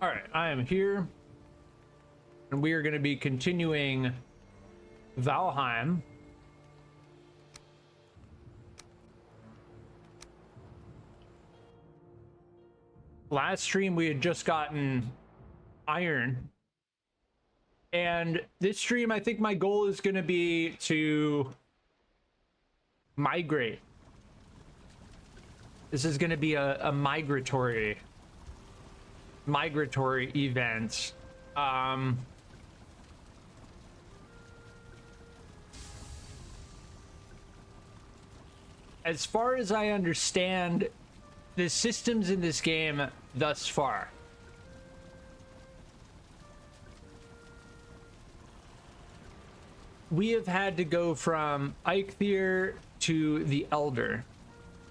All right, I am here, and we are going to be continuing Valheim. Last stream, we had just gotten iron. And this stream, I think my goal is going to be to migrate. This is going to be a migratory event. As far as I understand, the systems in this game thus far, we have had to go from Eikthyr to the Elder,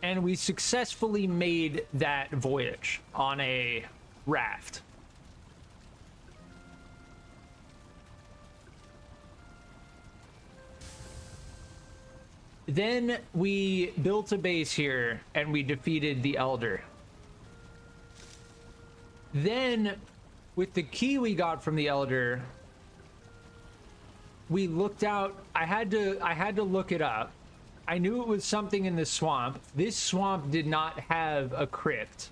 and we successfully made that voyage on a raft. Then we built a base here and we defeated the Elder. Then, with the key we got from the Elder, we looked out. I had to look it up. I knew it was something in the swamp. This swamp did not have a crypt,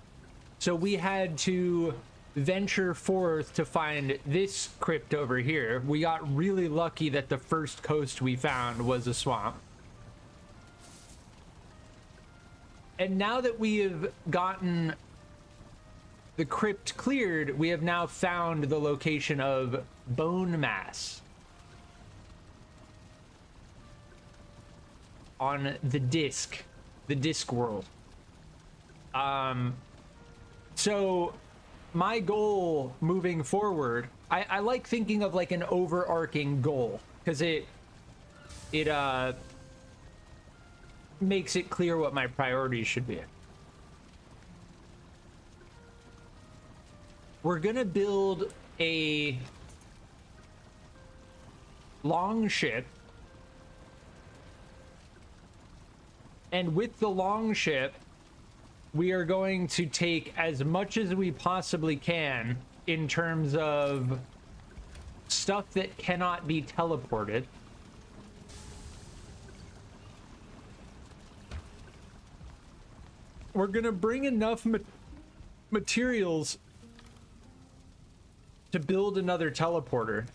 so we had to venture forth to find this crypt over here. We got really lucky that the first coast we found was a swamp. And now that we have gotten the crypt cleared, we have now found the location of bone mass on the disc world. So my goal moving forward, I like thinking of like an overarching goal, because it makes it clear what my priorities should be. We're gonna build a long ship, and with the long ship, we are going to take as much as we possibly can in terms of stuff that cannot be teleported. We're gonna bring enough materials to build another teleporter.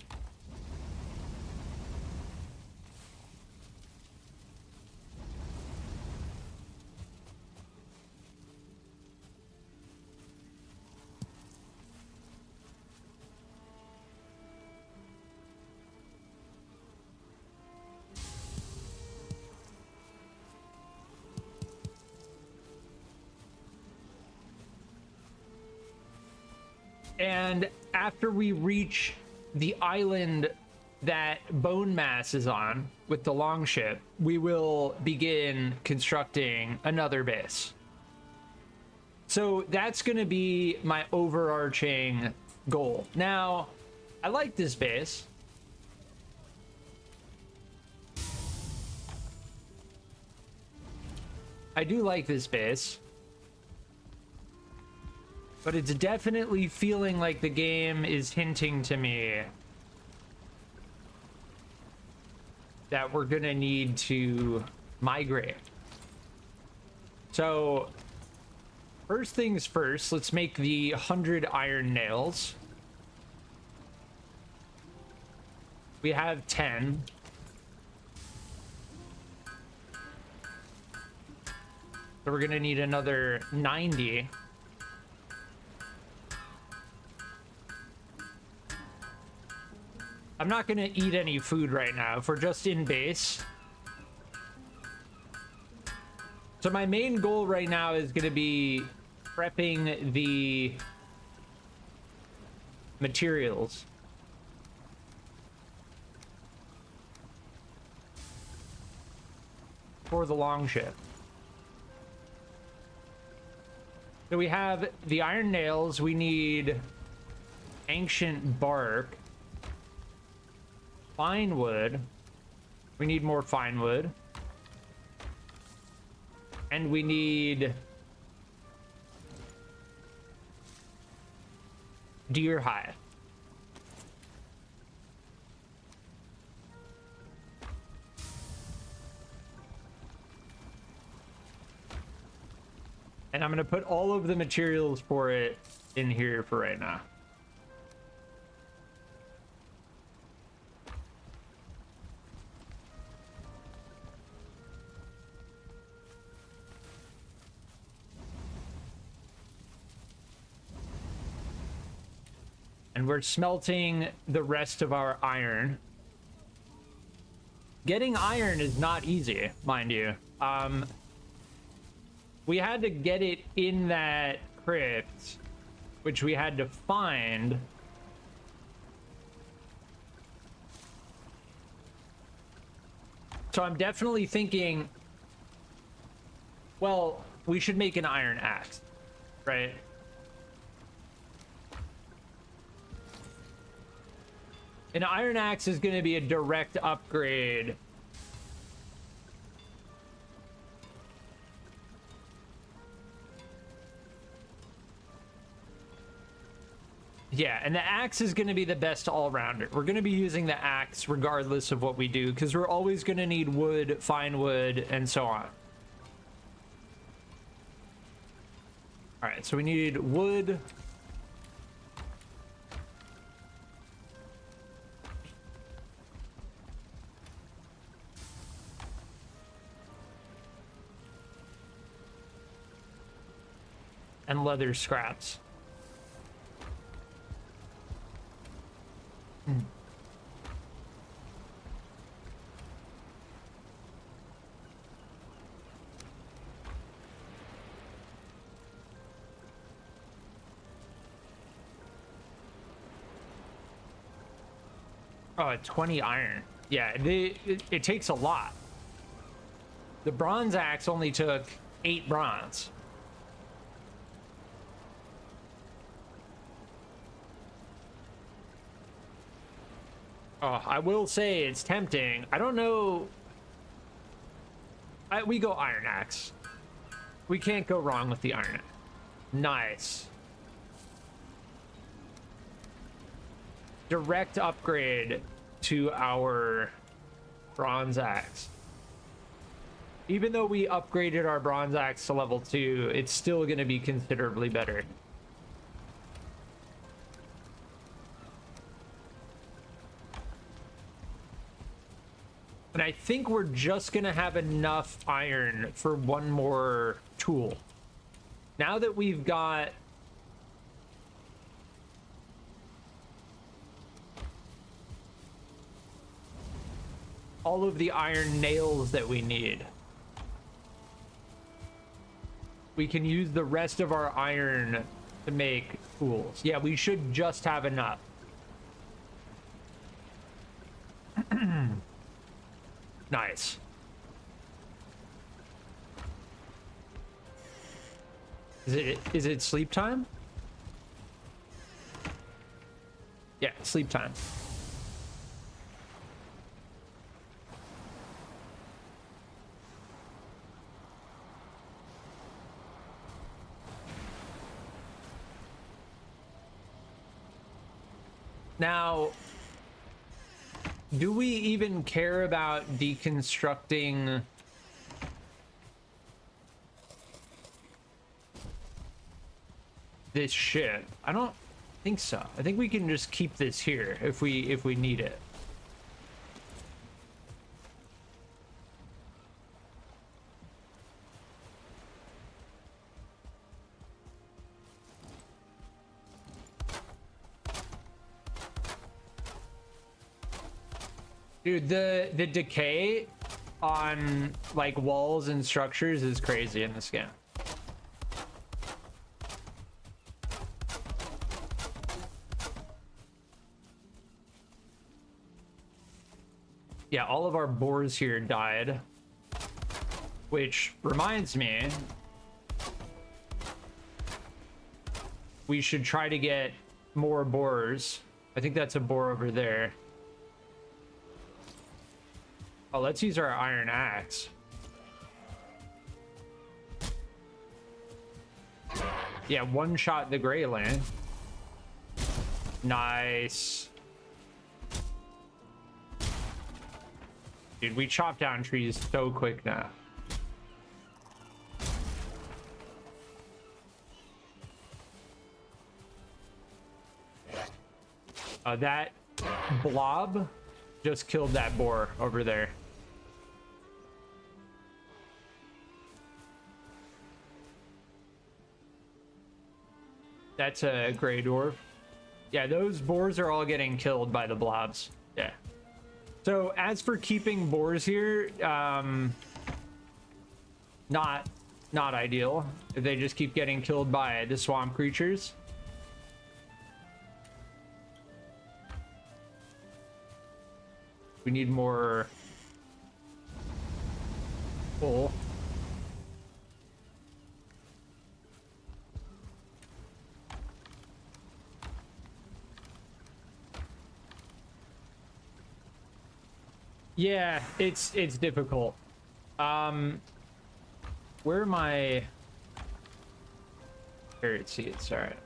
And after we reach the island that bone mass is on with the longship, we will begin constructing another base. So that's going to be my overarching goal. Now, I like this base. I do like this base. But it's definitely feeling like the game is hinting to me that we're gonna need to migrate. So, first things first, let's make the 100 iron nails. We have 10. So we're gonna need another 90. I'm not gonna eat any food right now if we're just in base. So my main goal right now is gonna be prepping the materials. For the longship. So we have the iron nails, we need ancient bark. Fine wood. We need more fine wood. And we need deer hide. And I'm gonna put all of the materials for it in here for right now. And we're smelting the rest of our iron. Getting iron is not easy, mind you. We had to get it in that crypt, which we had to find. So I'm definitely thinking, well, we should make an iron axe, right? An iron axe is going to be a direct upgrade. Yeah, and the axe is going to be the best all-rounder. We're going to be using the axe regardless of what we do, because we're always going to need wood, fine wood, and so on. All right, so we need wood. And leather scraps. Oh, 20 iron. Yeah, it takes a lot. The bronze axe only took 8 bronze. Oh, I will say it's tempting. I don't know. We go iron axe. We can't go wrong with the iron axe. Nice. Direct upgrade to our bronze axe. Even though we upgraded our bronze axe to level 2, it's still going to be considerably better. And I think we're just going to have enough iron for one more tool. Now that we've got all of the iron nails that we need, we can use the rest of our iron to make tools. Yeah, we should just have enough. Nice. Is it sleep time? Yeah, sleep time. Now, do we even care about deconstructing this ship? I don't think so. I think we can just keep this here if we need it. Dude, the decay on like walls and structures is crazy in this game. Yeah, all of our boars here died, which reminds me, we should try to get more boars. I think that's a boar over there. Oh, let's use our iron axe. Yeah, one shot the gray land. Nice. Dude, we chop down trees so quick now. That blob just killed that boar over there. That's a gray dwarf. Yeah, those boars are all getting killed by the blobs. Yeah. So as for keeping boars here, not ideal. If they just keep getting killed by the swamp creatures. We need more wool. Yeah, it's difficult. Where are my carrot seeds? All right.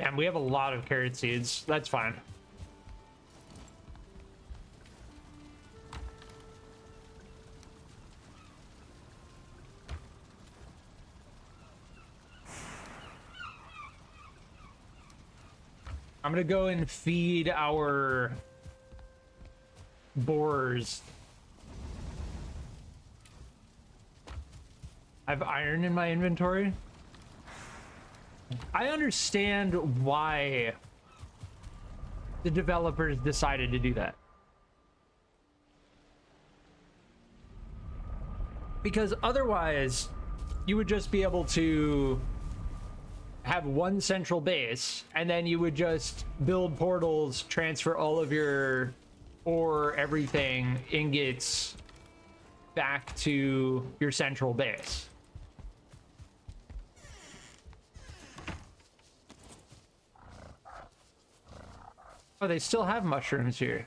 And we have a lot of carrot seeds. That's fine. I'm gonna go and feed our boars. I have iron in my inventory. I understand why the developers decided to do that. Because otherwise, you would just be able to have one central base, and then you would just build portals, transfer all of your ore, everything, ingots, back to your central base. Oh, they still have mushrooms here.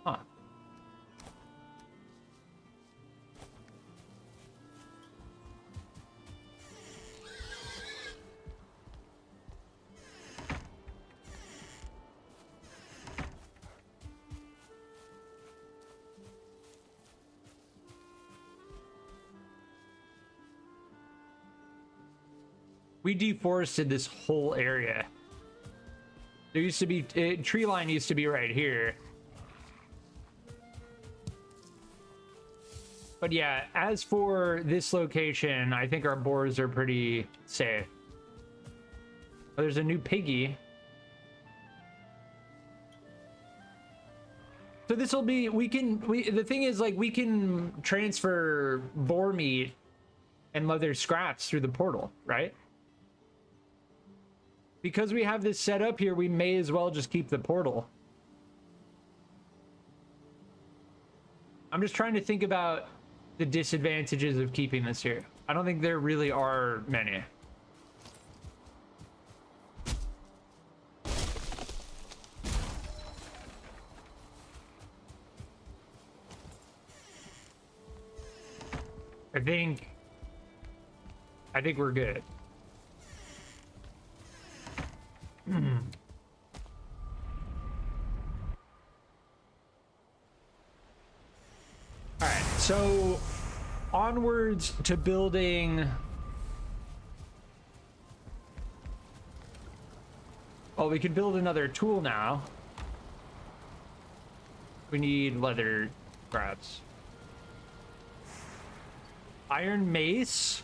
Huh. We deforested this whole area. There used to be tree line used to be right here. But yeah, as for this location, I think our boars are pretty safe. Oh, there's a new piggy. So this will be, the thing is, like, we can transfer boar meat and leather scraps through the portal, right? Because we have this set up here, we may as well just keep the portal. I'm just trying to think about the disadvantages of keeping this here. I don't think there really are many. I think we're good. All right, so onwards to building. Well, we could build another tool now. We need leather scraps. Iron mace.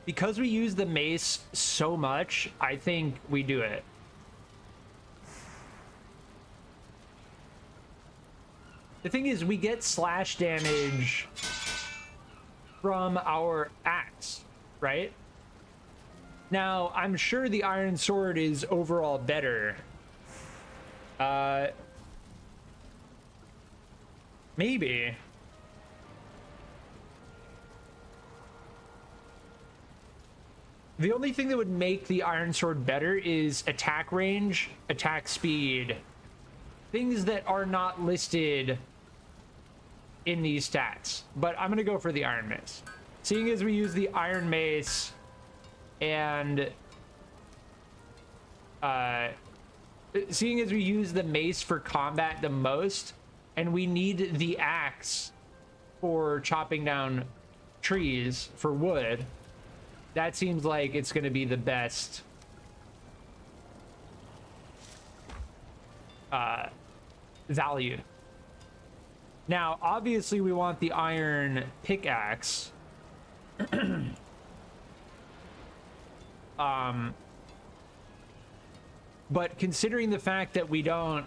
Because we use the mace so much, I think we do it. The thing is, we get slash damage from our axe, right? Now, I'm sure the iron sword is overall better. Maybe. The only thing that would make the iron sword better is attack range, attack speed, things that are not listed in these stats. But I'm gonna go for the iron mace. Seeing as we use the iron mace and seeing as we use the mace for combat the most, and we need the axe for chopping down trees for wood, that seems like it's going to be the best value. Now, obviously, we want the iron pickaxe. But considering the fact that we don't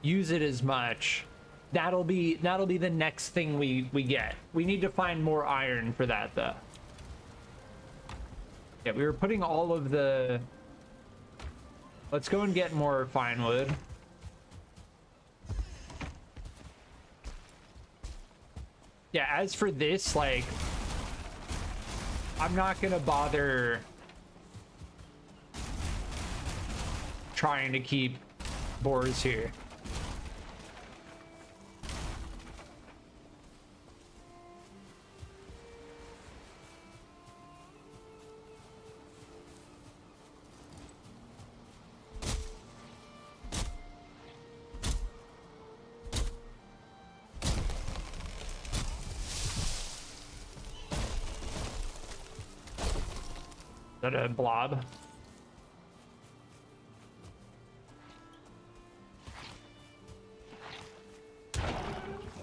use it as much, that'll be the next thing we get. We need to find more iron for that, though. Yeah, we were putting all of the... Let's go and get more fine wood. Yeah, as for this, like, I'm not gonna bother trying to keep boars here. Is that a blob?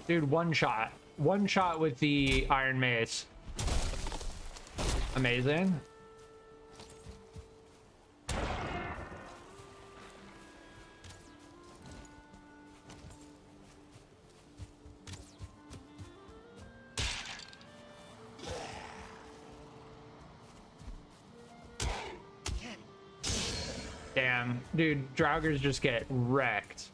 Dude, one shot with the iron mace. Amazing. Damn, dude, Draugrs just get wrecked.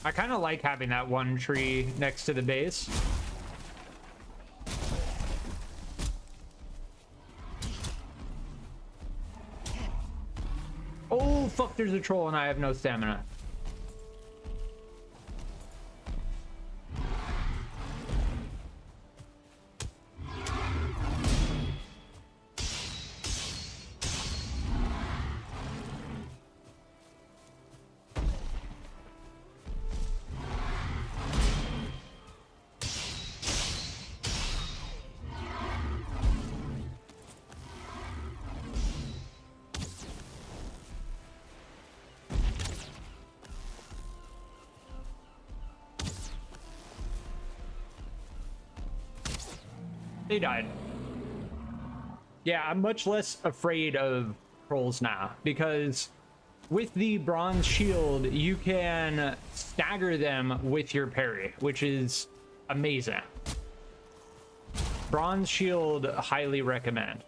I kind of like having that one tree next to the base. Oh, fuck, there's a troll and I have no stamina. They died. Yeah, I'm much less afraid of trolls now because with the bronze shield, you can stagger them with your parry, which is amazing. Bronze shield, highly recommend.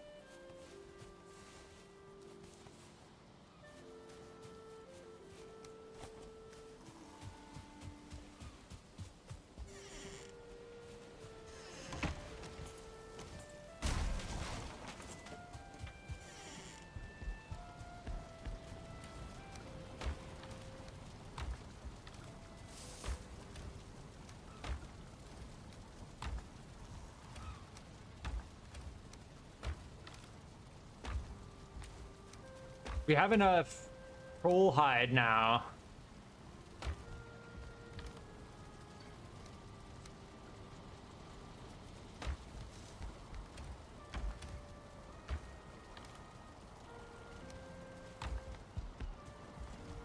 We have enough troll hide now.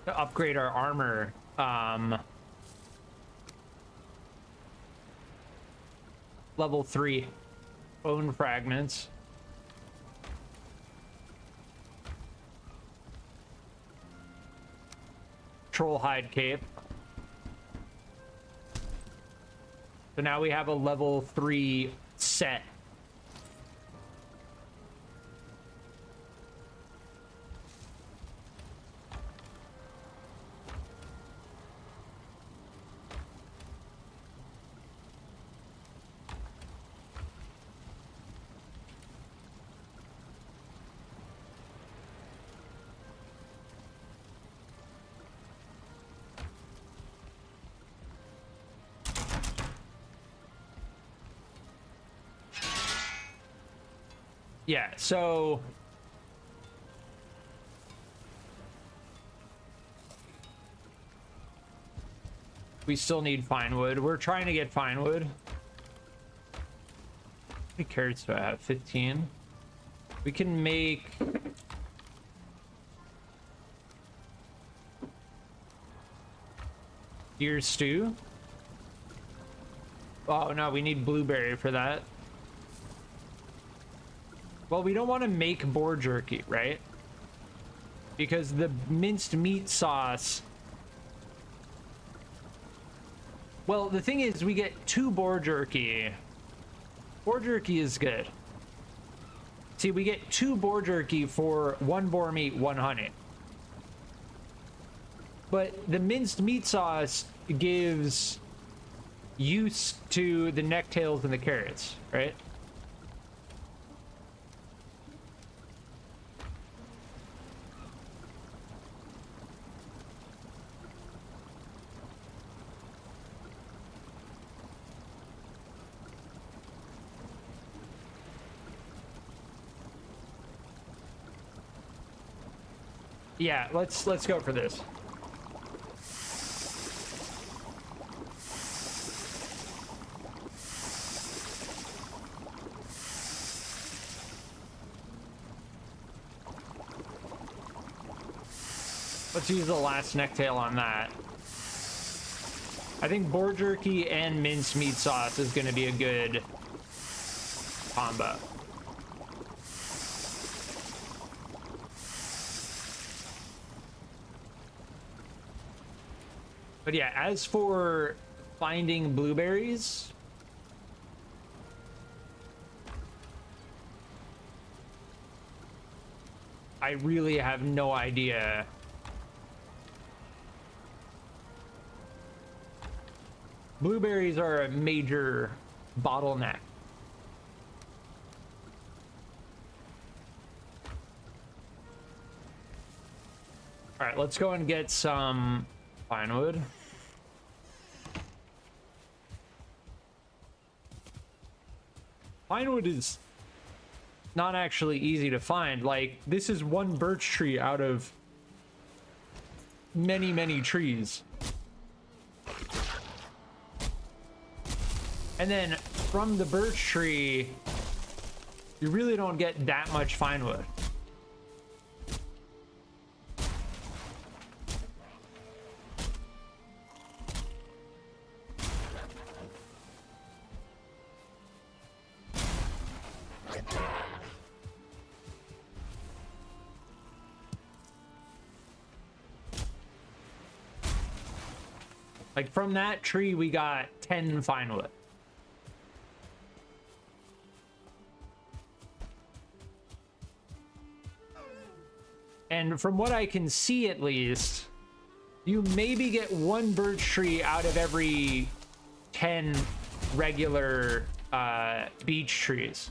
To upgrade our armor. Level 3 bone fragments. Troll hide cape. So now we have a level 3 set. Yeah, so we still need fine wood. We're trying to get fine wood. How many carrots do I have? 15. We can make deer stew. Oh no, we need blueberry for that. Well, we don't want to make boar jerky, right? Because the minced meat sauce... Well, the thing is, we get 2 boar jerky. Boar jerky is good. See, we get 2 boar jerky for 1 boar meat, 1 honey. But the minced meat sauce gives use to the neck tails and the carrots, right? Yeah, let's go for this. Let's use the last necktail on that. I think boar jerky and minced meat sauce is going to be a good combo. But yeah, as for finding blueberries, I really have no idea. Blueberries are a major bottleneck. All right, let's go and get some pine wood. Pine wood is not actually easy to find. Like, this is one birch tree out of many, many trees. And then from the birch tree, you really don't get that much fine wood. Like, from that tree, we got 10 fine wood. And from what I can see, at least, you maybe get 1 birch tree out of every 10 regular beech trees.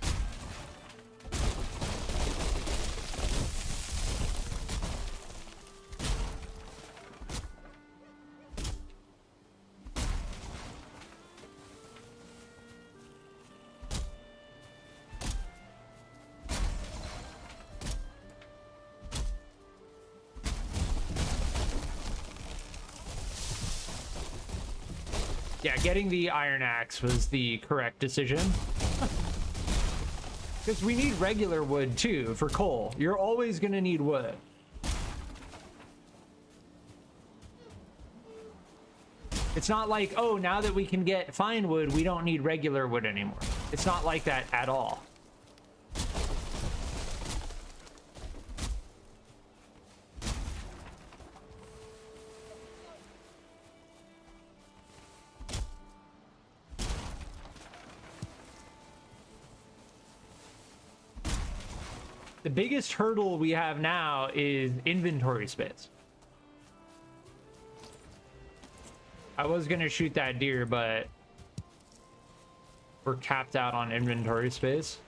Yeah, getting the iron axe was the correct decision. Because we need regular wood too for coal. You're always gonna need wood. It's not like, oh, now that we can get fine wood, we don't need regular wood anymore. It's not like that at all. The biggest hurdle we have now is inventory space. I was gonna shoot that deer, but we're capped out on inventory space.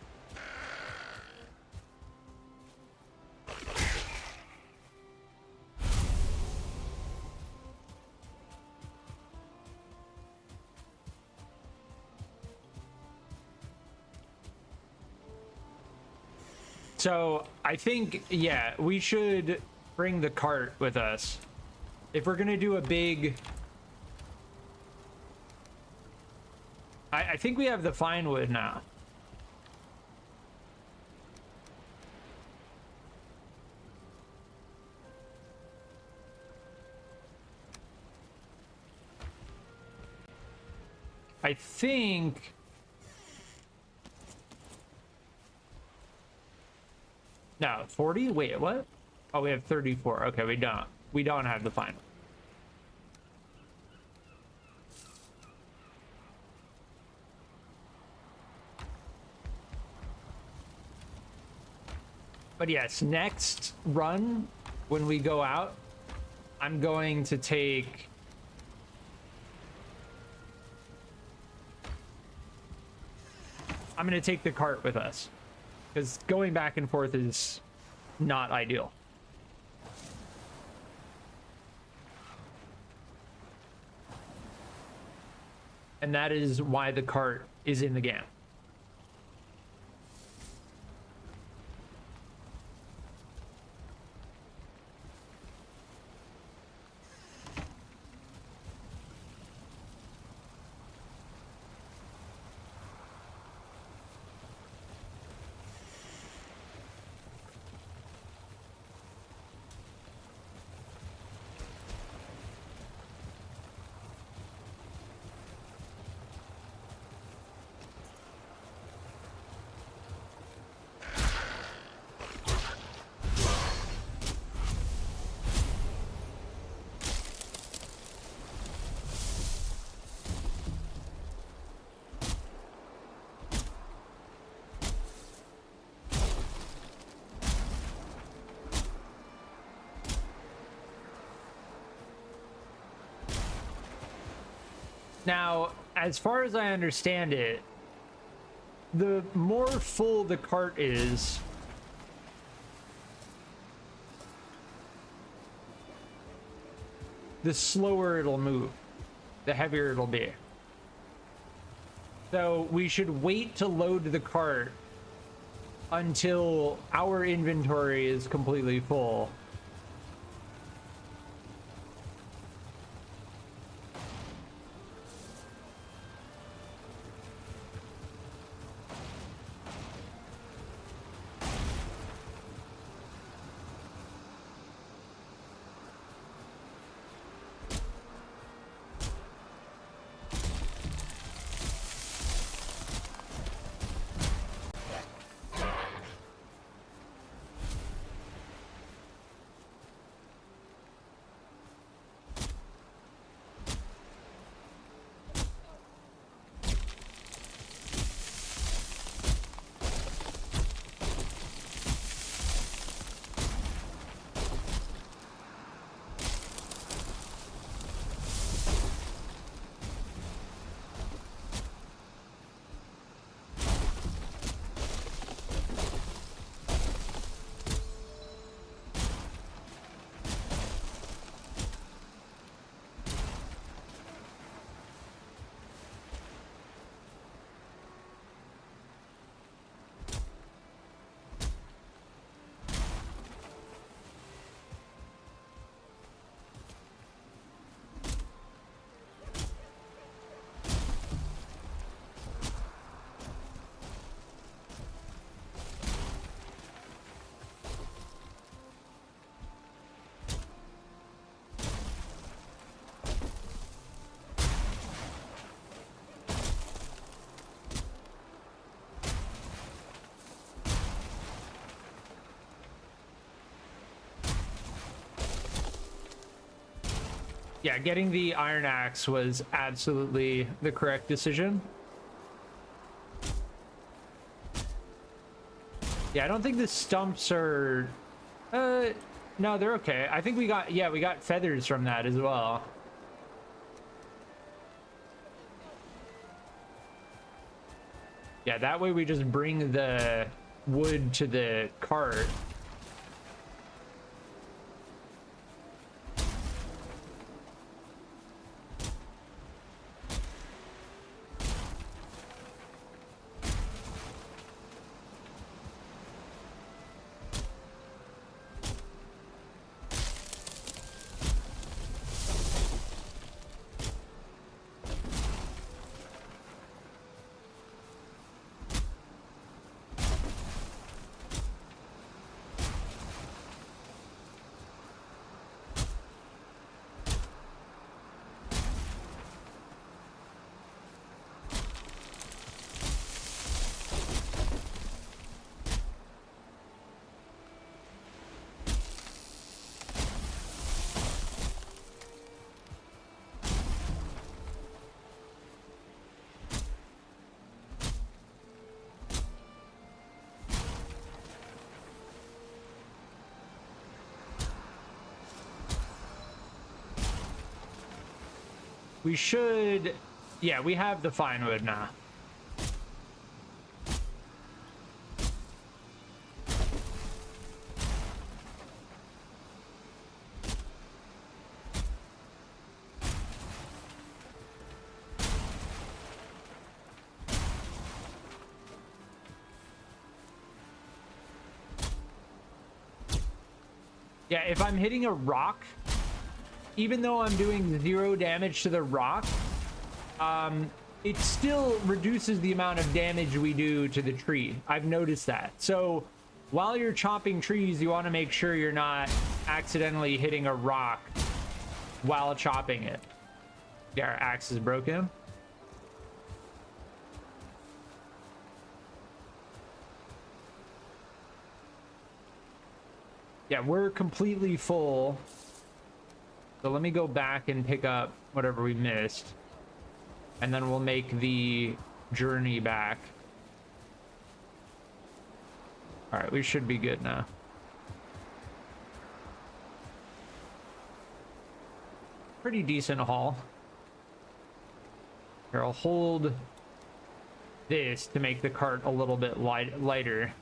So I think, yeah, we should bring the cart with us. If we're gonna do a big... I think we have the fine wood now. I think... No, 40? Wait, what? Oh, we have 34. Okay, we don't. We don't have the fine wood. But yes, next run, when we go out, I'm going to take... I'm going to take the cart with us. Because going back and forth is not ideal. And that is why the cart is in the game. Now, as far as I understand it, the more full the cart is, the slower it'll move, the heavier it'll be. So we should wait to load the cart until our inventory is completely full. Yeah, getting the iron axe was absolutely the correct decision. Yeah, I don't think the stumps are... no, they're okay. I think we got... Yeah, we got feathers from that as well. Yeah, that way we just bring the wood to the cart. We should... Yeah, we have the fine wood now. Yeah, if I'm hitting a rock, even though I'm doing 0 damage to the rock, it still reduces the amount of damage we do to the tree. I've noticed that. So while you're chopping trees, you want to make sure you're not accidentally hitting a rock while chopping it. Yeah, our axe is broken. Yeah, we're completely full. So let me go back and pick up whatever we missed. And then we'll make the journey back. All right, we should be good now. Pretty decent haul. Here, I'll hold this to make the cart a little bit lighter.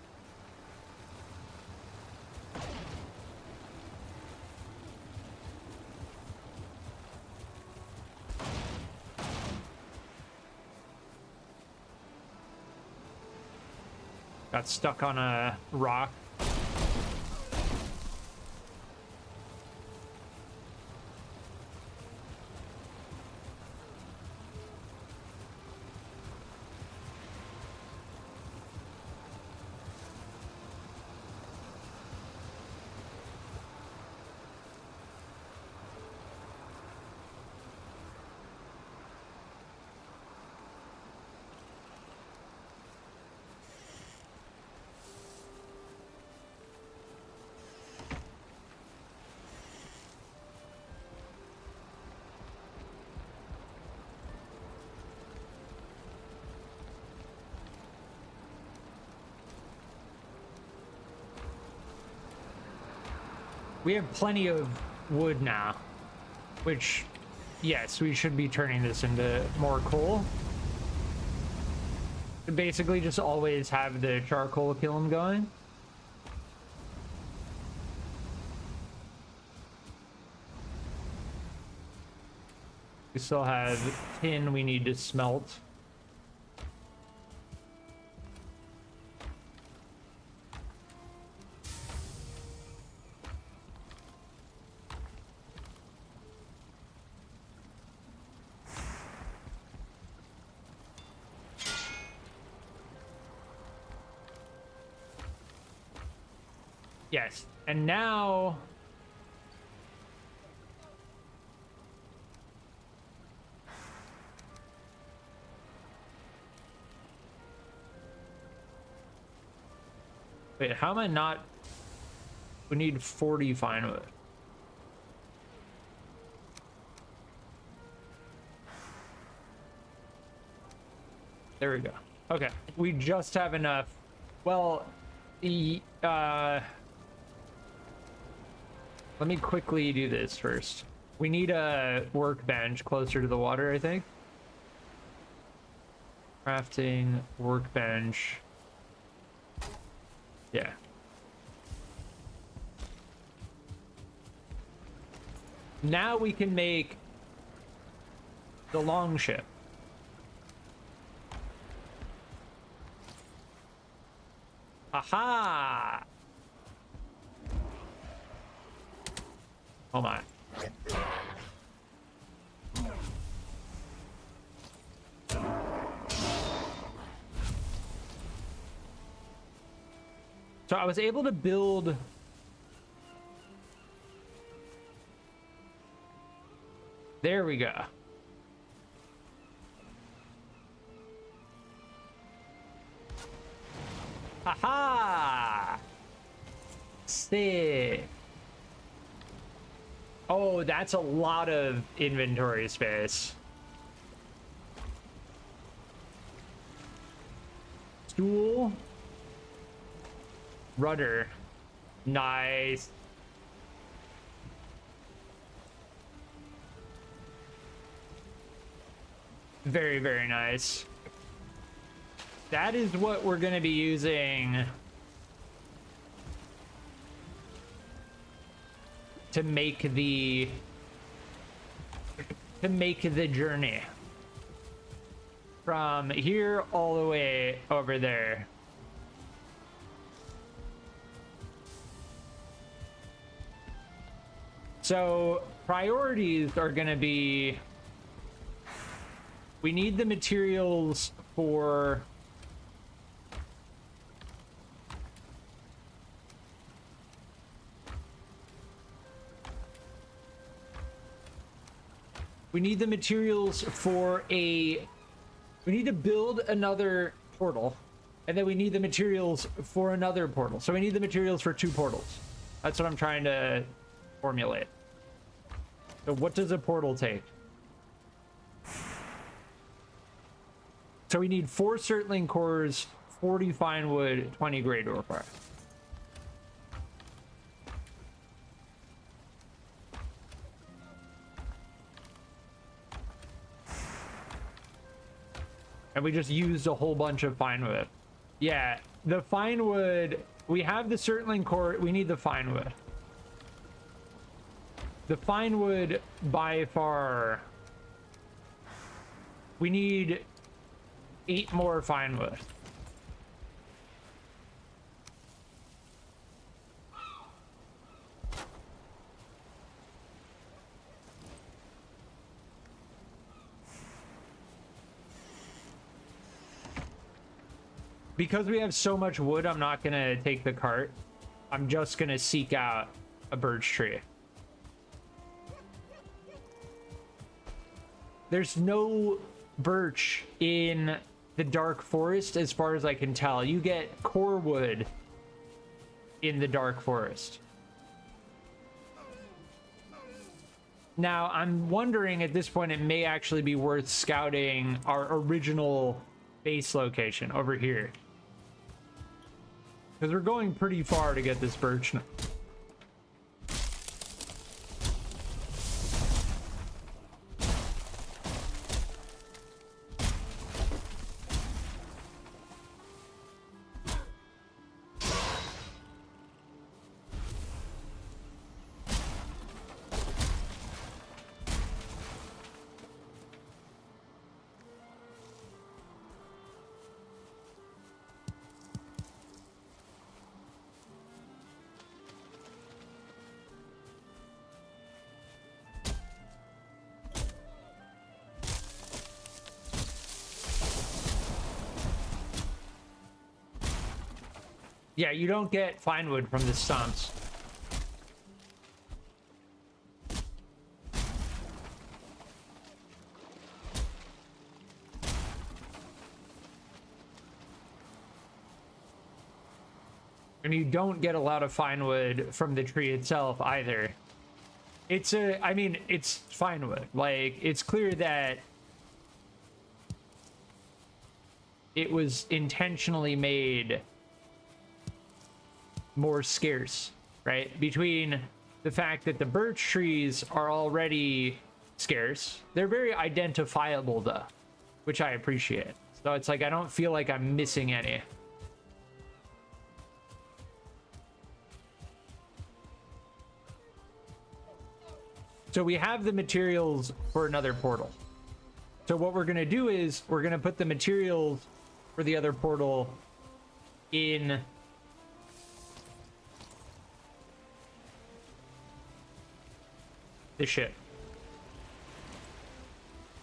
Got stuck on a rock. We have plenty of wood now, which, yes, we should be turning this into more coal. Basically, just always have the charcoal kiln going. We still have tin we need to smelt. Yes, and now wait, how am I not? We need 40 fine wood. There we go. Okay, we just have enough. Well, let me quickly do this first. We need a workbench closer to the water, I think. Crafting workbench. Yeah. Now we can make the long ship. Aha! Oh my. So I was able to build there we go. Haha! Sick. Oh, that's a lot of inventory space. Stool. Rudder. Nice. Very, very nice. That is what we're going to be using to make the journey from here all the way over there. So priorities are going to be, we need the materials for we need to build another portal, and then we need the materials for another portal. So we need the materials for 2 portals. That's what I'm trying to formulate. So what does a portal take? So we need 4 Surtling cores, 40 fine wood, 20 gray door fire. And we just used a whole bunch of fine wood. Yeah, the fine wood, we have the Surtling core, we need the fine wood. The fine wood by far, we need 8 more fine wood. Because we have so much wood, I'm not gonna take the cart. I'm just gonna seek out a birch tree. There's no birch in the dark forest as far as I can tell. You get core wood in the dark forest. Now, I'm wondering at this point, it may actually be worth scouting our original base location over here. Because we're going pretty far to get this birch. Yeah, you don't get fine wood from the stumps. And you don't get a lot of fine wood from the tree itself either. I mean, it's fine wood. Like, it's clear that it was intentionally made more scarce, right? Between the fact that the birch trees are already scarce, they're very identifiable though, which I appreciate. So it's like I don't feel like I'm missing any. So we have the materials for another portal. So what we're going to do is we're going to put the materials for the other portal in the ship.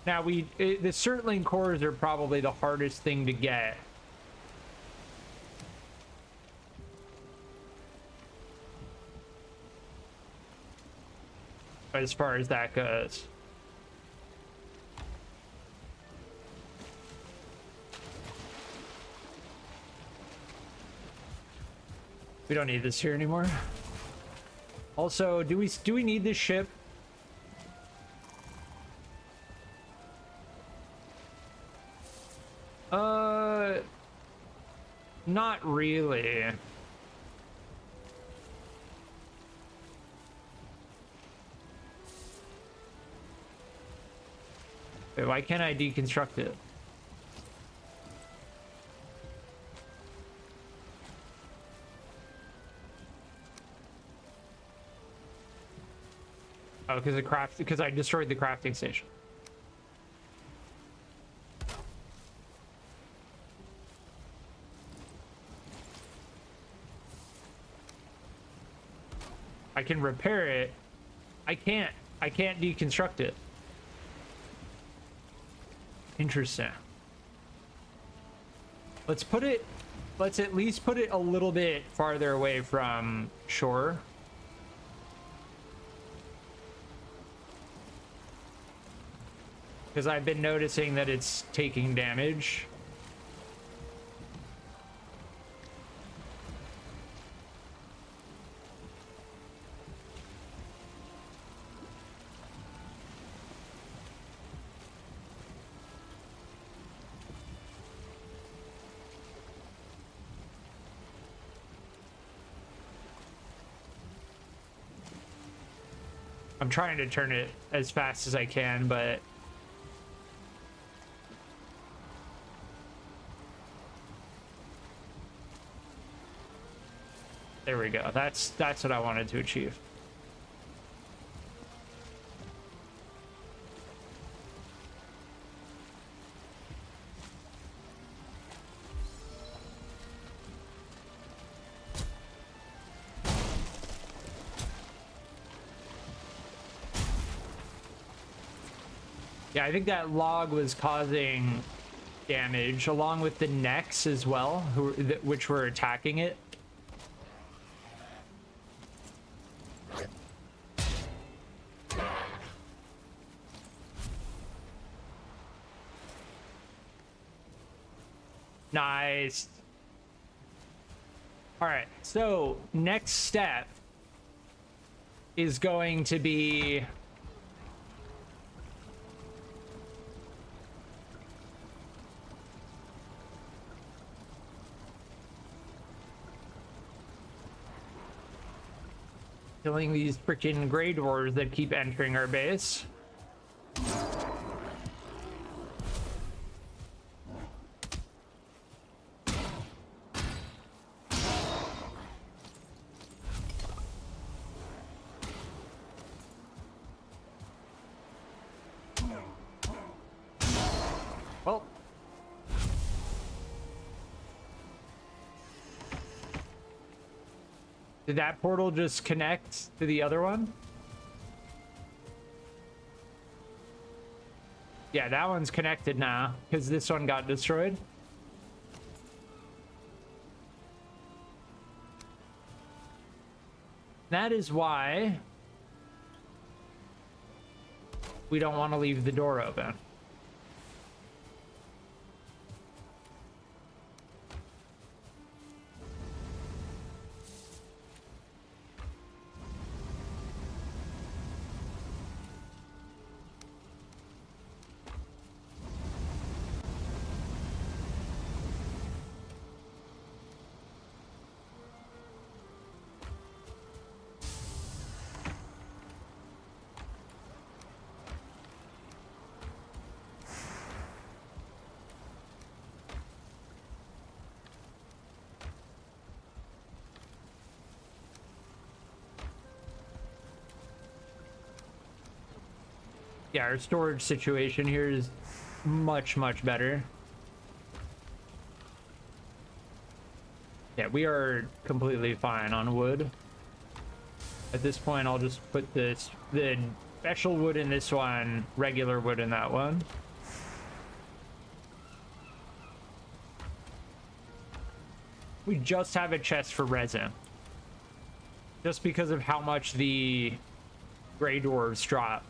Now the Surtling cores are probably the hardest thing to get. As far as that goes. We don't need this here anymore. Also, do we need this ship? Not really. Wait, why can't I deconstruct it? Oh, because I destroyed the crafting station. I can repair it. I can't deconstruct it. Interesting. Let's at least put it a little bit farther away from shore. Because I've been noticing that it's taking damage. I'm trying to turn it as fast as I can, but there we go. That's what I wanted to achieve. Yeah, I think that log was causing damage along with the necks as well, which were attacking it. Nice. All right, so next step is going to be killing these freaking Grey Dwarves that keep entering our base. Well, did that portal just connect to the other one? Yeah, that one's connected now because this one got destroyed. That is why we don't want to leave the door open. Yeah, our storage situation here is much, much better. Yeah, we are completely fine on wood. At this point, I'll just put the special wood in this one, regular wood in that one. We just have a chest for resin. Just because of how much the gray dwarves drop.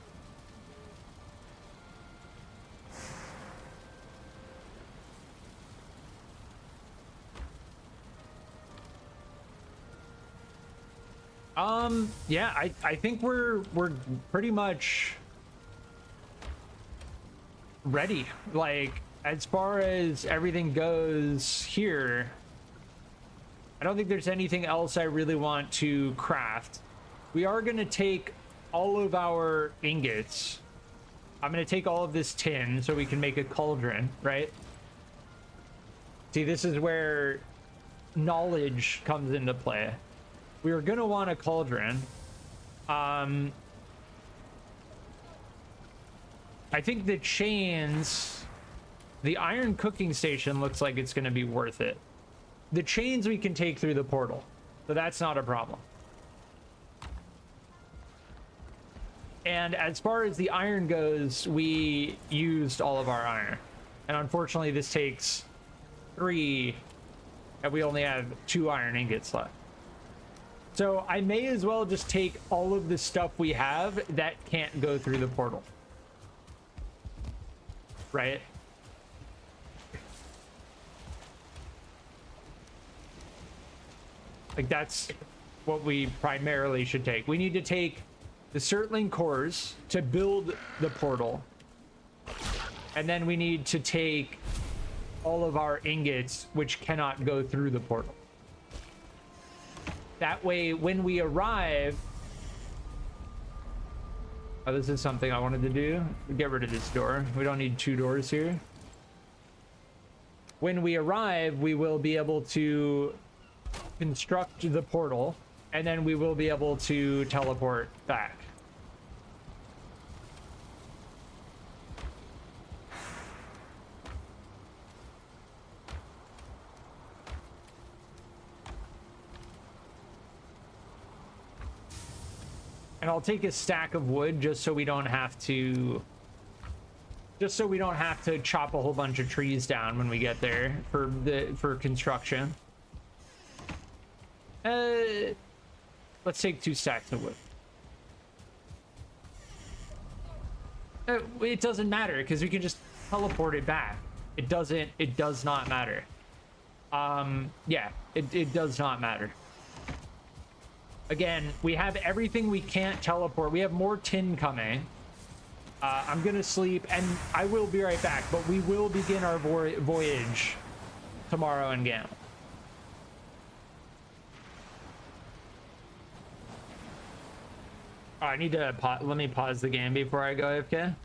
Yeah, I think we're pretty much ready. Like, as far as everything goes here, I don't think there's anything else I really want to craft. We are going to take all of our ingots. I'm going to take all of this tin so we can make a cauldron, right? See, this is where knowledge comes into play. We are going to want a cauldron. I think the chains, the iron cooking station looks like it's going to be worth it. The chains we can take through the portal, so that's not a problem. And as far as the iron goes, we used all of our iron. And unfortunately, this takes 3, and we only have 2 iron ingots left. So I may as well just take all of the stuff we have that can't go through the portal. Right? Like, that's what we primarily should take. We need to take the Surtling cores to build the portal. And then we need to take all of our ingots, which cannot go through the portal. That way, when we arrive... Oh, this is something I wanted to do. Get rid of this door. We don't need 2 doors here. When we arrive, we will be able to construct the portal, and then we will be able to teleport back. And I'll take a stack of wood just so we don't have to chop a whole bunch of trees down when we get there for construction. Let's take 2 stacks of wood. It doesn't matter because we can just teleport it back. It does not matter. Yeah, it does not matter. Again, we have everything we can't teleport. We have more tin coming. I'm gonna sleep, and I will be right back, but we will begin our voyage tomorrow in Gamma. I need to let me pause the game before I go AFK.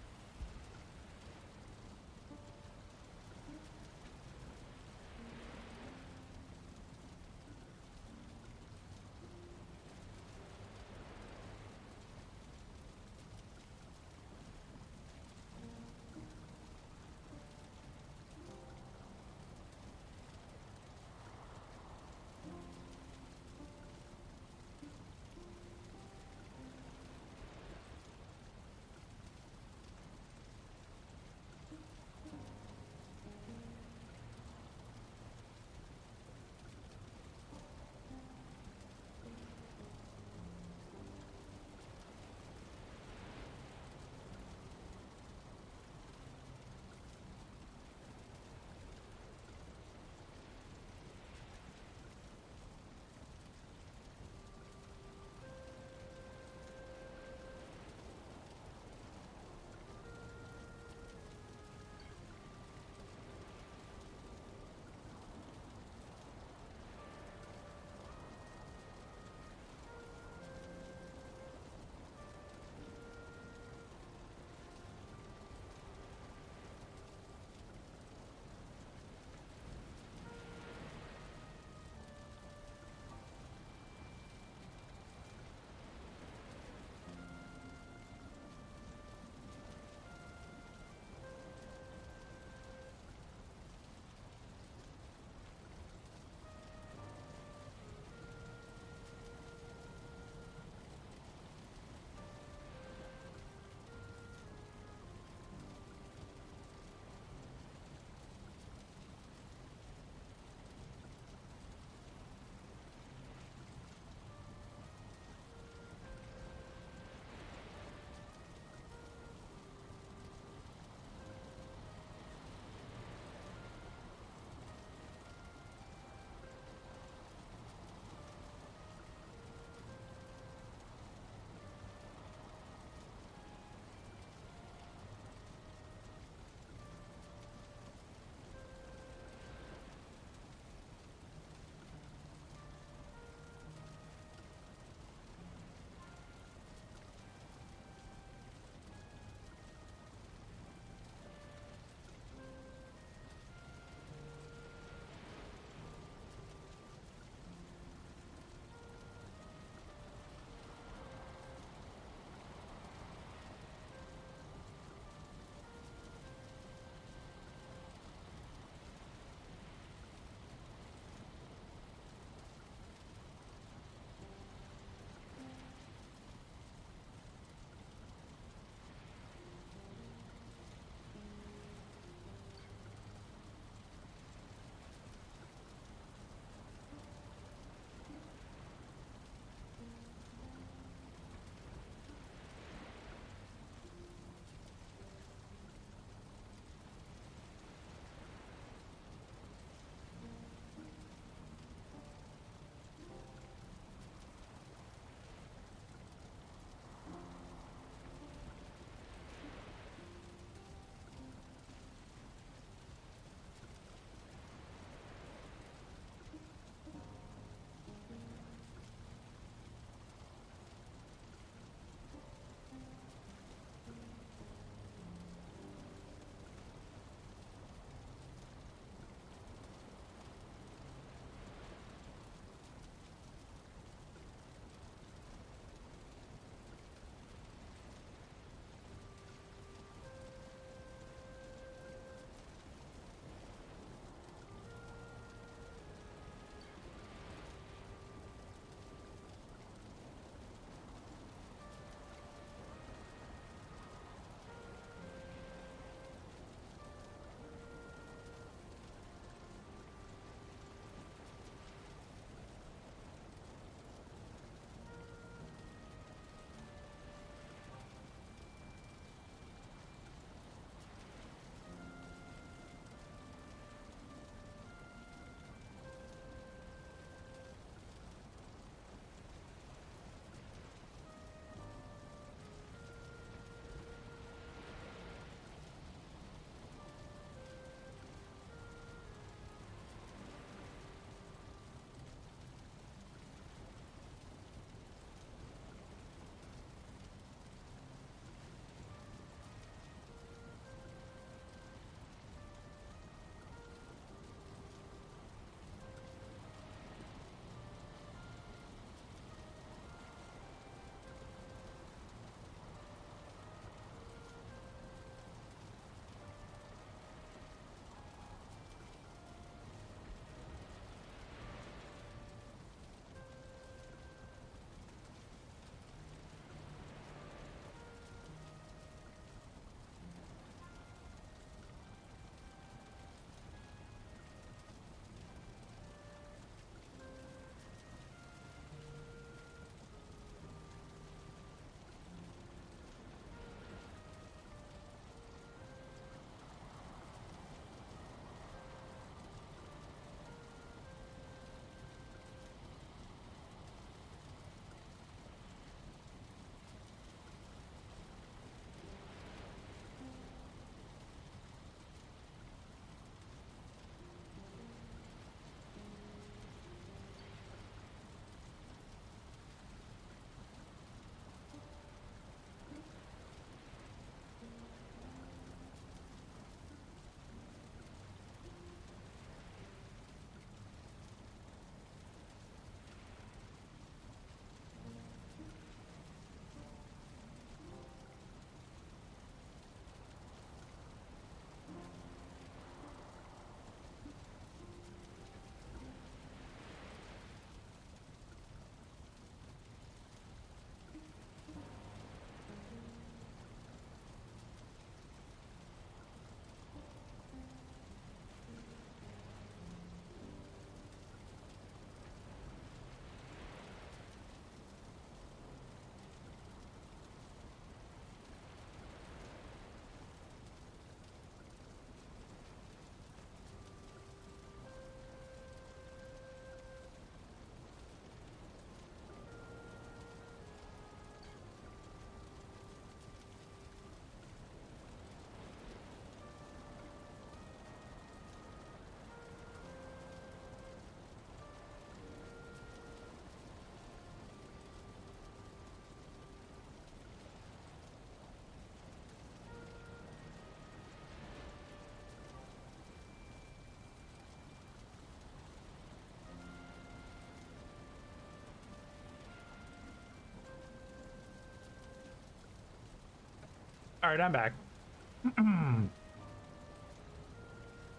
All right, I'm back.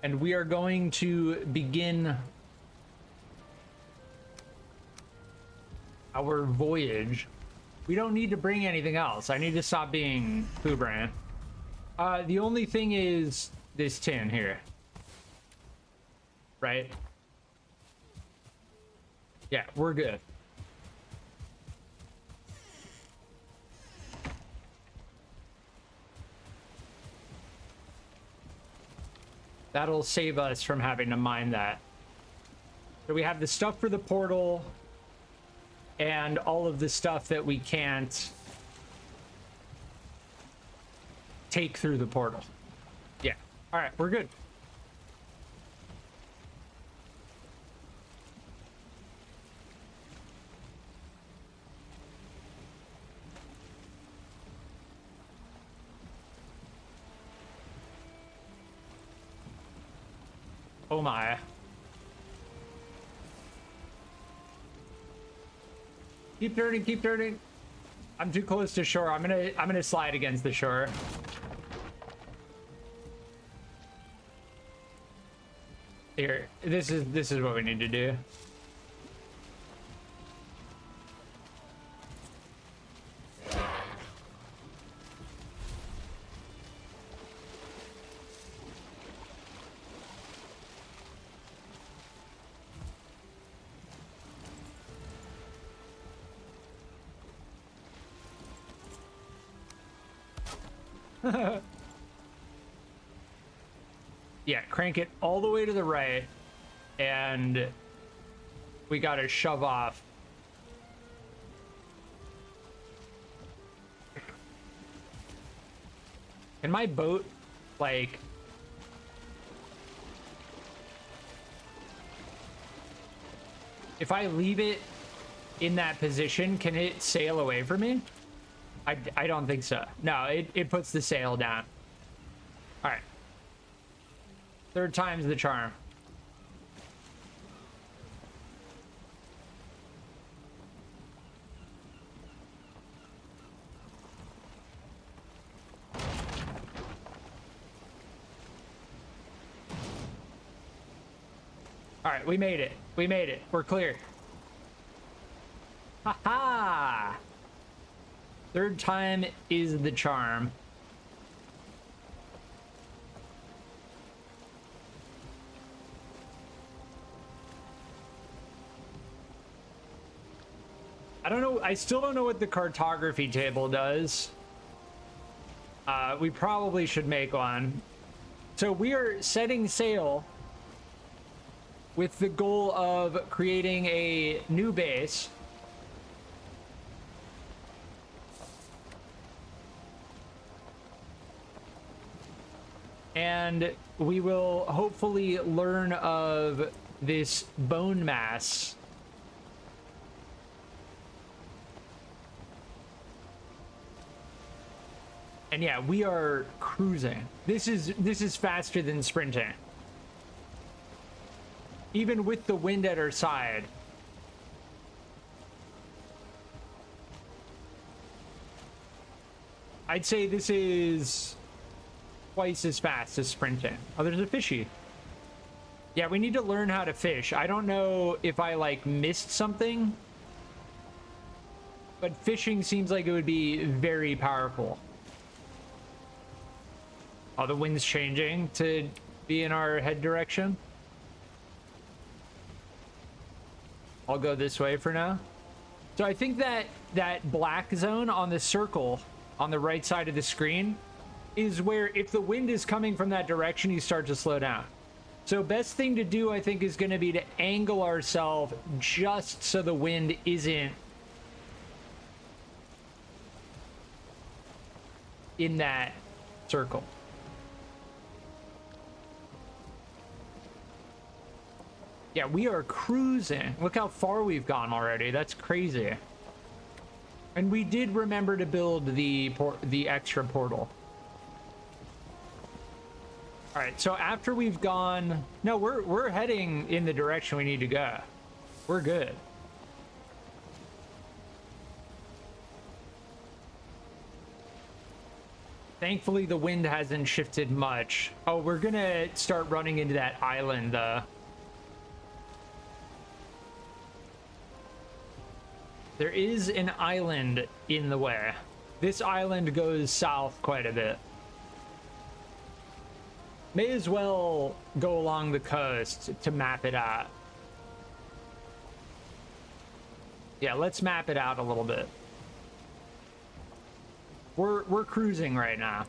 And we are going to begin our voyage. We don't need to bring anything else. I need to stop being Pooh Brand. The only thing is this tin here. Right? Yeah, we're good. That'll save us from having to mine that. So we have the stuff for the portal and all of the stuff that we can't take through the portal. Yeah. All right, we're good. Oh my. Keep turning, keep turning. I'm too close to shore. I'm gonna slide against the shore. Here, this is what we need to do. Yeah, crank it all the way to the right, and we gotta shove off. Can my boat, like... If I leave it in that position, can it sail away from me? I don't think so. No, it puts the sail down. All right. Third time's the charm. All right, we made it. We made it. We're clear. Ha ha! Third time is the charm. I don't know. I still don't know what the cartography table does. We probably should make one. So we are setting sail with the goal of creating a new base. And we will hopefully learn of this bone mass. And yeah, we are cruising. This is faster than sprinting. Even with the wind at our side. I'd say this is twice as fast as sprinting. Oh, there's a fishy. Yeah, we need to learn how to fish. I don't know if I like missed something, but fishing seems like it would be very powerful. Oh, the wind's changing to be in our head direction. I'll go this way for now. So I think that black zone on the circle on the right side of the screen is where if the wind is coming from that direction, you start to slow down. So best thing to do, I think, is going to be to angle ourselves just so the wind isn't in that circle. Yeah, we are cruising. Look how far we've gone already. That's crazy. And we did remember to build the extra portal. All right, so after we've gone... No, we're heading in the direction we need to go. We're good. Thankfully, the wind hasn't shifted much. Oh, we're gonna start running into that island, There is an island in the way. This island goes south quite a bit. May as well go along the coast to map it out. Yeah, let's map it out a little bit. We're cruising right now.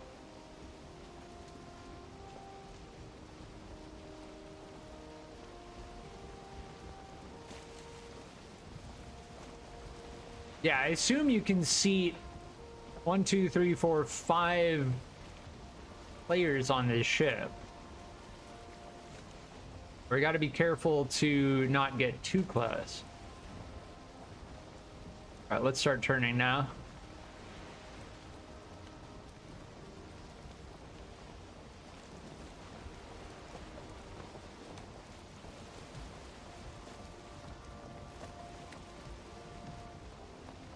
Yeah, I assume you can seat 1, 2, 3, 4, 5 players on this ship. We got to be careful to not get too close. All right, let's start turning now.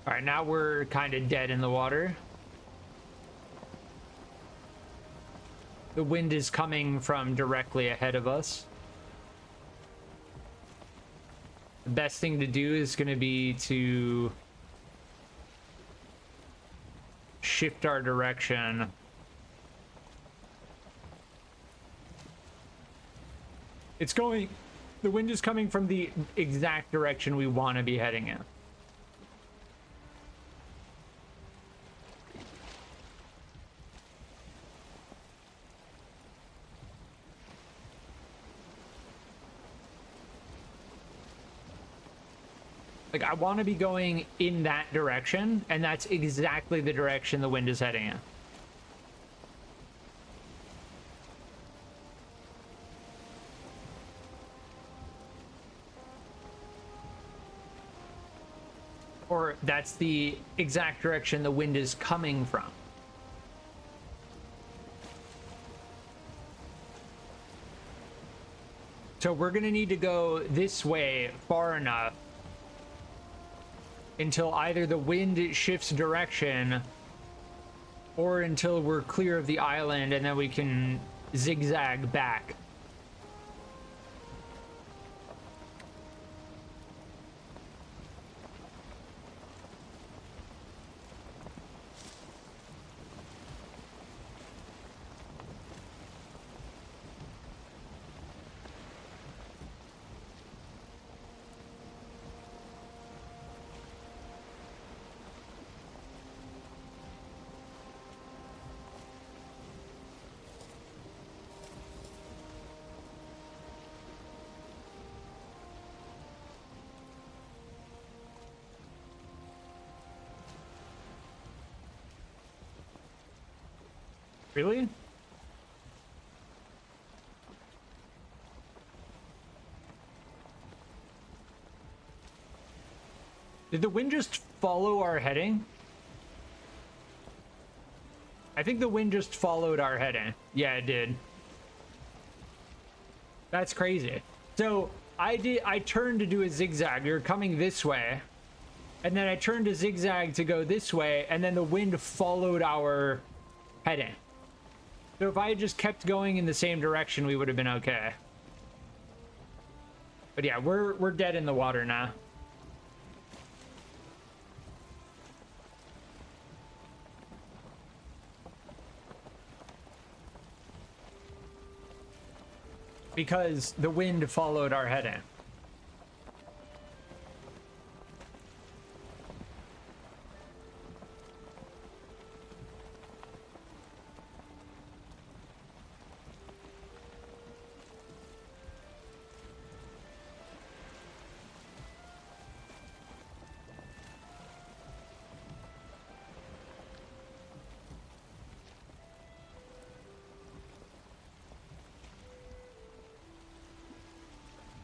All right, now we're kind of dead in the water. The wind is coming from directly ahead of us. The best thing to do is going to be to shift our direction. It's going, the wind is coming from the exact direction we want to be heading in. Like, I want to be going in that direction, and that's exactly the direction the wind is heading in. Or that's the exact direction the wind is coming from. So we're going to need to go this way far enough until either the wind shifts direction or until we're clear of the island, and then we can zigzag back. Really? Did the wind just follow our heading? I think the wind just followed our heading. Yeah, it did. That's crazy. So I turned to do a zigzag. We were coming this way, and then I turned to zigzag to go this way, and then the wind followed our heading. So if I had just kept going in the same direction, we would have been okay. But yeah, we're dead in the water now. Because the wind followed our heading.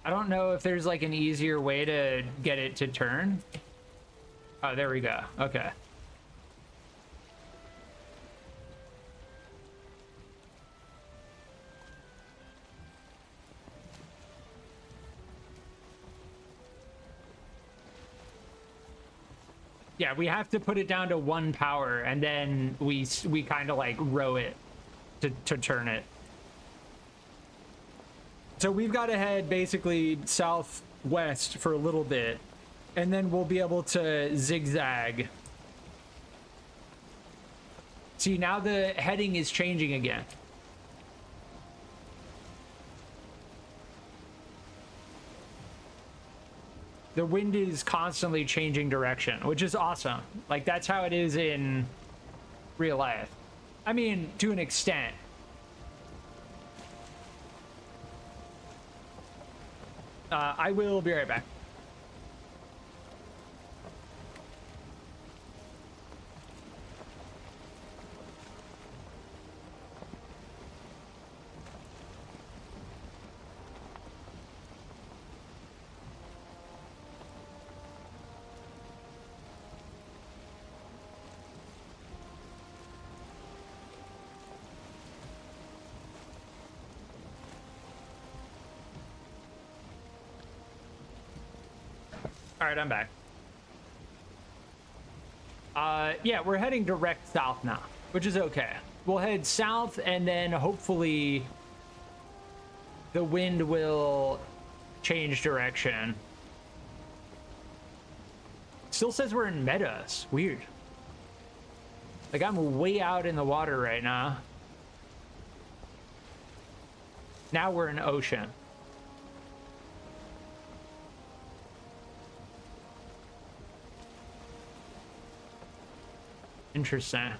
I don't know if there's like an easier way to get it to turn. Oh, there we go. Okay. Yeah, we have to put it down to 1 power, and then we kind of like row it to turn it. So we've got to head basically southwest for a little bit, and then we'll be able to zigzag. See, now the heading is changing again. The wind is constantly changing direction, which is awesome. Like, that's how it is in real life. I mean, to an extent. I will be right back. All right, I'm back. Yeah, we're heading direct south now, which is okay. We'll head south, and then hopefully the wind will change direction. Still says we're in meadows. Weird. Like, I'm way out in the water right now. Now we're in ocean. Interesting.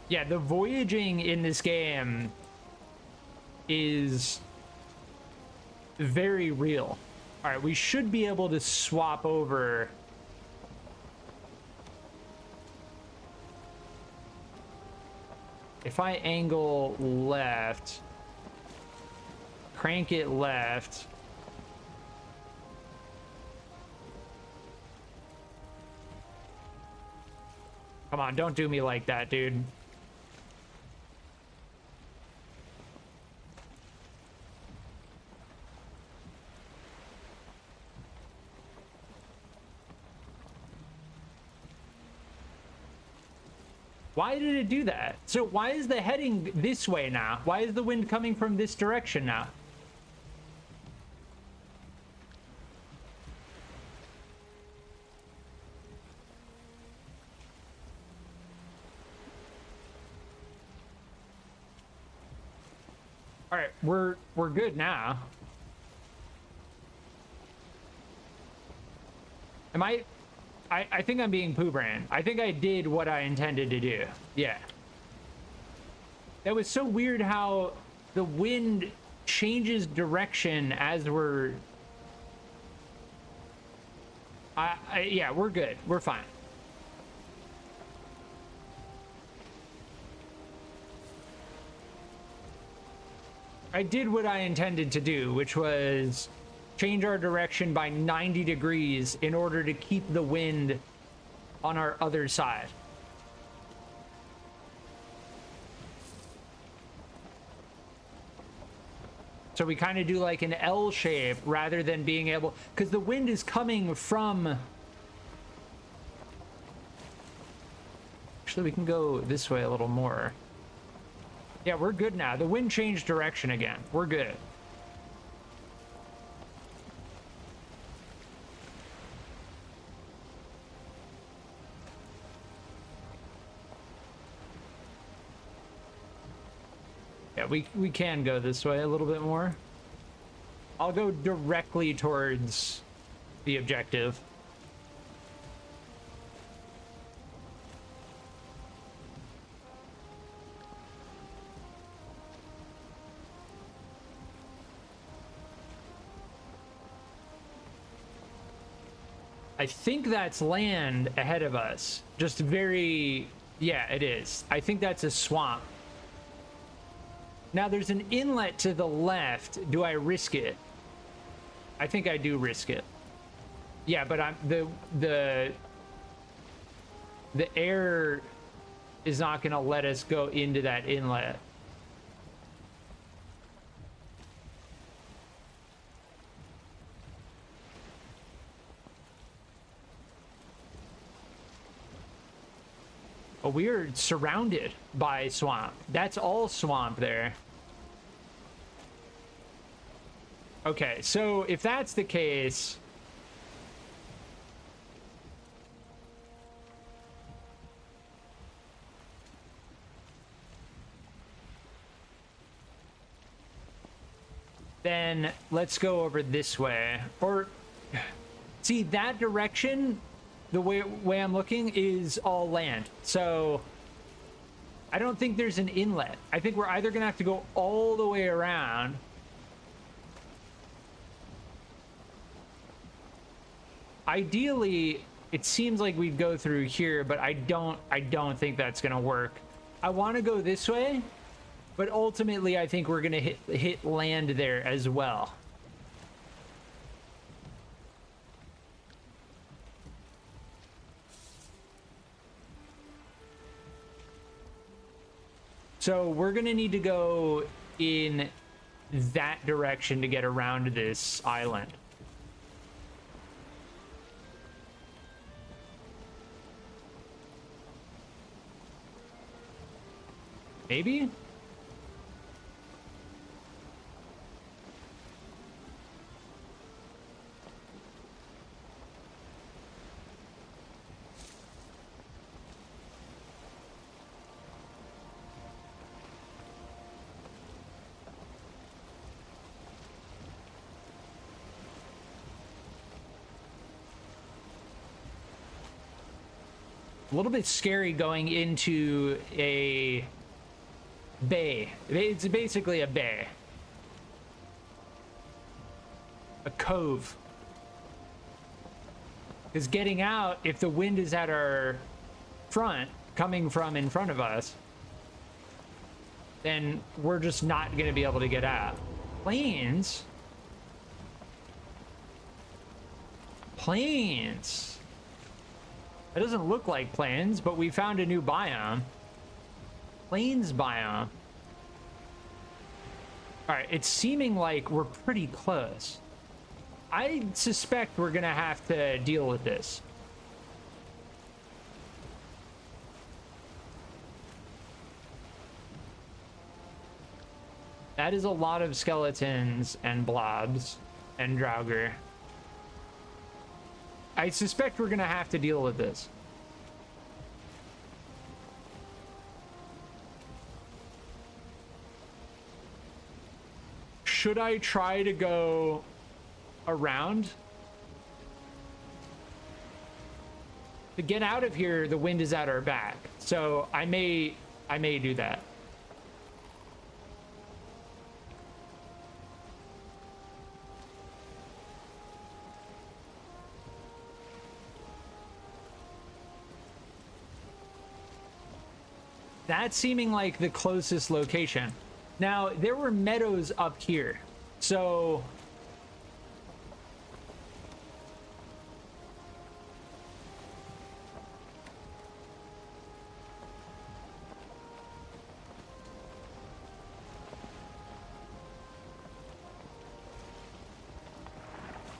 Yeah, the voyaging in this game is very real. All right, we should be able to swap over. If I angle left, crank it left. Come on, don't do me like that, dude. Why did it do that? So why is the heading this way now? Why is the wind coming from this direction now? All right, we're good now. Am I think I'm being poo brain. I think I did what I intended to do. Yeah. That was so weird how the wind changes direction as we're... yeah, we're good. We're fine. I did what I intended to do, which was change our direction by 90 degrees in order to keep the wind on our other side. So we kind of do like an L shape rather than being able, because the wind is coming from... Actually, we can go this way a little more. Yeah, we're good now. The wind changed direction again. We're good. Yeah, we can go this way a little bit more. I'll go directly towards the objective. I think that's land ahead of us. Just very... Yeah, it is. I think that's a swamp. Now, there's an inlet to the left. Do I risk it? I think I do risk it. Yeah, but I'm... The air is not going to let us go into that inlet. Oh, we are surrounded by swamp. That's all swamp there. Okay, so if that's the case, then let's go over this way. Or see, that direction, the way I'm looking is all land. So I don't think there's an inlet. I think we're either gonna have to go all the way around, ideally it seems like we'd go through here, but I don't think that's gonna work. I want to go this way, but ultimately I think we're gonna hit land there as well. So we're gonna need to go in that direction to get around this island. Maybe? A little bit scary going into a bay. It's basically a bay. A cove. Because getting out, if the wind is at our front, coming from in front of us, then we're just not going to be able to get out. Planes? Planes. It doesn't look like plains, but we found a new biome. Plains biome. All right, it's seeming like we're pretty close. I suspect we're gonna have to deal with this. That is a lot of skeletons and blobs and Draugr. I suspect we're gonna have to deal with this. Should I try to go around? To get out of here, the wind is at our back. So I may do that. That's seeming like the closest location. Now, there were meadows up here, so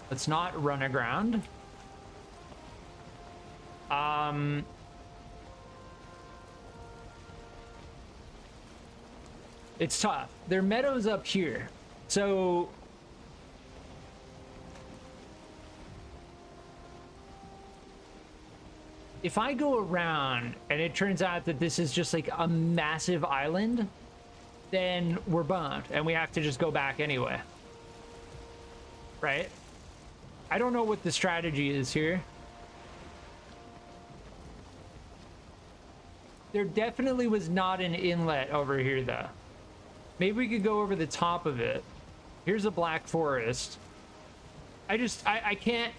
let's not run aground. It's tough. There are meadows up here. So if I go around and it turns out that this is just like a massive island, then we're bummed and we have to just go back anyway. Right? I don't know what the strategy is here. There definitely was not an inlet over here though. Maybe we could go over the top of it. Here's a black forest. I can't,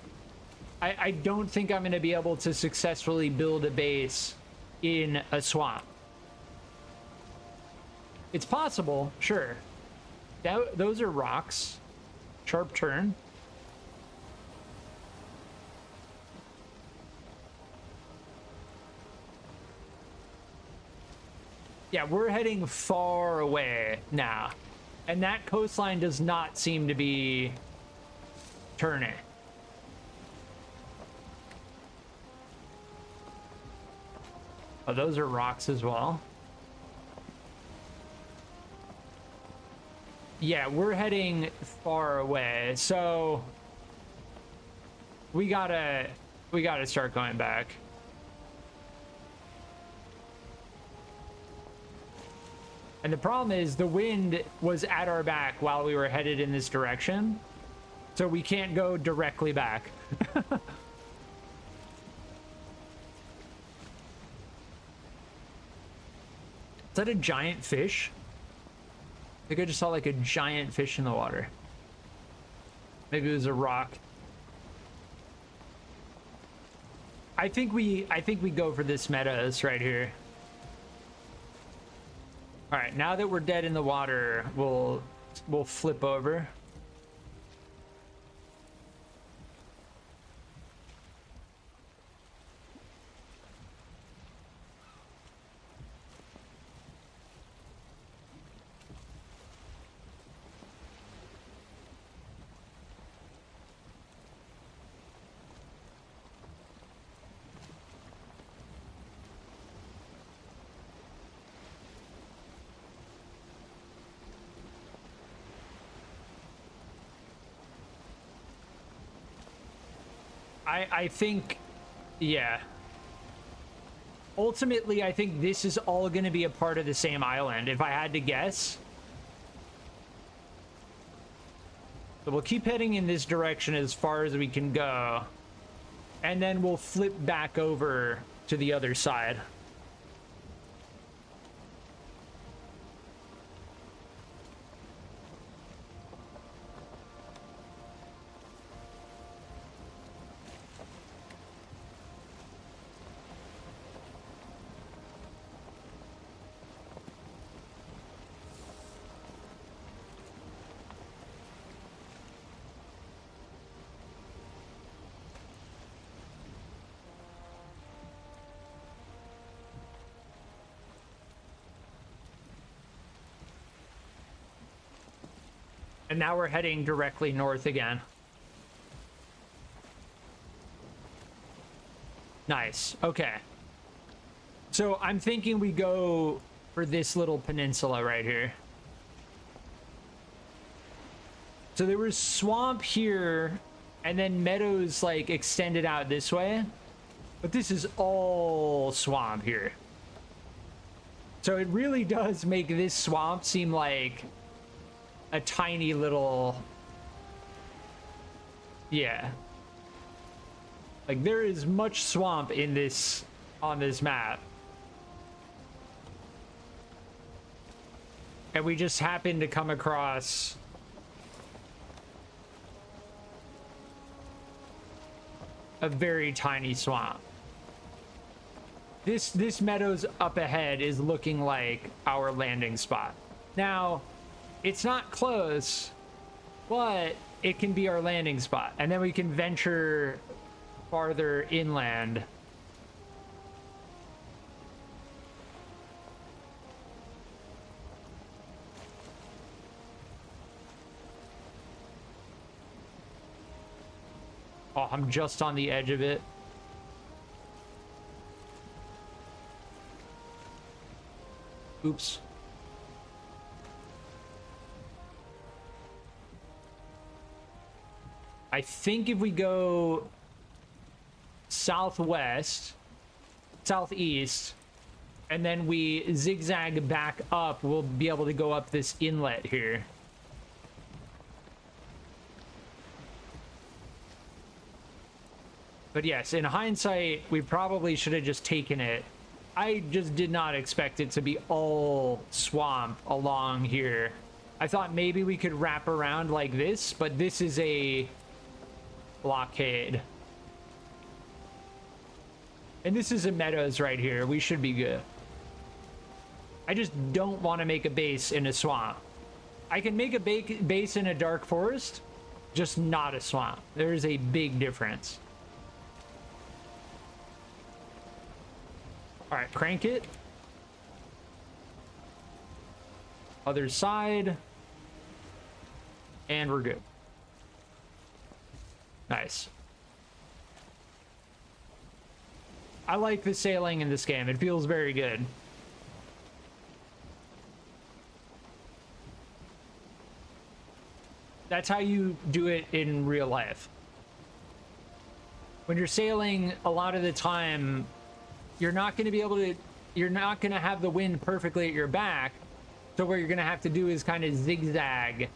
I don't think I'm gonna be able to successfully build a base in a swamp. It's possible, sure. Those are rocks. Sharp turn. Yeah, we're heading far away now. And that coastline does not seem to be turning. Oh, those are rocks as well. Yeah, we're heading far away, so we gotta start going back. And the problem is the wind was at our back while we were headed in this direction, so we can't go directly back. Is that a giant fish? I think I just saw like a giant fish in the water. Maybe it was a rock. I think we go for this meadows right here. All right, now that we're dead in the water, we'll flip over. I think, yeah. Ultimately, I think this is all going to be a part of the same island, if I had to guess. So we'll keep heading in this direction as far as we can go. And then we'll flip back over to the other side. And now we're heading directly north again. Nice. Okay. So I'm thinking we go for this little peninsula right here. So there was swamp here, and then meadows like extended out this way. But this is all swamp here. So it really does make this swamp seem like a tiny little, yeah, like there is much swamp in this, on this map, and we just happen to come across a very tiny swamp. This meadows up ahead is looking like our landing spot. Now it's not close, but it can be our landing spot. And then we can venture farther inland. Oh, I'm just on the edge of it. Oops. I think if we go southwest, southeast, and then we zigzag back up, we'll be able to go up this inlet here. But yes, in hindsight, we probably should have just taken it. I just did not expect it to be all swamp along here. I thought maybe we could wrap around like this, but this is a blockade. And this is a meadows right here. We should be good. I just don't want to make a base in a swamp. I can make a base in a dark forest, just not a swamp. There's a big difference. All right, crank it. Other side. And we're good. Nice. I like the sailing in this game. It feels very good. That's how you do it in real life. When you're sailing, a lot of the time, you're not going to be able to, you're not going to have the wind perfectly at your back. So what you're going to have to do is kind of zigzag.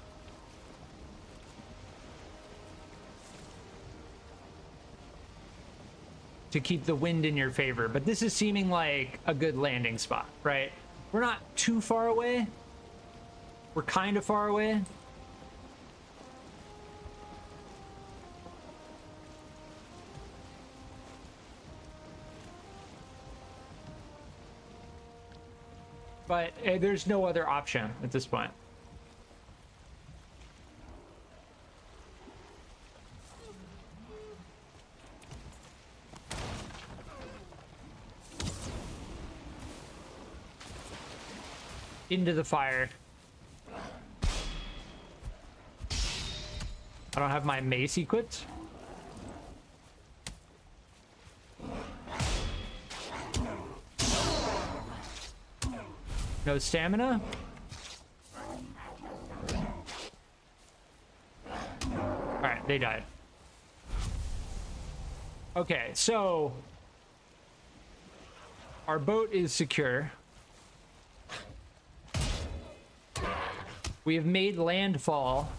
To keep the wind in your favor. But this is seeming like a good landing spot, right? We're not too far away. We're kind of far away. But there's no other option at this point. Into the fire. I don't have my mace equipped. No stamina. All right, they died. Okay, so our boat is secure. We have made landfall.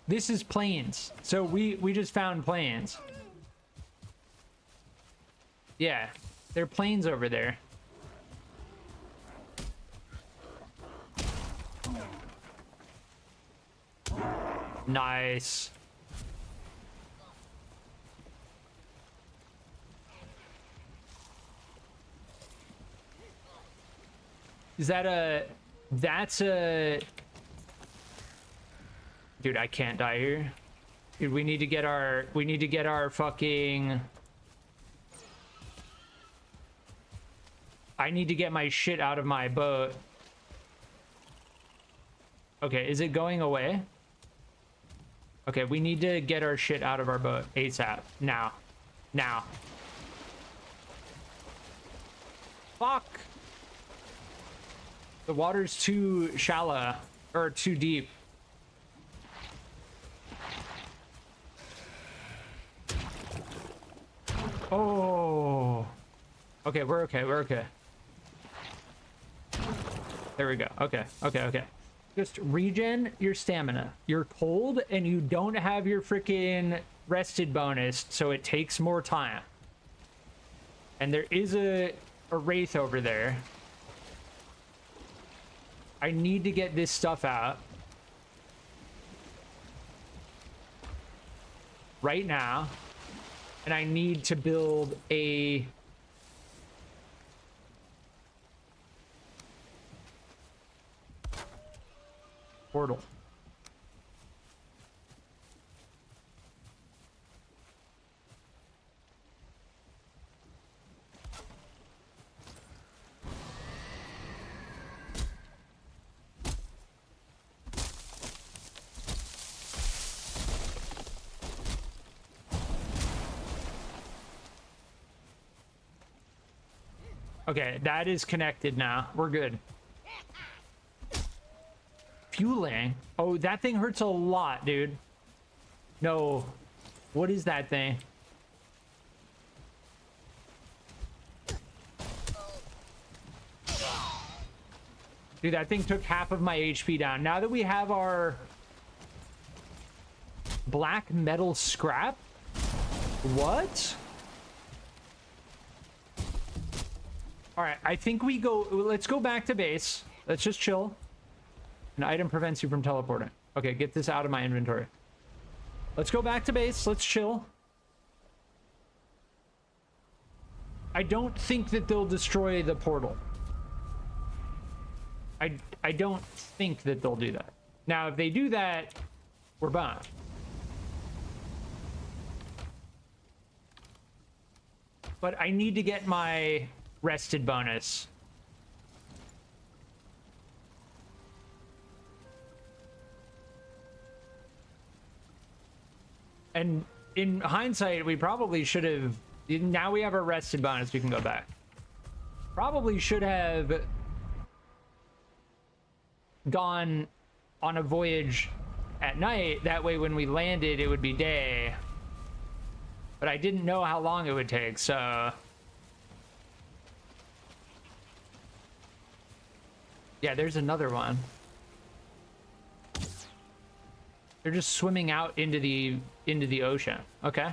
This is plains. So we just found plains. Yeah, there are plains over there. Nice. Is that a... That's a... Dude, I can't die here. Dude, we need to get our... We need to get our fucking... I need to get my shit out of my boat. Okay, is it going away? Okay, we need to get our shit out of our boat ASAP. Now. Now. Fuck! The water's too shallow. Or too deep. Oh. Okay, we're okay. We're okay. There we go. Okay. Okay. Okay. Just regen your stamina. You're cold and you don't have your freaking rested bonus, so it takes more time. And there is a wraith over there. I need to get this stuff out. Right now. And I need to build a... portal. Okay, that is connected now. We're good. Fueling? Oh, that thing hurts a lot, dude. No. What is that thing? Dude, that thing took half of my HP down. Now that we have our black metal scrap? What? All right, I think we go... Let's go back to base. Let's just chill. An item prevents you from teleporting. Okay, get this out of my inventory. Let's go back to base. Let's chill. I don't think that they'll destroy the portal. I don't think that they'll do that. Now, if they do that, we're boned. But I need to get my rested bonus. And in hindsight, we probably should have Now we have our rested bonus. We can go back. Probably should have gone on a voyage at night. That way when we landed, it would be day. But I didn't know how long it would take, so... Yeah, there's another one. They're just swimming out into the ocean. Okay.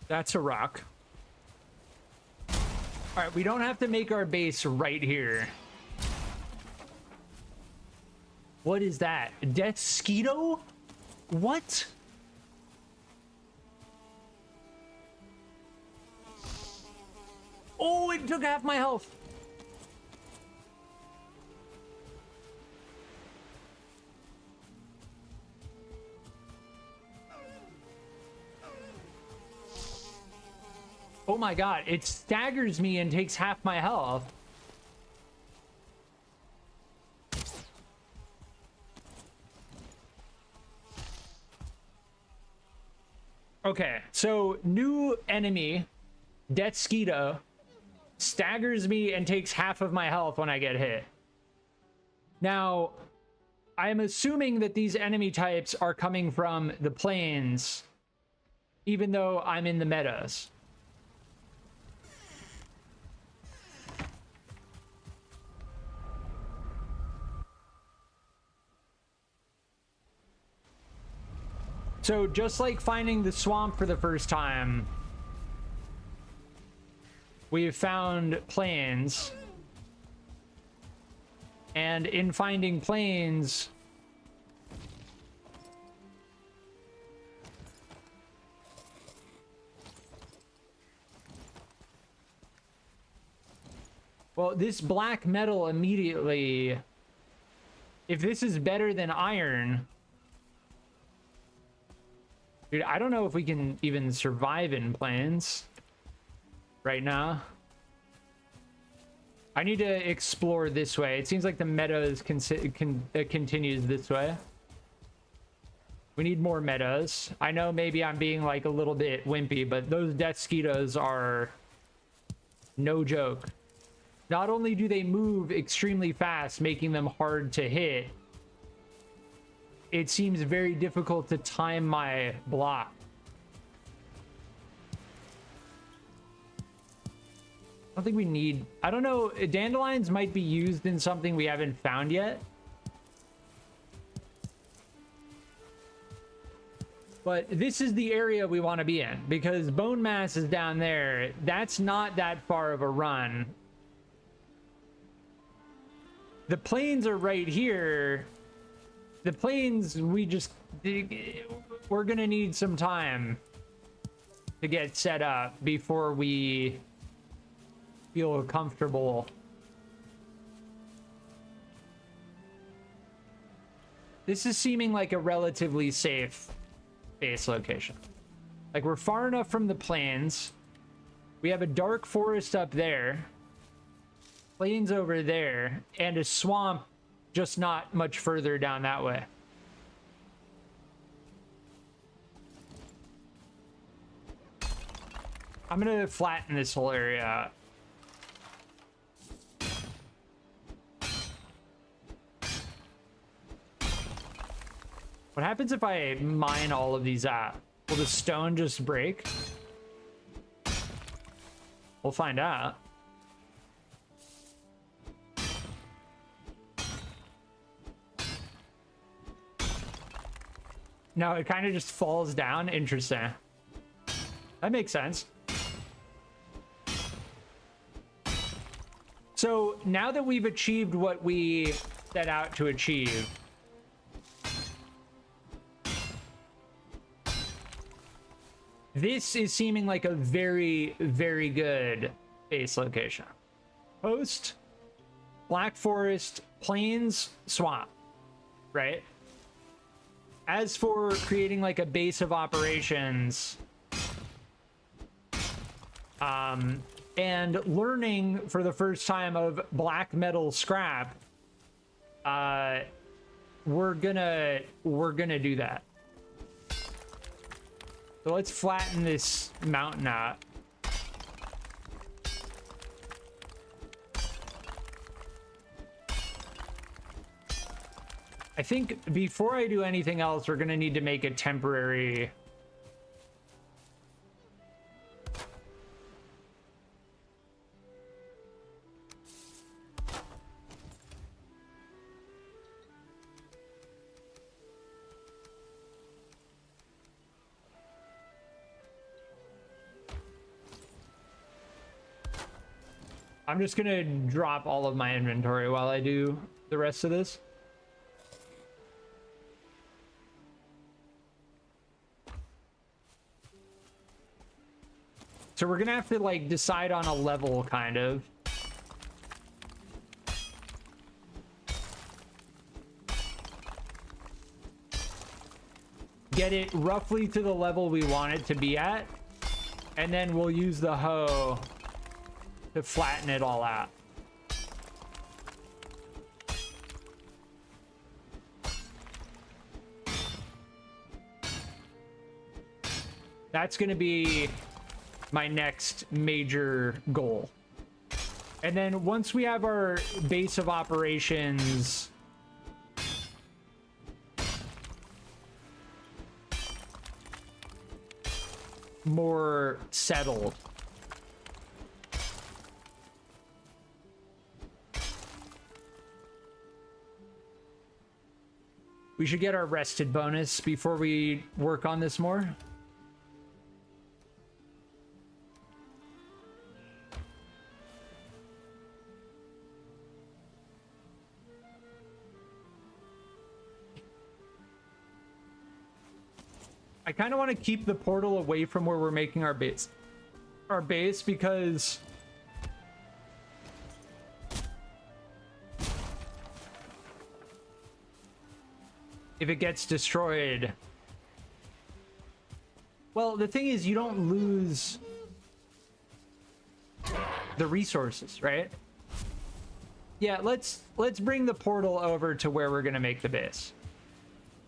That's a rock. All right, we don't have to make our base right here. What is that? Death Skeeto? What? Oh, it took half my health. Oh my god, it staggers me and takes half my health. Okay, so new enemy, Death Skeeto, staggers me and takes half of my health when I get hit. Now, I'm assuming that these enemy types are coming from the plains, even though I'm in the meadows. So just like finding the swamp for the first time, we've found plains. And in finding plains, well, this black metal immediately, if this is better than iron, dude, I don't know if we can even survive in plains right now. I need to explore this way. It seems like the meadows continues this way. We need more meadows. I know maybe I'm being like a little bit wimpy, but those death skeetos are no joke. Not only do they move extremely fast, making them hard to hit, it seems very difficult to time my block. I don't think we need... I don't know. Dandelions might be used in something we haven't found yet. But this is the area we want to be in, because bone mass is down there. That's not that far of a run. The plains are right here. The plains, we're gonna need some time to get set up before we feel comfortable. This is seeming like a relatively safe base location. Like, we're far enough from the plains. We have a dark forest up there, plains over there, and a swamp just not much further down that way. I'm gonna flatten this whole area out. What happens if I mine all of these out? Will the stone just break? We'll find out. No, it kind of just falls down. Interesting. That makes sense. So now that we've achieved what we set out to achieve, this is seeming like a very, very good base location. Coast, Black Forest, Plains, Swamp, right? As for creating like a base of operations, and learning for the first time of black metal scrap, we're gonna do that. So let's flatten this mountain out. I think before I do anything else, we're gonna need to make a temporary... I'm just gonna drop all of my inventory while I do the rest of this. So we're gonna have to like decide on a level, kind of. Get it roughly to the level we want it to be at, and then we'll use the hoe to flatten it all out. That's going to be my next major goal. And then once we have our base of operations more settled, we should get our rested bonus before we work on this more. I kind of want to keep the portal away from where we're making our base. Because if it gets destroyed, well, the thing is, you don't lose the resources, right? Yeah, let's bring the portal over to where we're gonna make the base.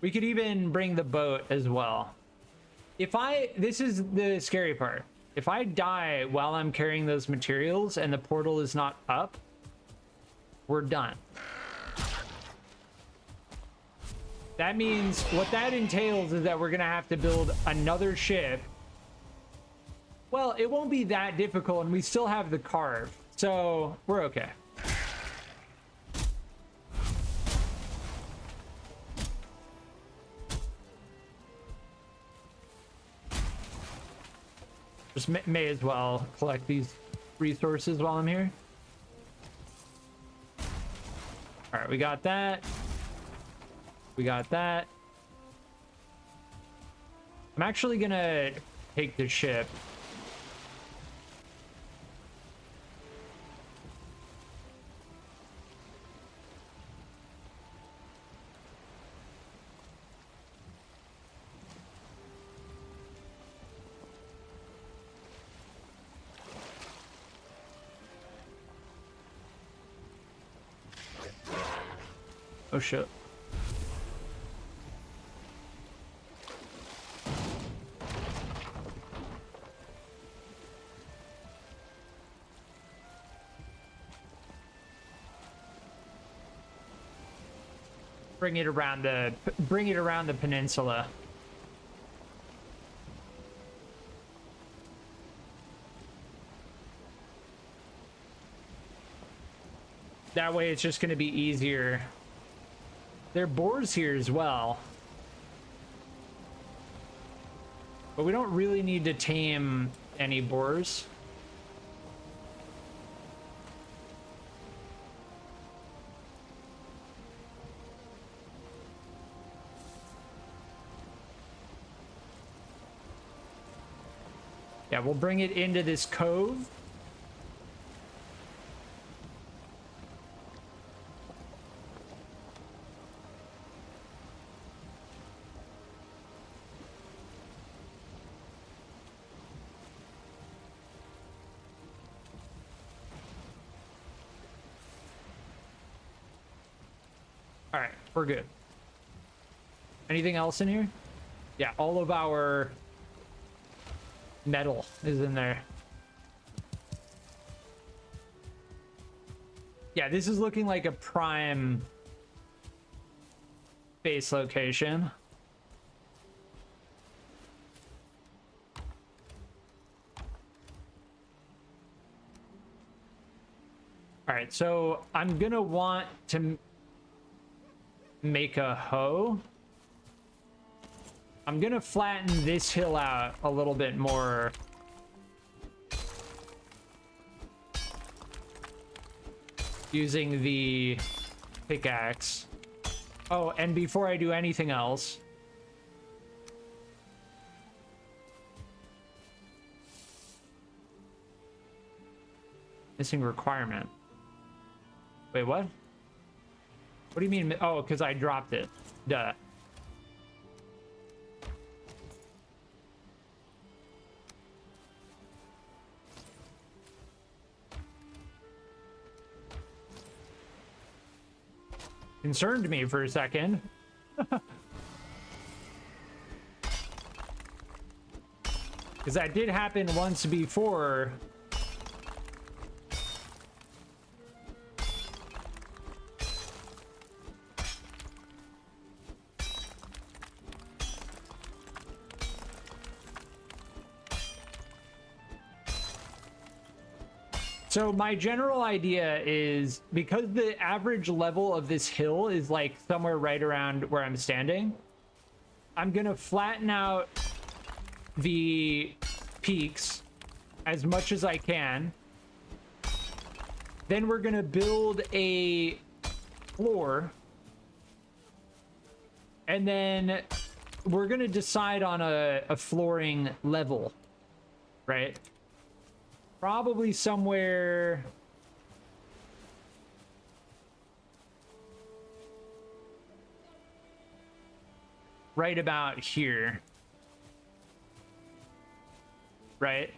We could even bring the boat as well. This is the scary part. If I die while I'm carrying those materials and the portal is not up, we're done. That means what that entails is that we're gonna have to build another ship. Well, it won't be that difficult, and we still have the carve, so we're okay. Just may as well collect these resources while I'm here. All right, we got that. We got that. I'm actually gonna take the ship. Oh shit. Bring it around the peninsula. That way it's just going to be easier. There are boars here as well. But we don't really need to tame any boars. Yeah, we'll bring it into this cove. All right, we're good. Anything else in here? Yeah, all of our metal is in there. Yeah, this is looking like a prime base location. All right, so I'm gonna want to make a hoe. I'm gonna flatten this hill out a little bit more. Using the pickaxe. Oh, and before I do anything else, missing requirement. Wait, what? What do you mean? Oh, because I dropped it. Duh. Concerned me for a second. Because that did happen once before. So my general idea is, because the average level of this hill is like somewhere right around where I'm standing, I'm gonna flatten out the peaks as much as I can. Then we're gonna build a floor, and then we're gonna decide on a flooring level, right? Probably somewhere right about here, right?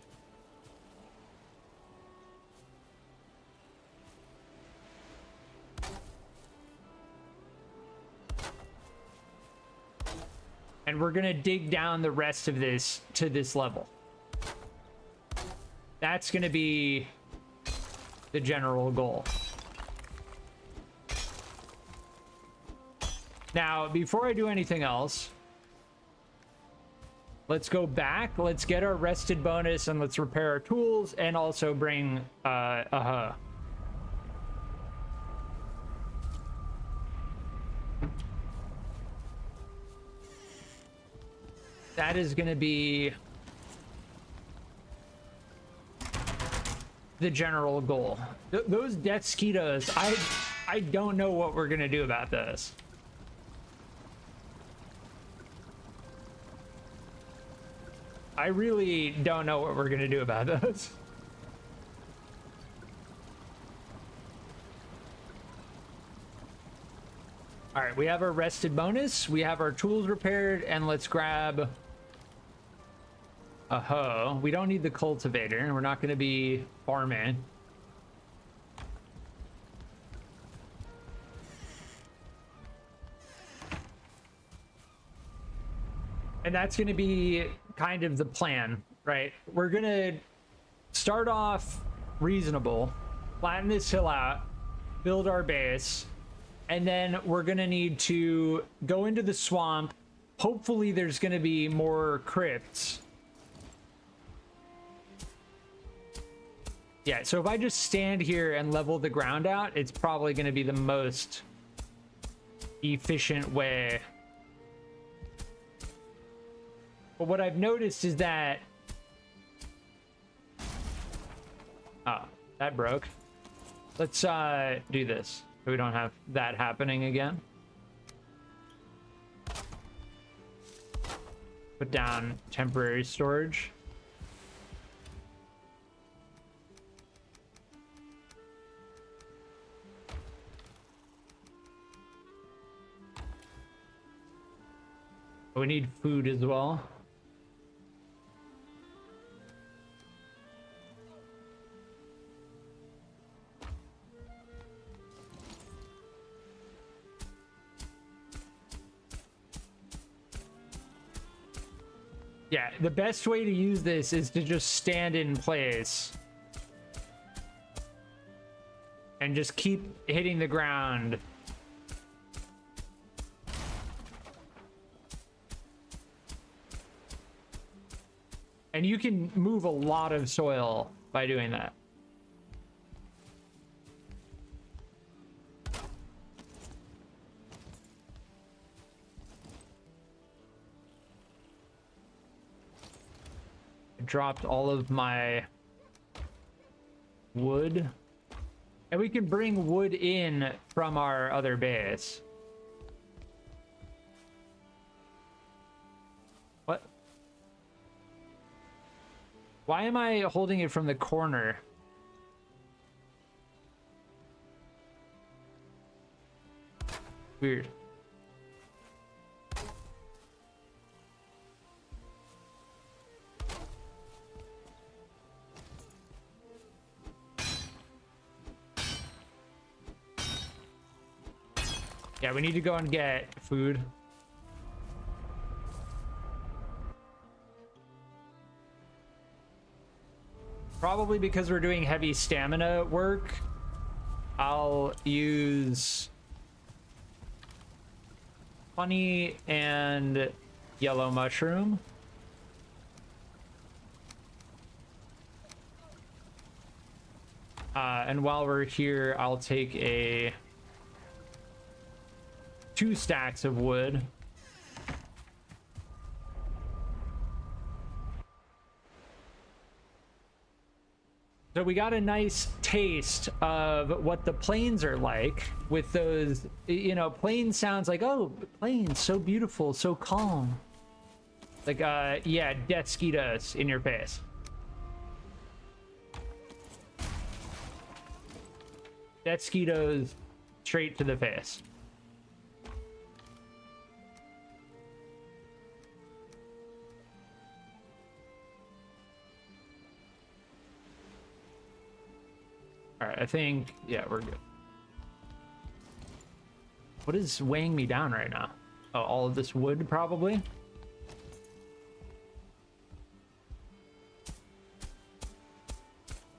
And we're gonna dig down the rest of this to this level. That's going to be the general goal. Now, before I do anything else, let's go back. Let's get our rested bonus and let's repair our tools and also bring a hoe. That is going to be the general goal. Those death skeetos, I don't know what we're gonna do about this. I really don't know what we're gonna do about those. All right, we have our rested bonus, we have our tools repaired, and let's grab a hoe. We don't need the cultivator, and we're not going to be farming. And that's going to be kind of the plan, right? We're going to start off reasonable, flatten this hill out, build our base, and then we're going to need to go into the swamp. Hopefully there's going to be more crypts. Yeah, so if I just stand here and level the ground out, it's probably going to be the most efficient way. But what I've noticed is that... Oh, that broke. Let's do this so we don't have that happening again. Put down temporary storage. We need food as well. Yeah, the best way to use this is to just stand in place and just keep hitting the ground. And you can move a lot of soil by doing that. I dropped all of my wood. And we can bring wood in from our other base. What? Why am I holding it from the corner? Weird. Yeah, we need to go and get food. Probably because we're doing heavy stamina work, I'll use honey and yellow mushroom. And while we're here, I'll take 2 stacks of wood. So we got a nice taste of what the plains are like with those, you know, plains sounds like, oh, plains, so beautiful, so calm. Like, yeah, death skeetos in your face. Death skeetos straight to the face. All right, I think, yeah, we're good. What is weighing me down right now? Oh, all of this wood, probably.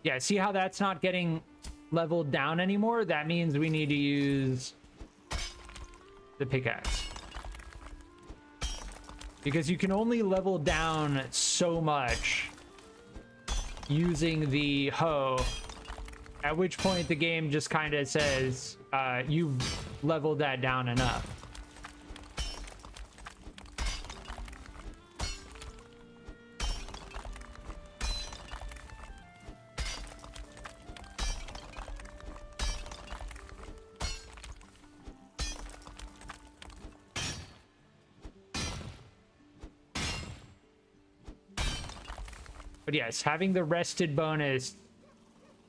Yeah, see how that's not getting leveled down anymore? That means we need to use the pickaxe. Because you can only level down so much using the hoe. At which point the game just kind of says, you've leveled that down enough. But yes, having the rested bonus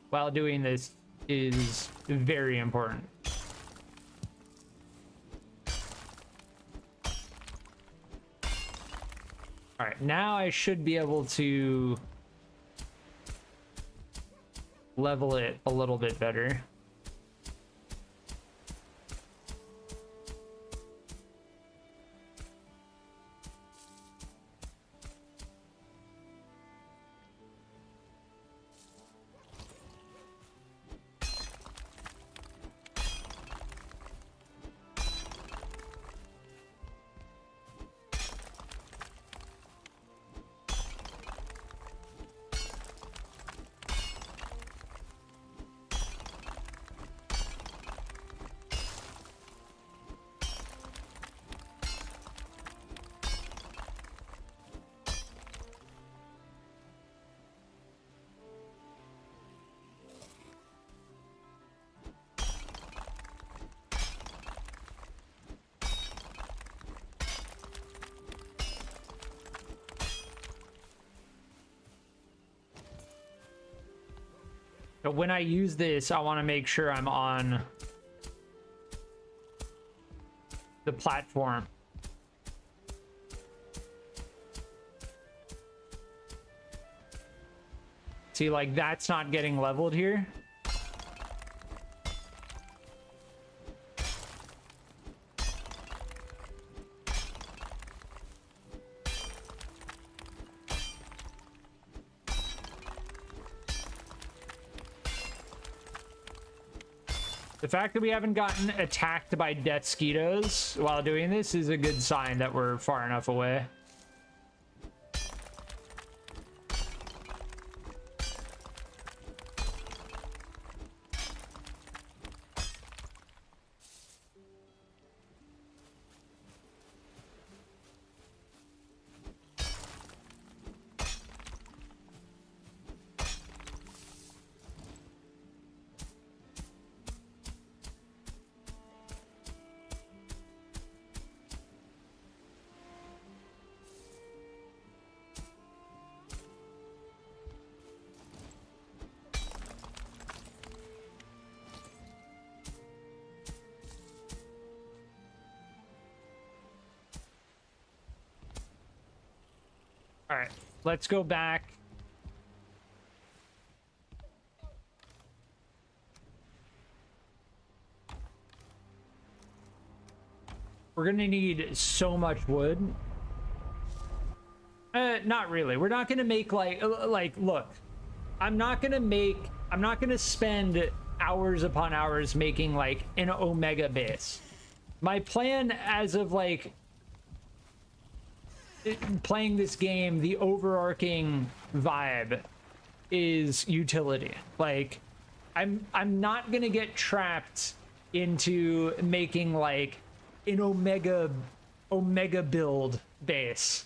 while doing this is very important. All right, now I should be able to level it a little bit better. But when I use this, I want to make sure I'm on the platform. See, like, that's not getting leveled here. The fact that we haven't gotten attacked by death skeetos while doing this is a good sign that we're far enough away. All right, let's go back. We're gonna need so much wood. Not really. We're not gonna make like, look, I'm not gonna spend hours upon hours making like an Omega base. My plan as of like playing this game, the overarching vibe is utility. Like, I'm not gonna get trapped into making like an Omega build base,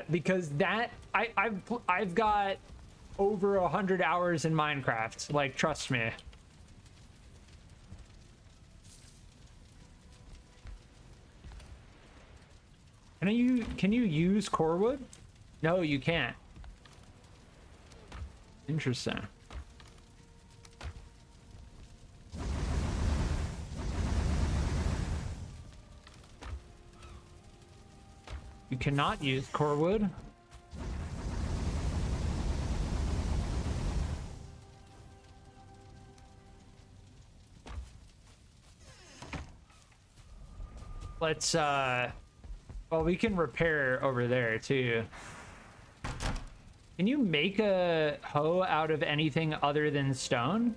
because that I've got over 100 hours in Minecraft. Like, trust me. Can you use core wood? No, you can't. Interesting. You cannot use core wood. Let's well, we can repair over there too. Can you make a hoe out of anything other than stone?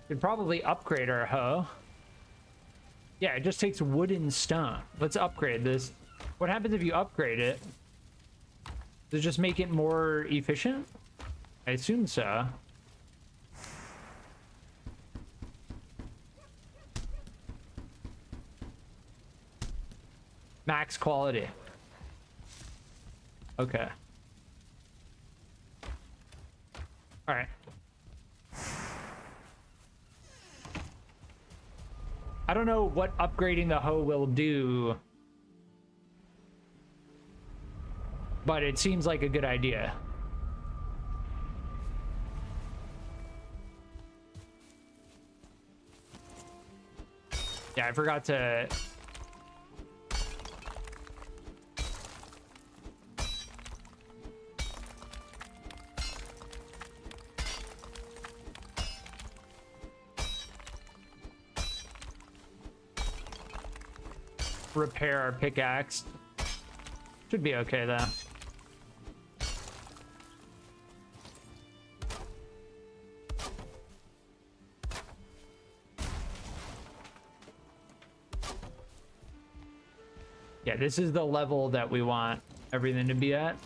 Could probably upgrade our hoe. Yeah, it just takes wood and stone. Let's upgrade this. What happens if you upgrade it? Does it just make it more efficient? I assume so. Max quality. Okay. All right. I don't know what upgrading the hoe will do, but it seems like a good idea. Yeah, I forgot to... repair our pickaxe. Should be okay though. Yeah, this is the level that we want everything to be at.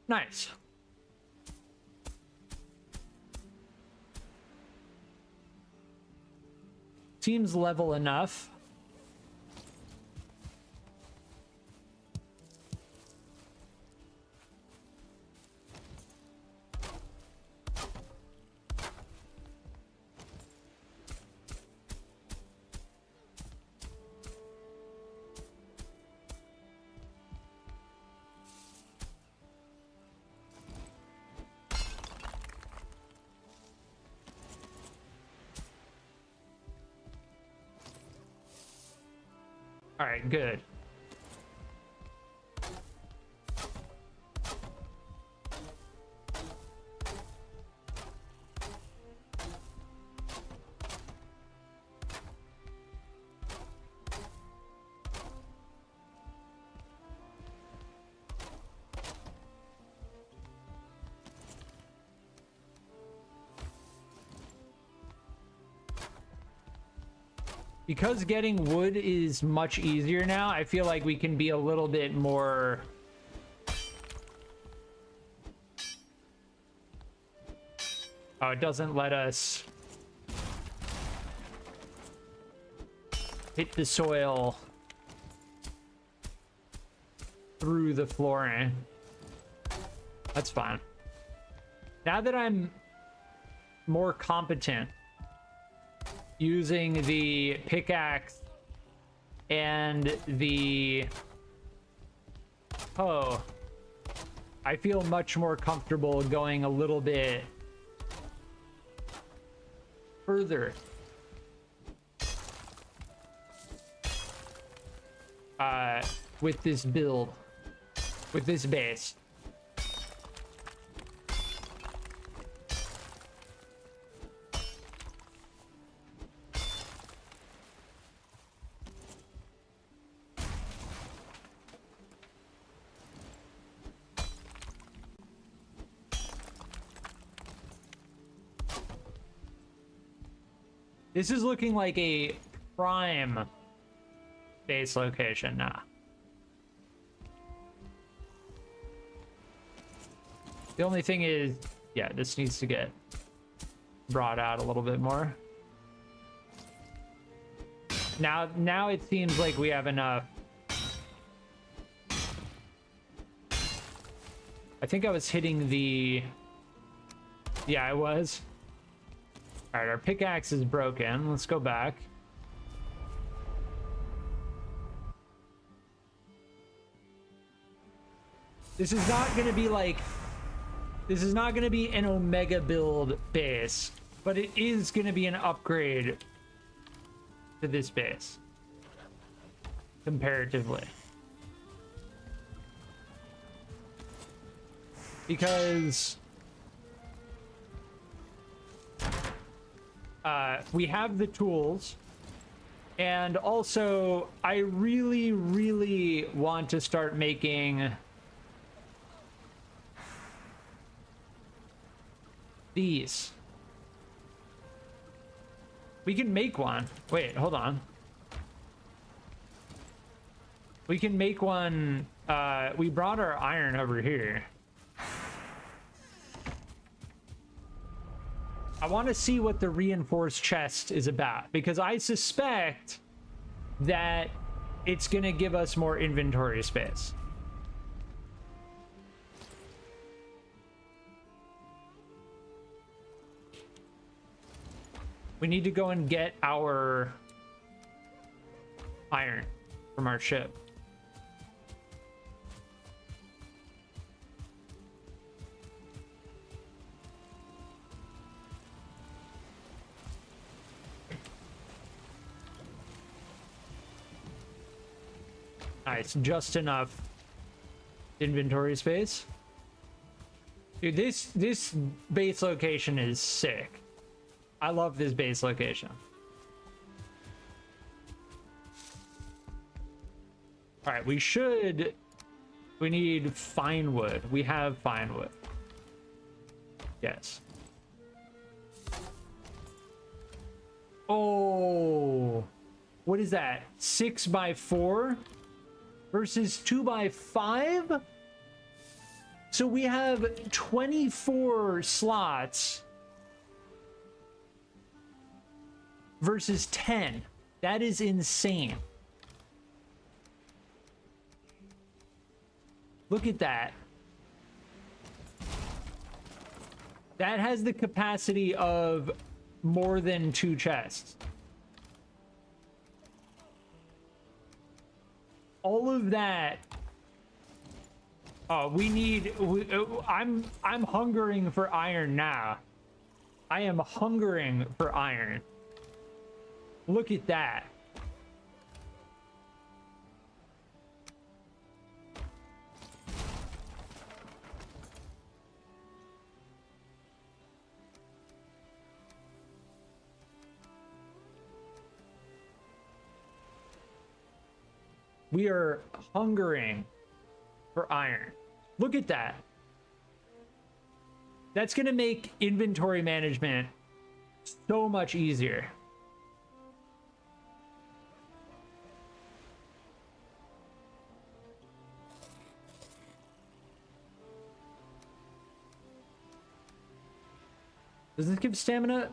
Nice. Seems level enough. All right, good. Because getting wood is much easier now, I feel like we can be a little bit more... Oh, it doesn't let us hit the soil through the flooring. That's fine. Now that I'm more competent using the pickaxe and the hoe, I feel much more comfortable going a little bit further. With this build, with this base. This is looking like a prime base location now. The only thing is, yeah, this needs to get brought out a little bit more. Now it seems like we have enough. I think I was hitting the... Yeah, I was. All right, our pickaxe is broken. Let's go back. This is not going to be like... This is not going to be an Omega build base, but it is going to be an upgrade to this base, comparatively. Because... we have the tools, and also I really, really want to start making these. We can make one. Wait, hold on. We can make one. We brought our iron over here. I want to see what the reinforced chest is about, because I suspect that it's going to give us more inventory space. We need to go and get our iron from our ship. Nice, just enough inventory space. Dude, this base location is sick. I love this base location. All right, we need fine wood. We have fine wood. Yes. Oh, what is that? 6x4 versus 2x5? So we have 24 slots versus 10. That is insane. Look at that. That has the capacity of more than 2 chests. All of that. Oh, I'm hungering for iron now. I am hungering for iron. Look at that. We are hungering for iron. Look at that. That's going to make inventory management so much easier. Does this give stamina?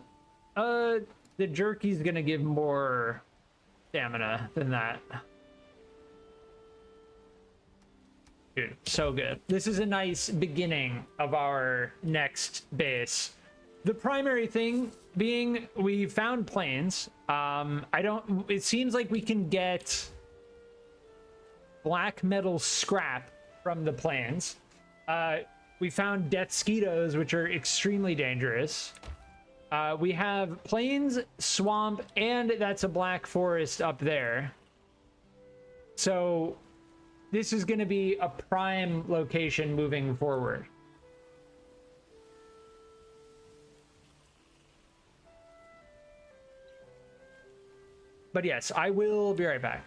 The jerky's gonna give more stamina than that. Dude, so good. This is a nice beginning of our next base. The primary thing being we found planes. It seems like we can get black metal scrap from the planes. We found death skeetos, which are extremely dangerous. We have plains, swamp, and that's a black forest up there. So this is going to be a prime location moving forward. But yes, I will be right back.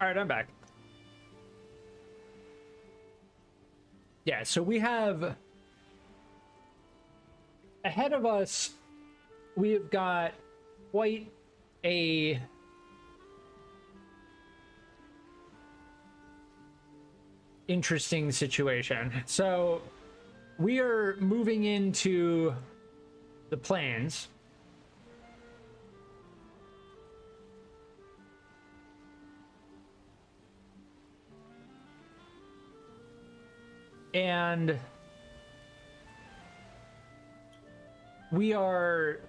All right, I'm back. Yeah, so we have ahead of us, we have got quite a interesting situation. So we are moving into the plains. And we are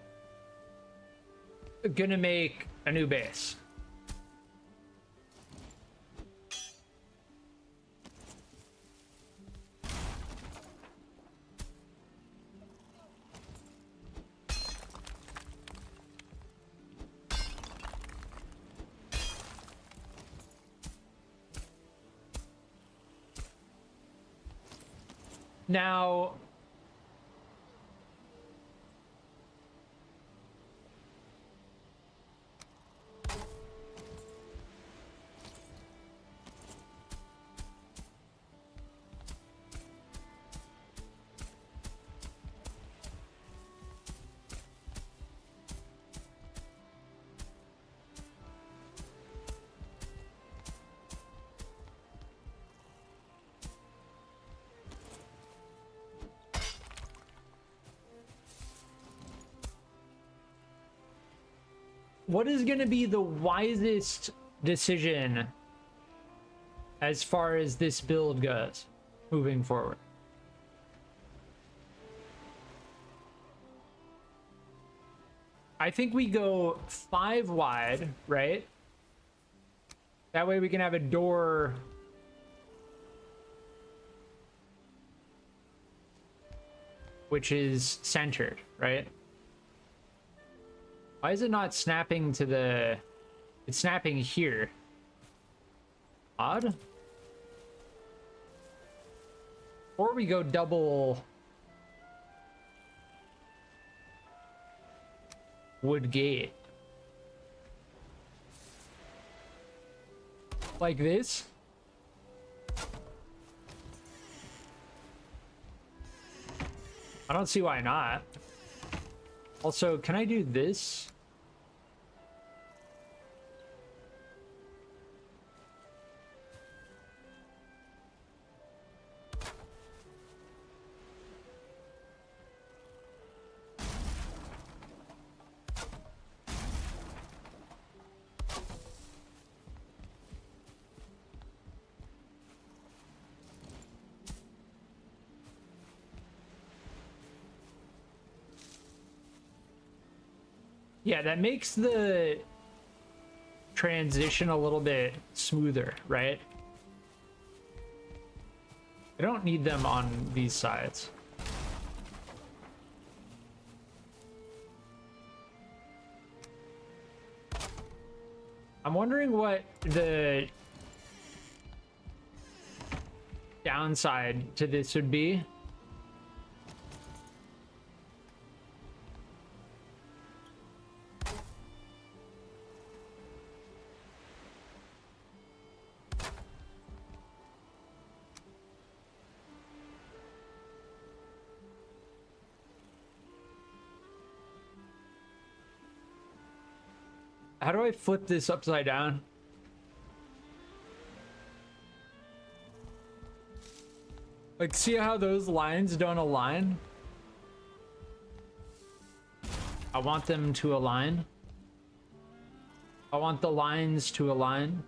gonna make a new base. Now, what is going to be the wisest decision as far as this build goes moving forward? I think we go 5 wide, right? That way we can have a door which is centered, right? Why is it not snapping to the... It's snapping here. Odd. Or we go double... wood gate. Like this? I don't see why not. Also, can I do this? Yeah, that makes the transition a little bit smoother, right? I don't need them on these sides. I'm wondering what the downside to this would be. How do I flip this upside down? Like, see how those lines don't align? I want them to align. I want the lines to align.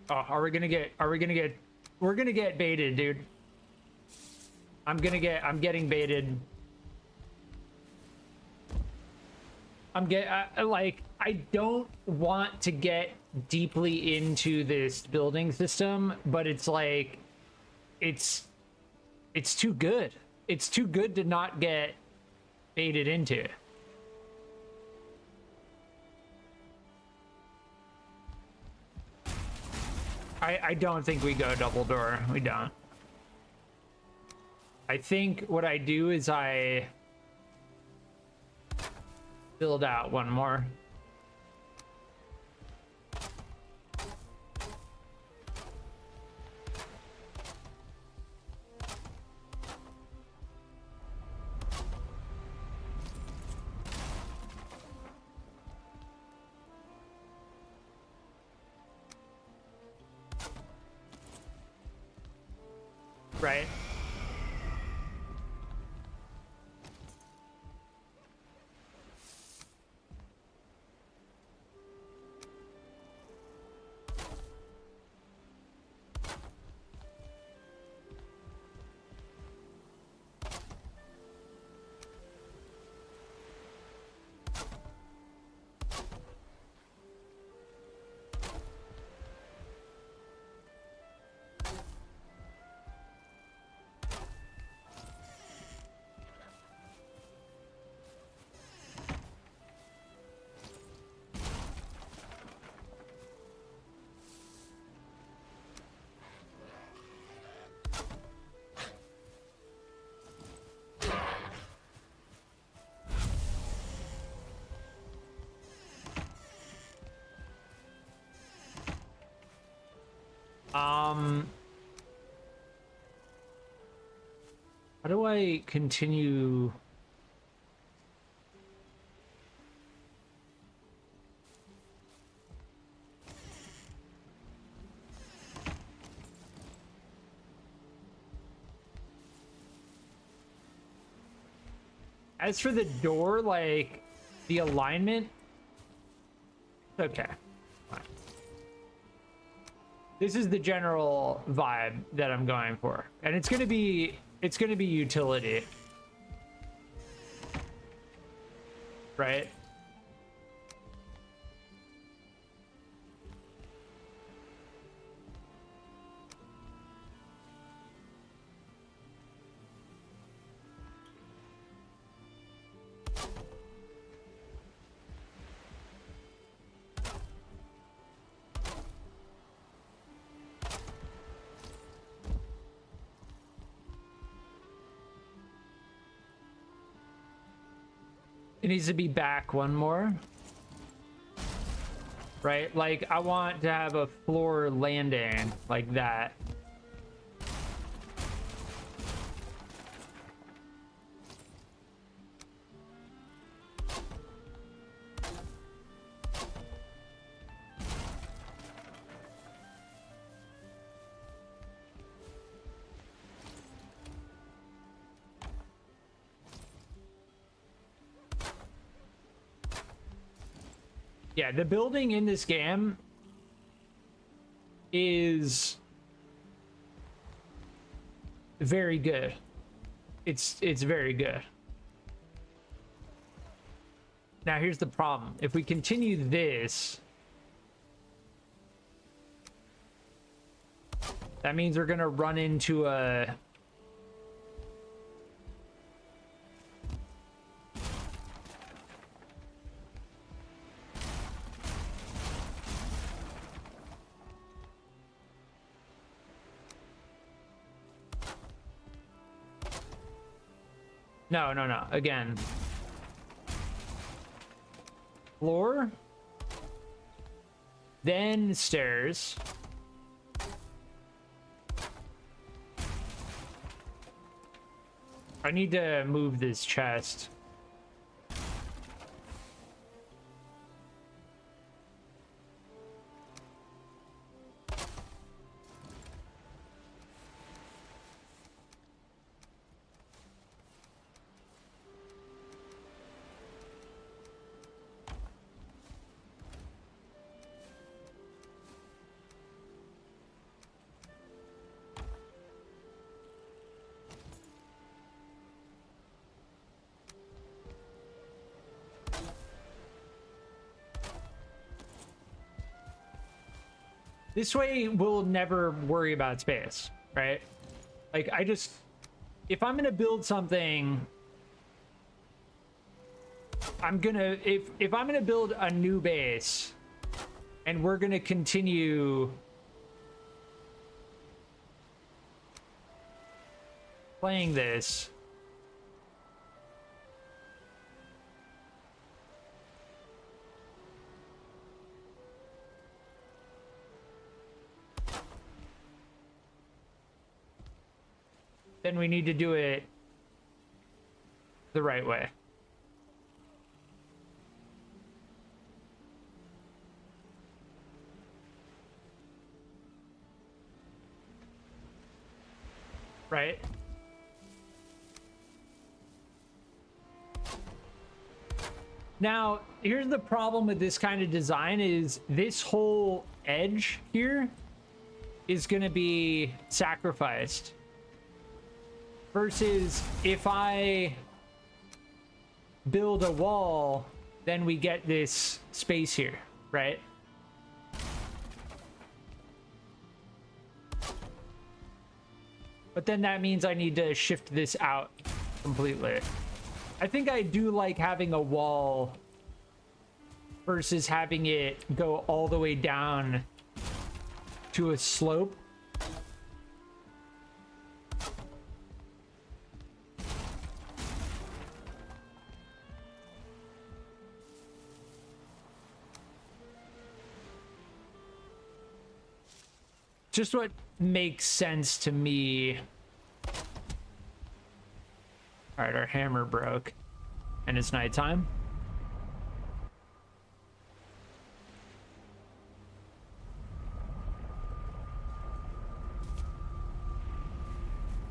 Oh, we're gonna get baited, dude. I'm getting baited. Like, I don't want to get deeply into this building system, but it's like, it's too good. It's too good to not get baited into. I don't think we go double door. We don't. I think what I do is I build out one more. Right. How do I continue? As for the door, like the alignment, okay. Fine. This is the general vibe that I'm going for, and it's gonna be utility, right? It needs to be back one more. Right? Like, I want to have a floor landing like that. Yeah, the building in this game is very good. It's very good. Now here's the problem. If we continue this, that means we're gonna run into a No. Again. Floor. Then stairs. I need to move this chest. This way, we'll never worry about space, right? Like, if I'm gonna build something, if I'm gonna build a new base, and we're gonna continue playing this, then we need to do it the right way. Right? Now, here's the problem with this kind of design is this whole edge here is going to be sacrificed. Versus if I build a wall, then we get this space here, right? But then that means I need to shift this out completely. I think I do like having a wall versus having it go all the way down to a slope. Just what makes sense to me. All right, our hammer broke and it's nighttime.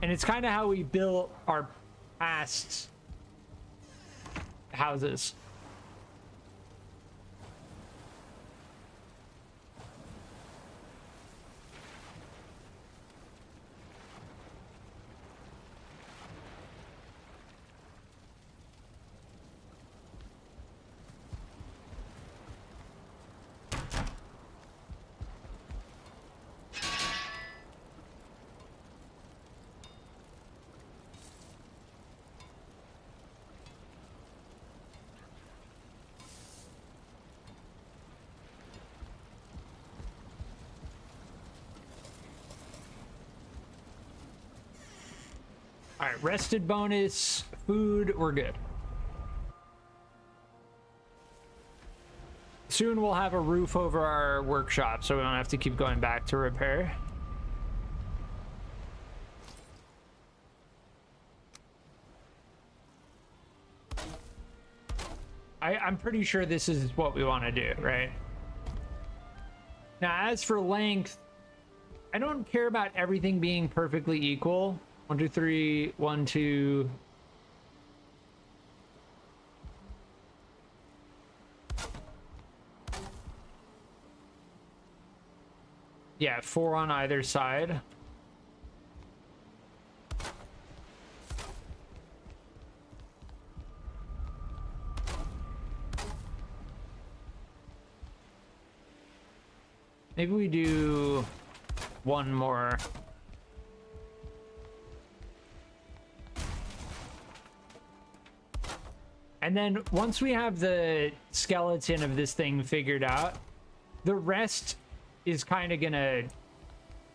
And it's kind of how we built our past houses. All right, rested bonus, food, we're good. Soon we'll have a roof over our workshop, so we don't have to keep going back to repair. I'm pretty sure this is what we want to do, right? Now, as for length, I don't care about everything being perfectly equal. 1, 2, 3, 1, 2. Yeah, 4 on either side. Maybe we do one more. And then once we have the skeleton of this thing figured out, the rest is kind of gonna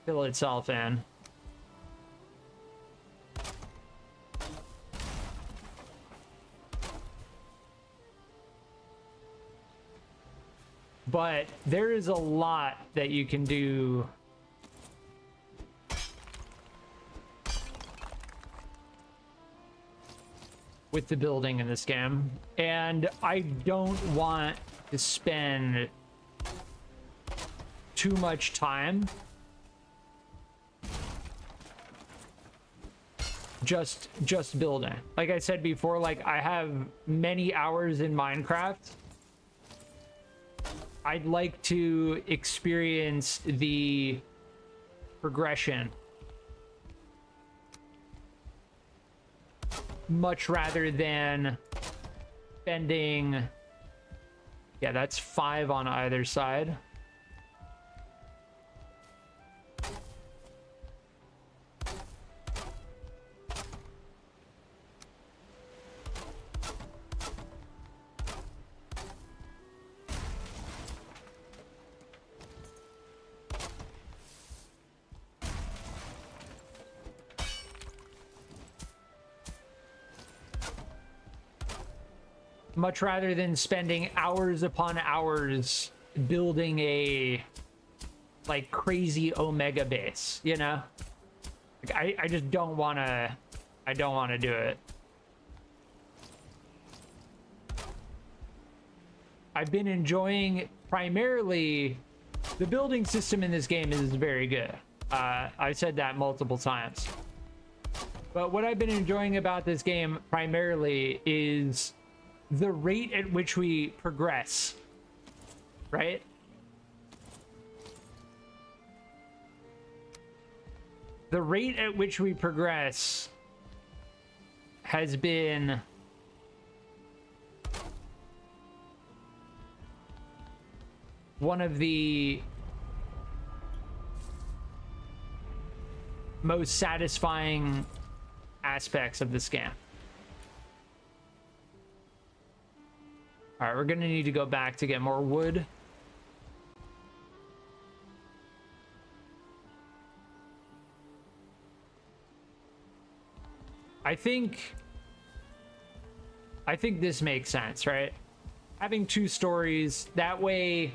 fill itself in. But there is a lot that you can do with the building in this game, and I don't want to spend too much time just building. Like I said before, like I have many hours in Minecraft. I'd like to experience the progression much rather than spending, yeah, that's 5 on either side. much rather than spending hours upon hours building a like crazy Omega base, you know? Like, I just don't want to, I don't want to do it. I've been enjoying primarily the building system in this game is very good. I've said that multiple times. But what I've been enjoying about this game primarily is the rate at which we progress, right? The rate at which we progress has been one of the most satisfying aspects of this game. All right, we're gonna need to go back to get more wood. I think this makes sense, right? Having 2 stories, that way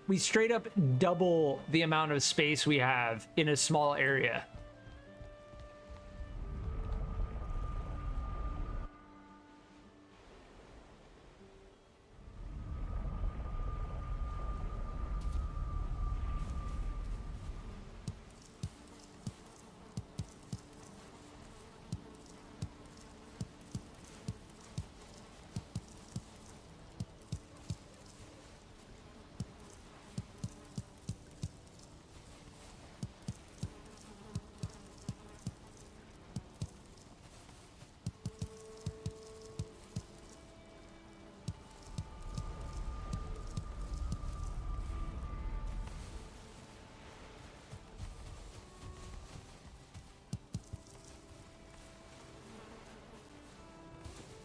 we straight up double the amount of space we have in a small area.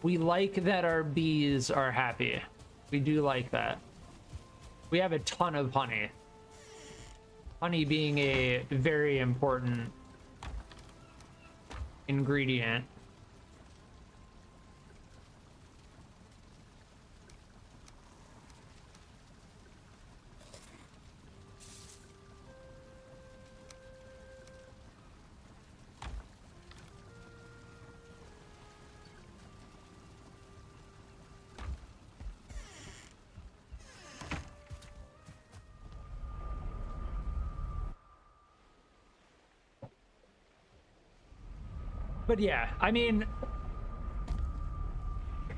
We like that our bees are happy. We do like that. We have a ton of honey. Honey being a very important ingredient. But yeah, I mean,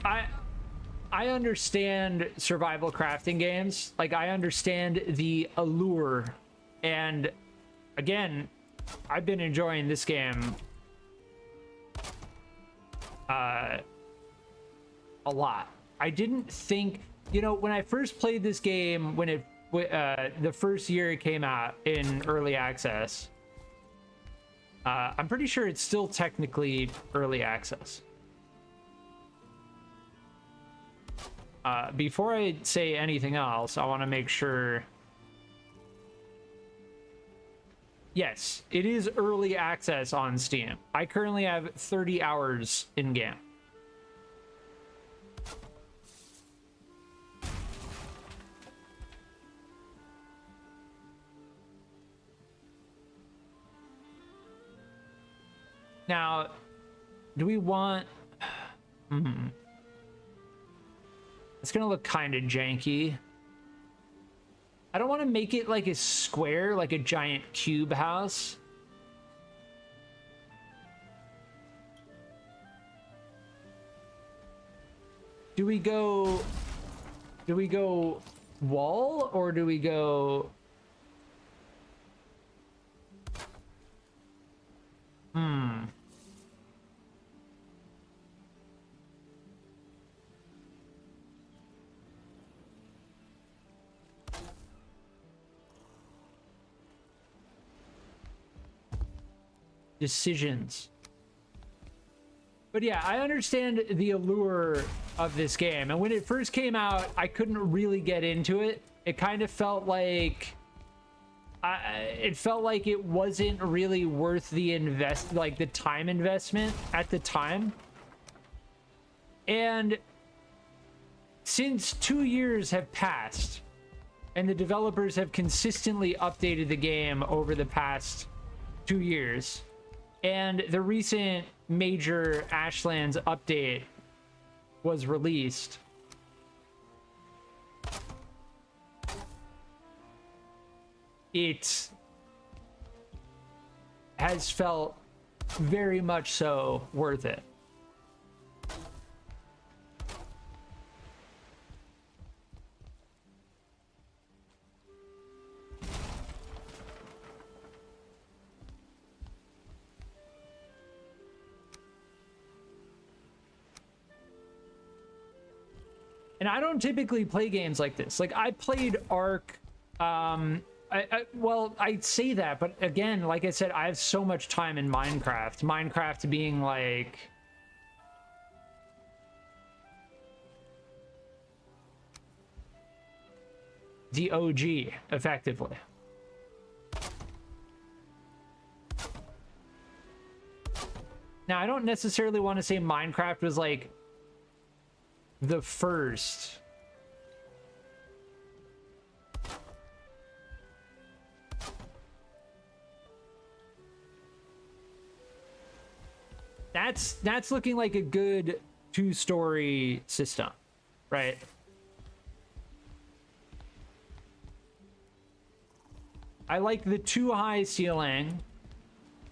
I understand survival crafting games. Like, I understand the allure. And again, I've been enjoying this game a lot. I didn't think, you know, when I first played this game, when it the first year it came out in early access, I'm pretty sure it's still technically early access. Before I say anything else, I want to make sure. Yes, it is early access on Steam. I currently have 30 hours in game. Now, do we want... It's gonna look kind of janky. I don't want to make it like a square, like a giant cube house. Do we go wall, or do we go... Decisions. But yeah, I understand the allure of this game, and when it first came out, I couldn't really get into it. It kind of felt like it felt like it wasn't really worth the the time investment at the time. And since 2 years have passed and the developers have consistently updated the game over the past 2 years, and the recent major Ashlands update was released, it has felt very much so worth it. And I don't typically play games like this. Like, I played Ark. Well, I'd say that, but again, like I said, I have so much time in Minecraft. Minecraft being like the OG, effectively. Now, I don't necessarily want to say Minecraft was like the first. That's looking like a good 2-story system, right? I like the 2-high ceiling.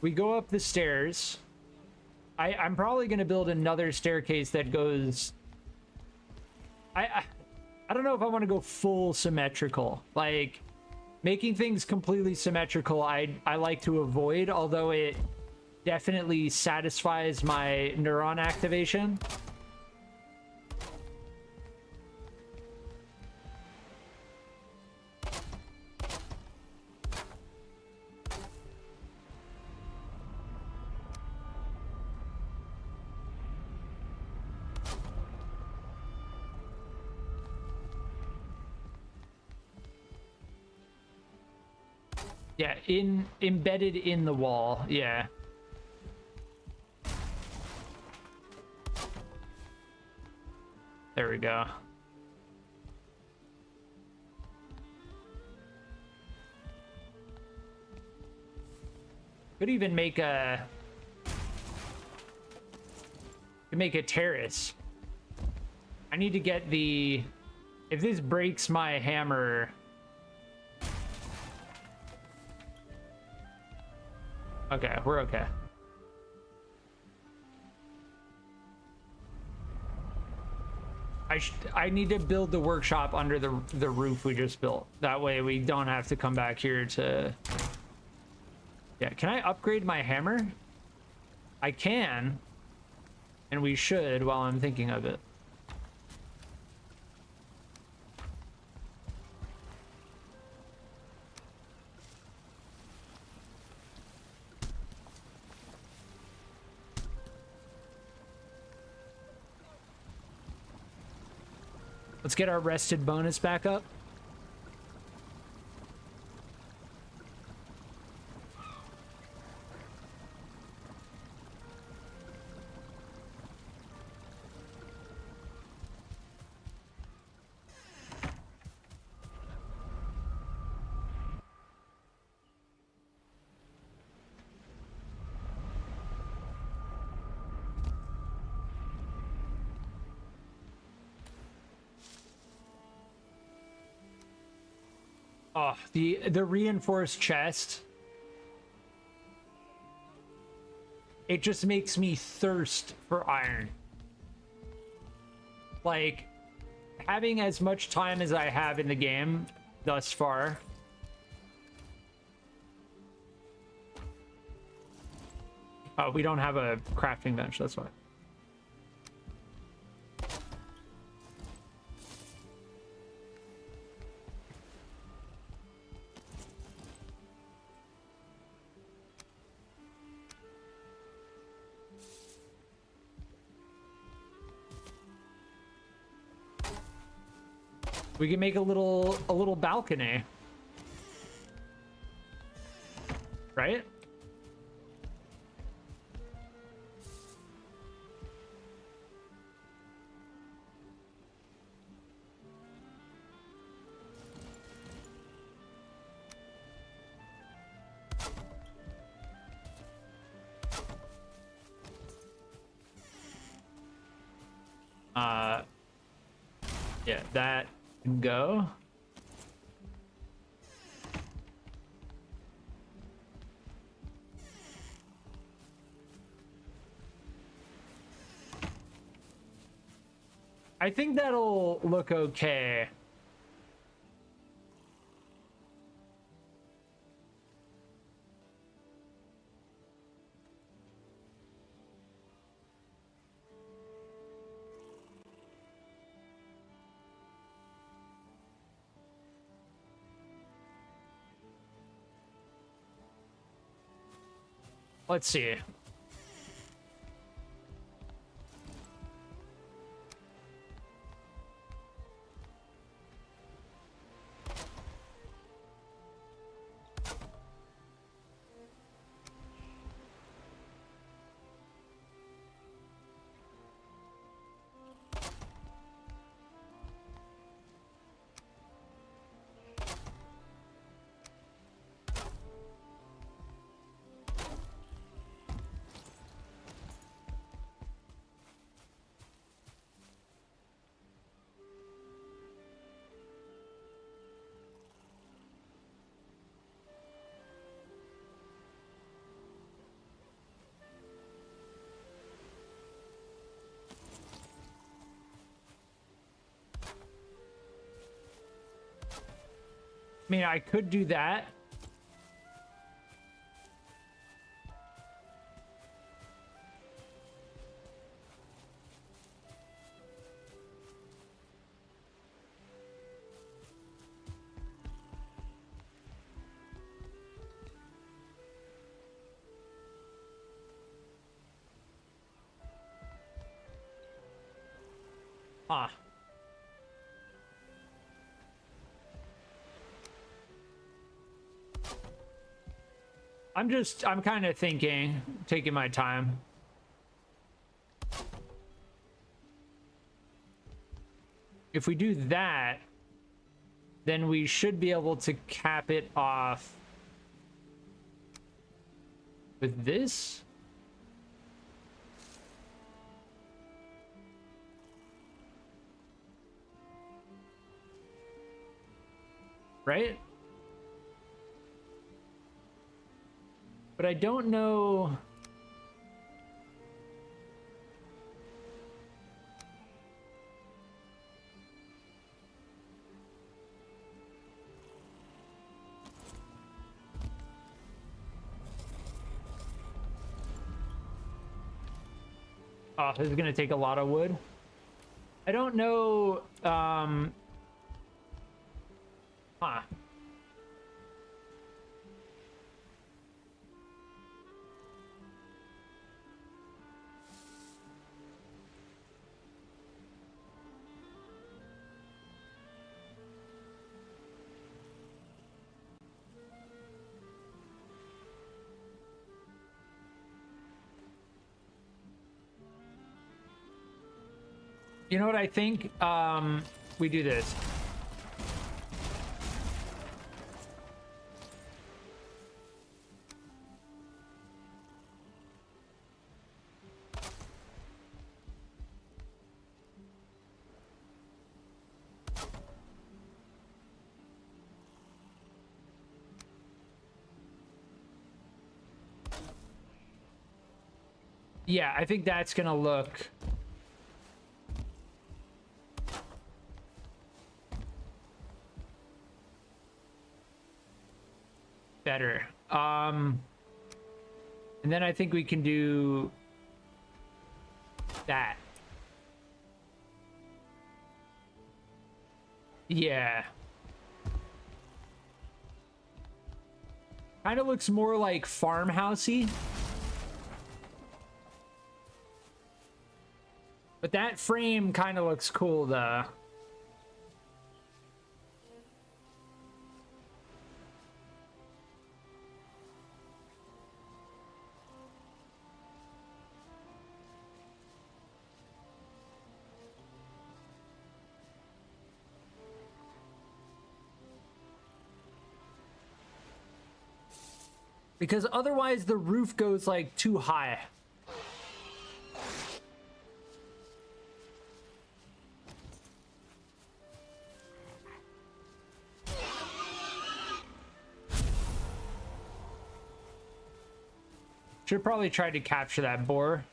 We go up the stairs. I'm probably going to build another staircase that goes... I don't know if I want to go full symmetrical. Like, making things completely symmetrical, I like to avoid, although it definitely satisfies my neuron activation. Yeah, embedded in the wall. Yeah. There we go. Could even make a terrace. I need to get the... If this breaks my hammer... Okay, we're okay. I need to build the workshop under the roof we just built. That way we don't have to come back here to... Yeah, can I upgrade my hammer? I can. And we should while I'm thinking of it. Let's get our rested bonus back up. Oh, the reinforced chest. It just makes me thirst for iron. Like, having as much time as I have in the game thus far. Oh, we don't have a crafting bench, that's why. We can make a little balcony. Yeah, that can go. I think that'll look okay. Let's see. I mean, I could do that. Huh. I'm kind of thinking, taking my time. If we do that, then we should be able to cap it off with this. Right? But I don't know. Oh, this is gonna take a lot of wood. I don't know. Huh. You know what I think? We do this. Yeah, I think that's gonna look better. And then I think we can do that. Yeah. Kind of looks more like farmhousey. But that frame kind of looks cool though. Because otherwise the roof goes like too high. Should probably try to capture that boar.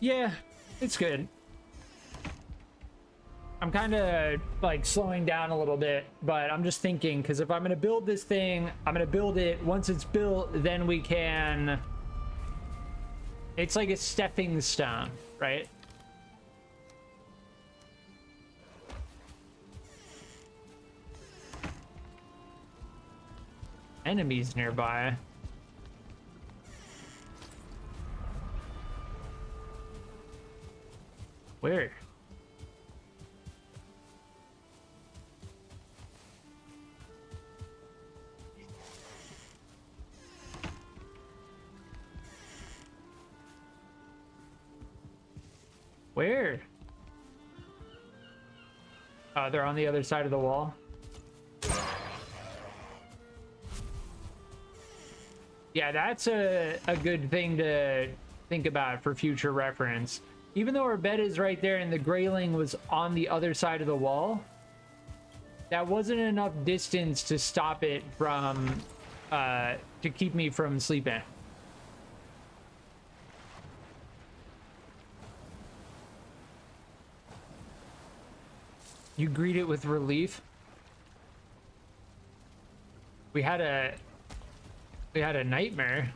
Yeah, it's good. I'm kind of like slowing down a little bit, but I'm just thinking, because if I'm going to build this thing, I'm going to build it. Once it's built, then we can... It's like a stepping stone, right? Enemies nearby. Where? Where? Oh, they're on the other side of the wall. Yeah, that's a good thing to think about for future reference. Even though our bed is right there and the grayling was on the other side of the wall, that wasn't enough distance to stop it from, to keep me from sleeping. You greet it with relief. We had a nightmare.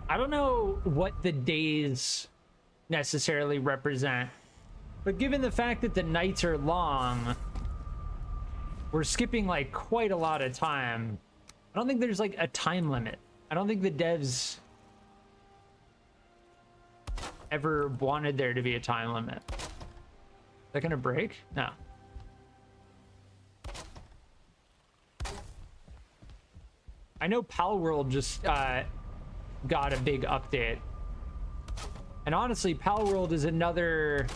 I don't know what the days necessarily represent, but given the fact that the nights are long, we're skipping like quite a lot of time. I don't think there's like a time limit. I don't think the devs ever wanted there to be a time limit. Is that gonna break? No. I know Palworld just got a big update, and honestly Palworld is another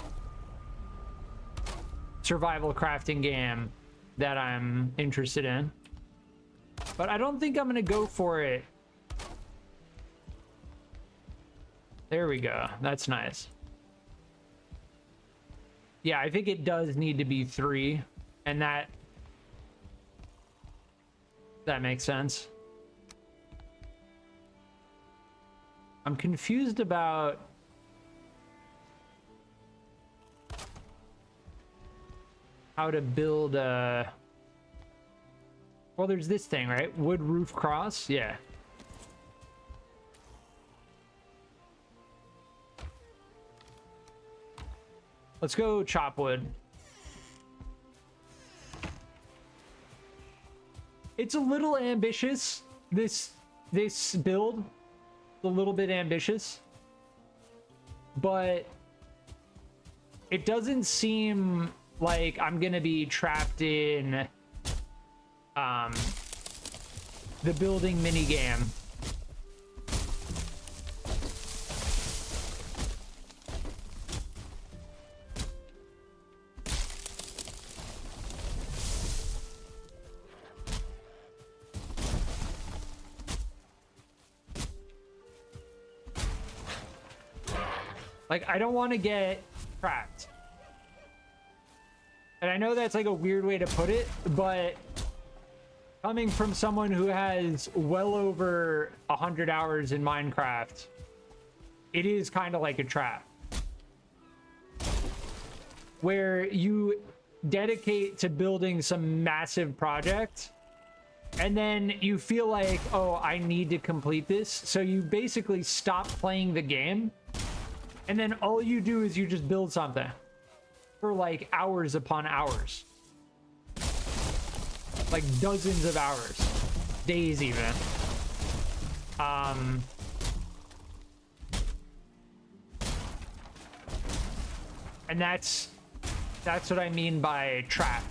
survival crafting game that I'm interested in, but I don't think I'm gonna go for it. There we go. That's nice. Yeah, I think it does need to be 3, and that makes sense. I'm confused about how to build a... Well, there's this thing, right? Wood roof cross? Yeah. Let's go chop wood. It's a little ambitious, this build. A little bit ambitious, but it doesn't seem like I'm gonna be trapped in the building mini game. Like, I don't want to get trapped. And I know that's like a weird way to put it, but coming from someone who has well over 100 hours in Minecraft, it is kind of like a trap. Where you dedicate to building some massive project, and then you feel like, oh, I need to complete this. So you basically stop playing the game, and then all you do is you just build something for like hours upon hours. Like dozens of hours. Days even. And that's what I mean by trap.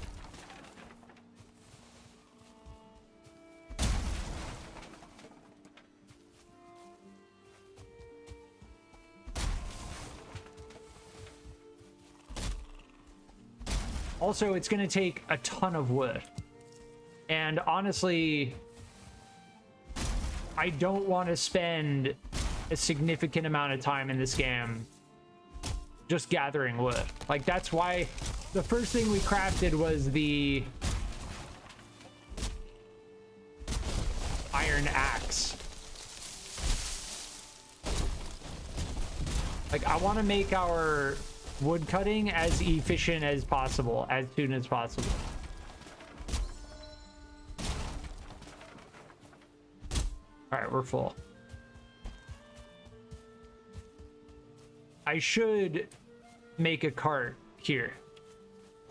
Also, it's going to take a ton of wood. And honestly, I don't want to spend a significant amount of time in this game just gathering wood. Like, that's why the first thing we crafted was the iron axe. Like, I want to make our wood cutting as efficient as possible, as soon as possible. All right, we're full. I should make a cart here.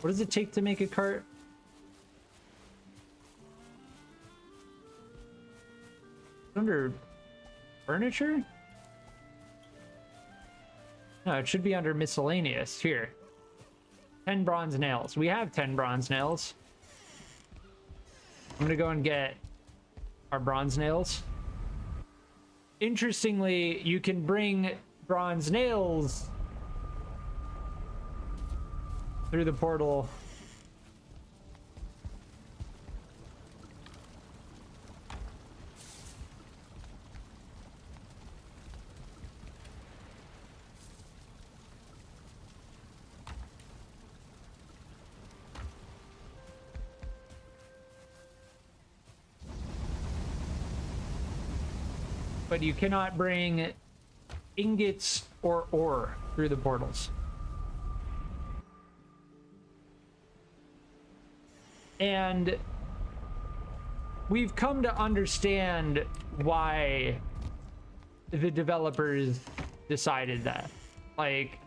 What does it take to make a cart? Under furniture? No, it should be under miscellaneous. Here. 10 bronze nails. We have 10 bronze nails. I'm gonna go and get our bronze nails. Interestingly, you can bring bronze nails through the portal. But you cannot bring ingots or ore through the portals. And we've come to understand why the developers decided that. Like,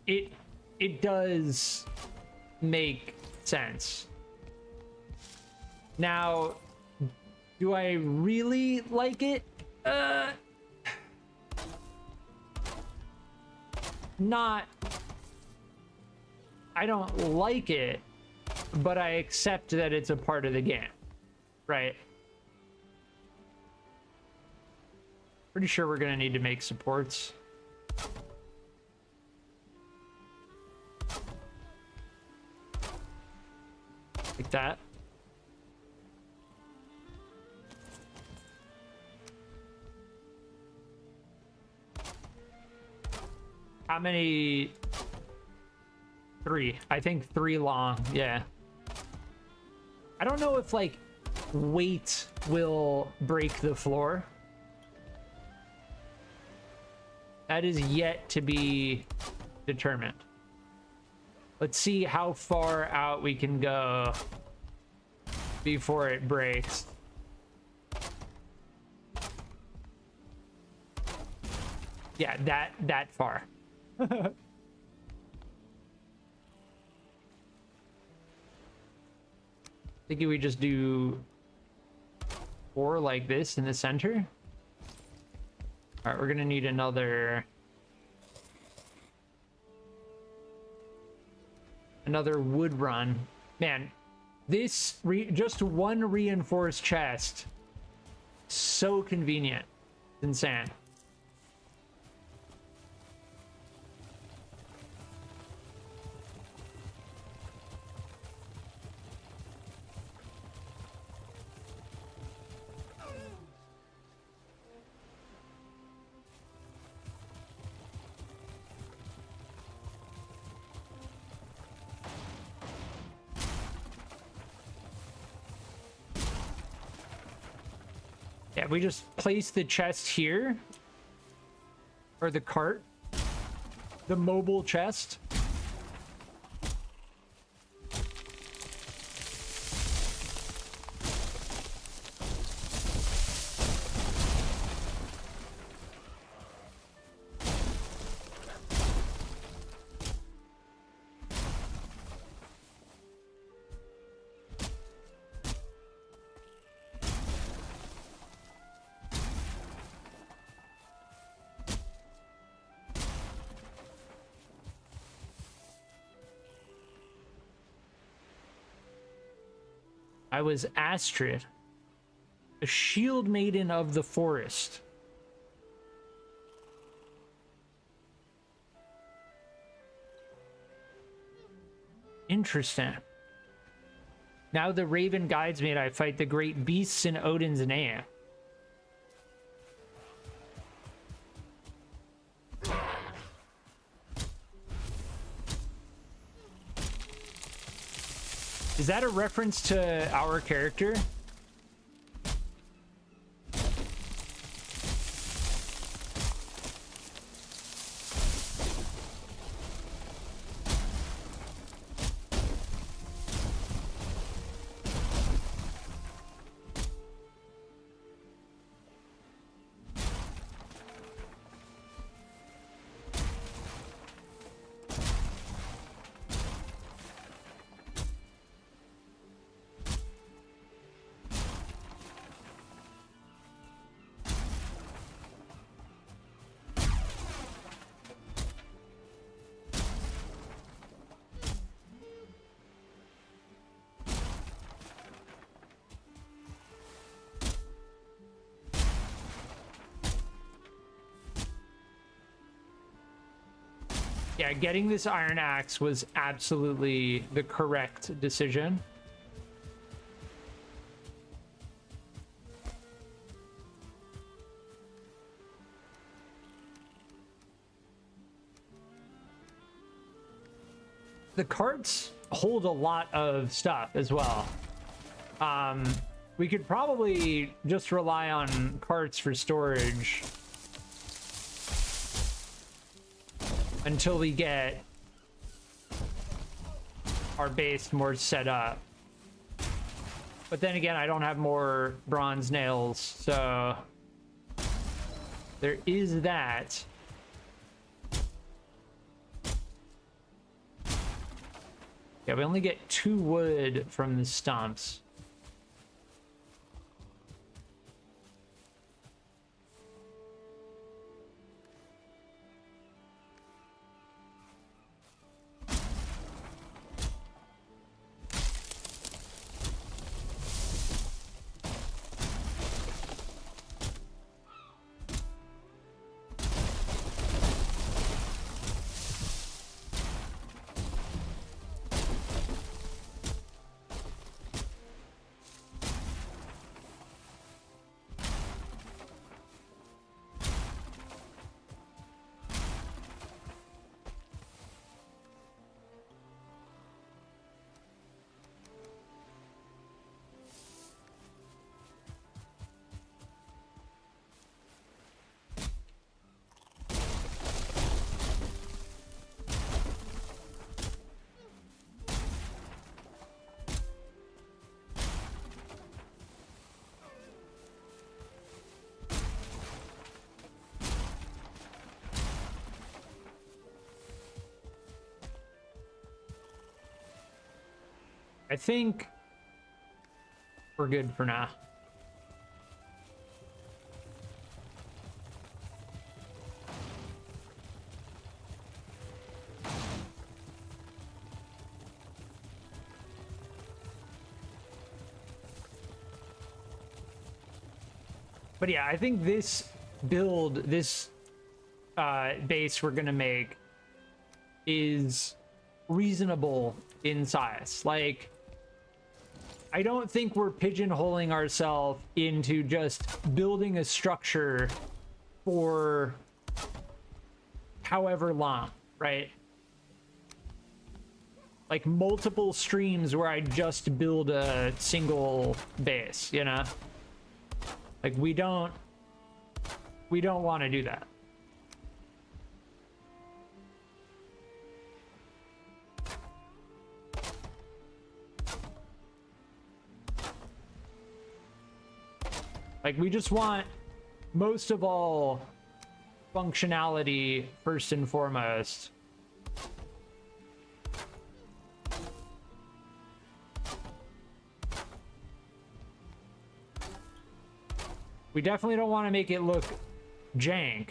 it does make sense. Now, do I really like it? Not. I don't like it, but I accept that it's a part of the game, right? Pretty sure we're gonna need to make supports. Like that. How many? 3. I think 3 long. Yeah. I don't know if like weight will break the floor. That is yet to be determined. Let's see how far out we can go before it breaks. Yeah, that far. I think we just do 4 like this in the center. All right, we're gonna need another wood run. Man, this just one reinforced chest, so convenient. It's insane. Yeah, we just place the chest here, or the cart, the mobile chest. I was Astrid, a shield maiden of the forest. Interesting. Now the raven guides me and I fight the great beasts in Odin's name. Is that a reference to our character? Yeah, getting this iron axe was absolutely the correct decision. The carts hold a lot of stuff as well. We could probably just rely on carts for storage until we get our base more set up. But then again, I don't have more bronze nails, so there is that. Yeah, we only get 2 wood from the stumps. I think we're good for now. But yeah, I think this build, this base we're gonna make is reasonable in size. Like, I don't think we're pigeonholing ourselves into just building a structure for however long, right? Like multiple streams where I just build a single base, you know? Like we don't want to do that. Like, we just want most of all functionality first and foremost. We definitely don't want to make it look jank.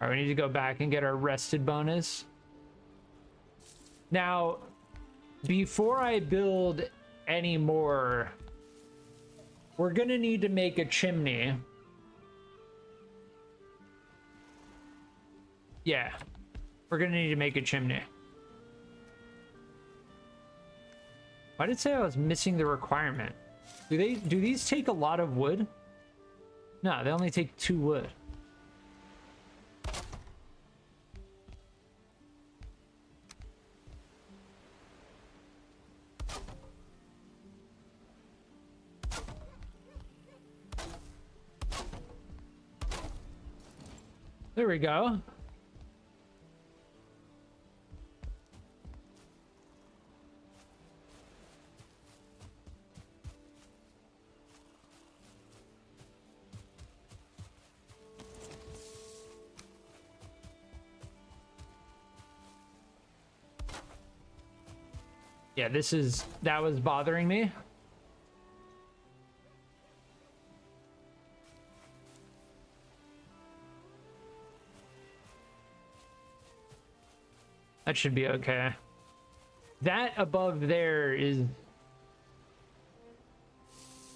All right, we need to go back and get our rested bonus. Now, before I build any more, we're gonna need to make a chimney. Yeah, we're gonna need to make a chimney. Why did it say I was missing the requirement? Do these take a lot of wood? No, they only take 2 wood. There we go. Yeah, that was bothering me. That should be okay. That above there is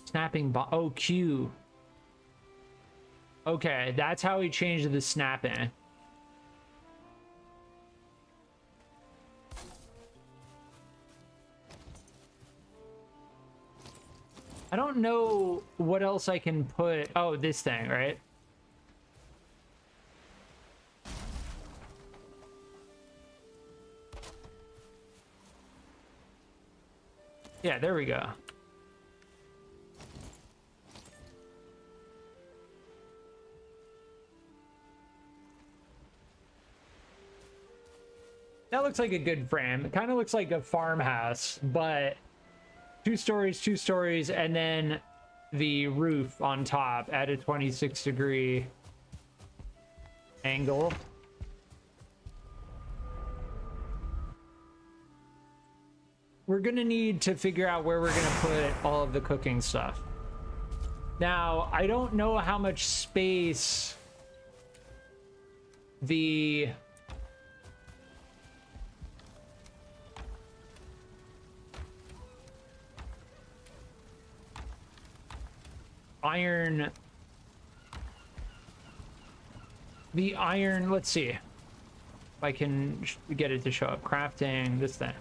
snapping oh, Q. Okay, that's how he changed the snapping. I don't know what else I can put. Oh, this thing, right? Yeah, there we go. That looks like a good frame. It kind of looks like a farmhouse, but 2 stories, and then the roof on top at a 26-degree angle. We're gonna need to figure out where we're gonna put all of the cooking stuff. Now, I don't know how much space the iron, let's see if I can get it to show up. Crafting, this thing.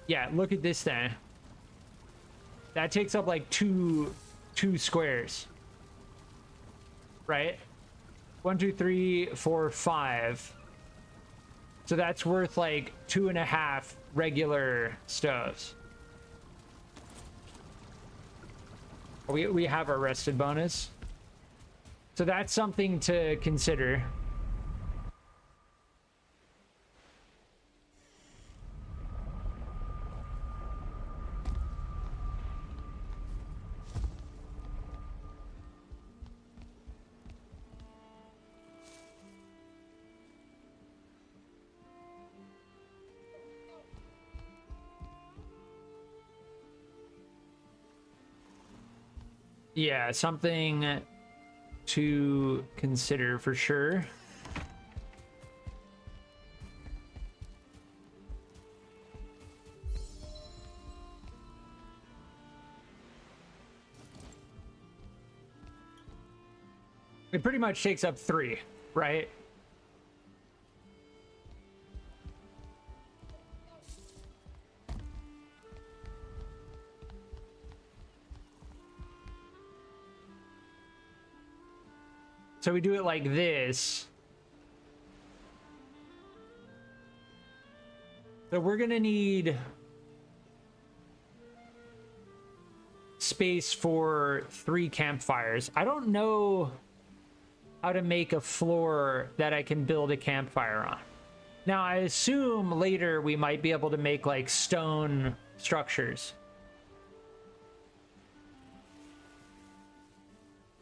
Yeah, look at this thing. That takes up like two squares, right? 1, 2, 3, 4, 5. So that's worth like 2.5 regular stoves. We have our rested bonus, so that's something to consider. Yeah, something to consider for sure. It pretty much takes up 3, right? So we do it like this. So we're gonna need space for 3 campfires. I don't know how to make a floor that I can build a campfire on. Now, I assume later we might be able to make like stone structures.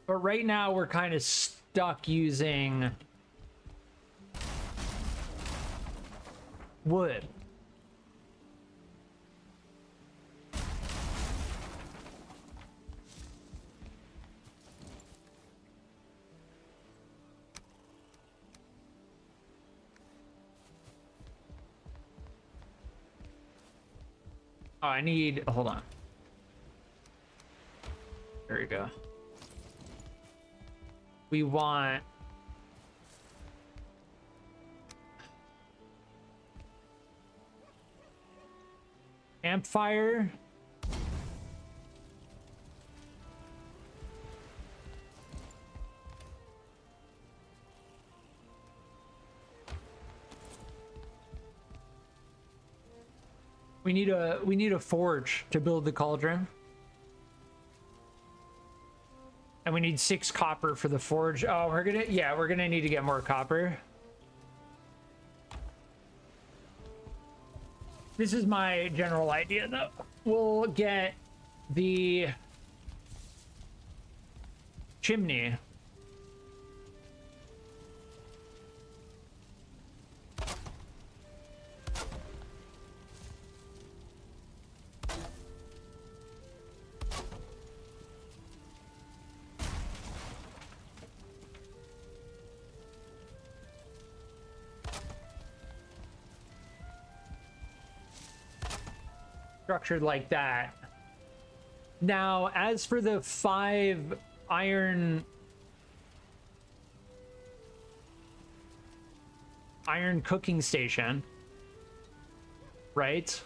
But right now we're kind of stuck using wood. Oh, I need, hold on. There we go. We want campfire. We need a forge to build the cauldron. And we need 6 copper for the forge. Oh, we're gonna need to get more copper. This is my general idea though. We'll get the chimney. Structured like that. Now, as for the 5 iron cooking station, right?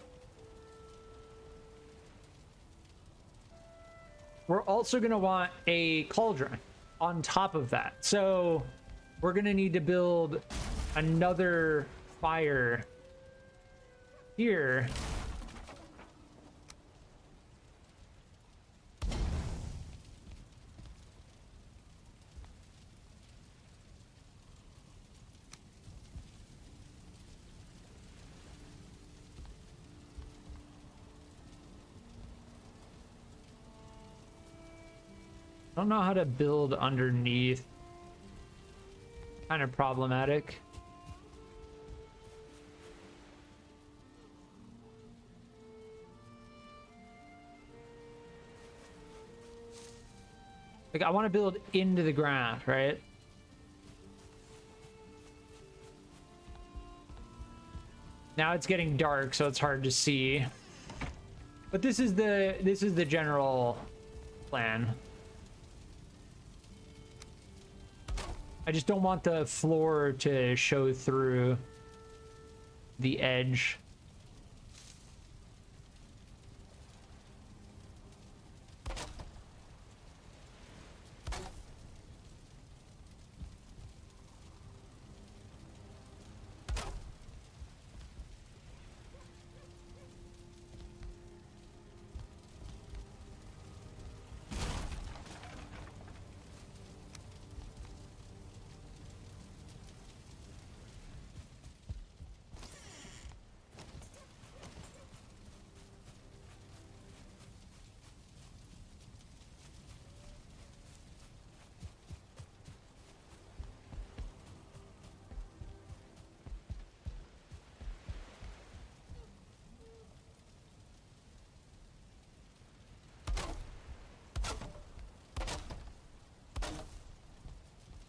We're also going to want a cauldron on top of that. So we're going to need to build another fire here. I don't know how to build underneath. Kind of problematic. Like, I want to build into the ground, right? Now it's getting dark, so it's hard to see. But this is the general plan. I just don't want the floor to show through the edge.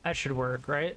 That should work, right?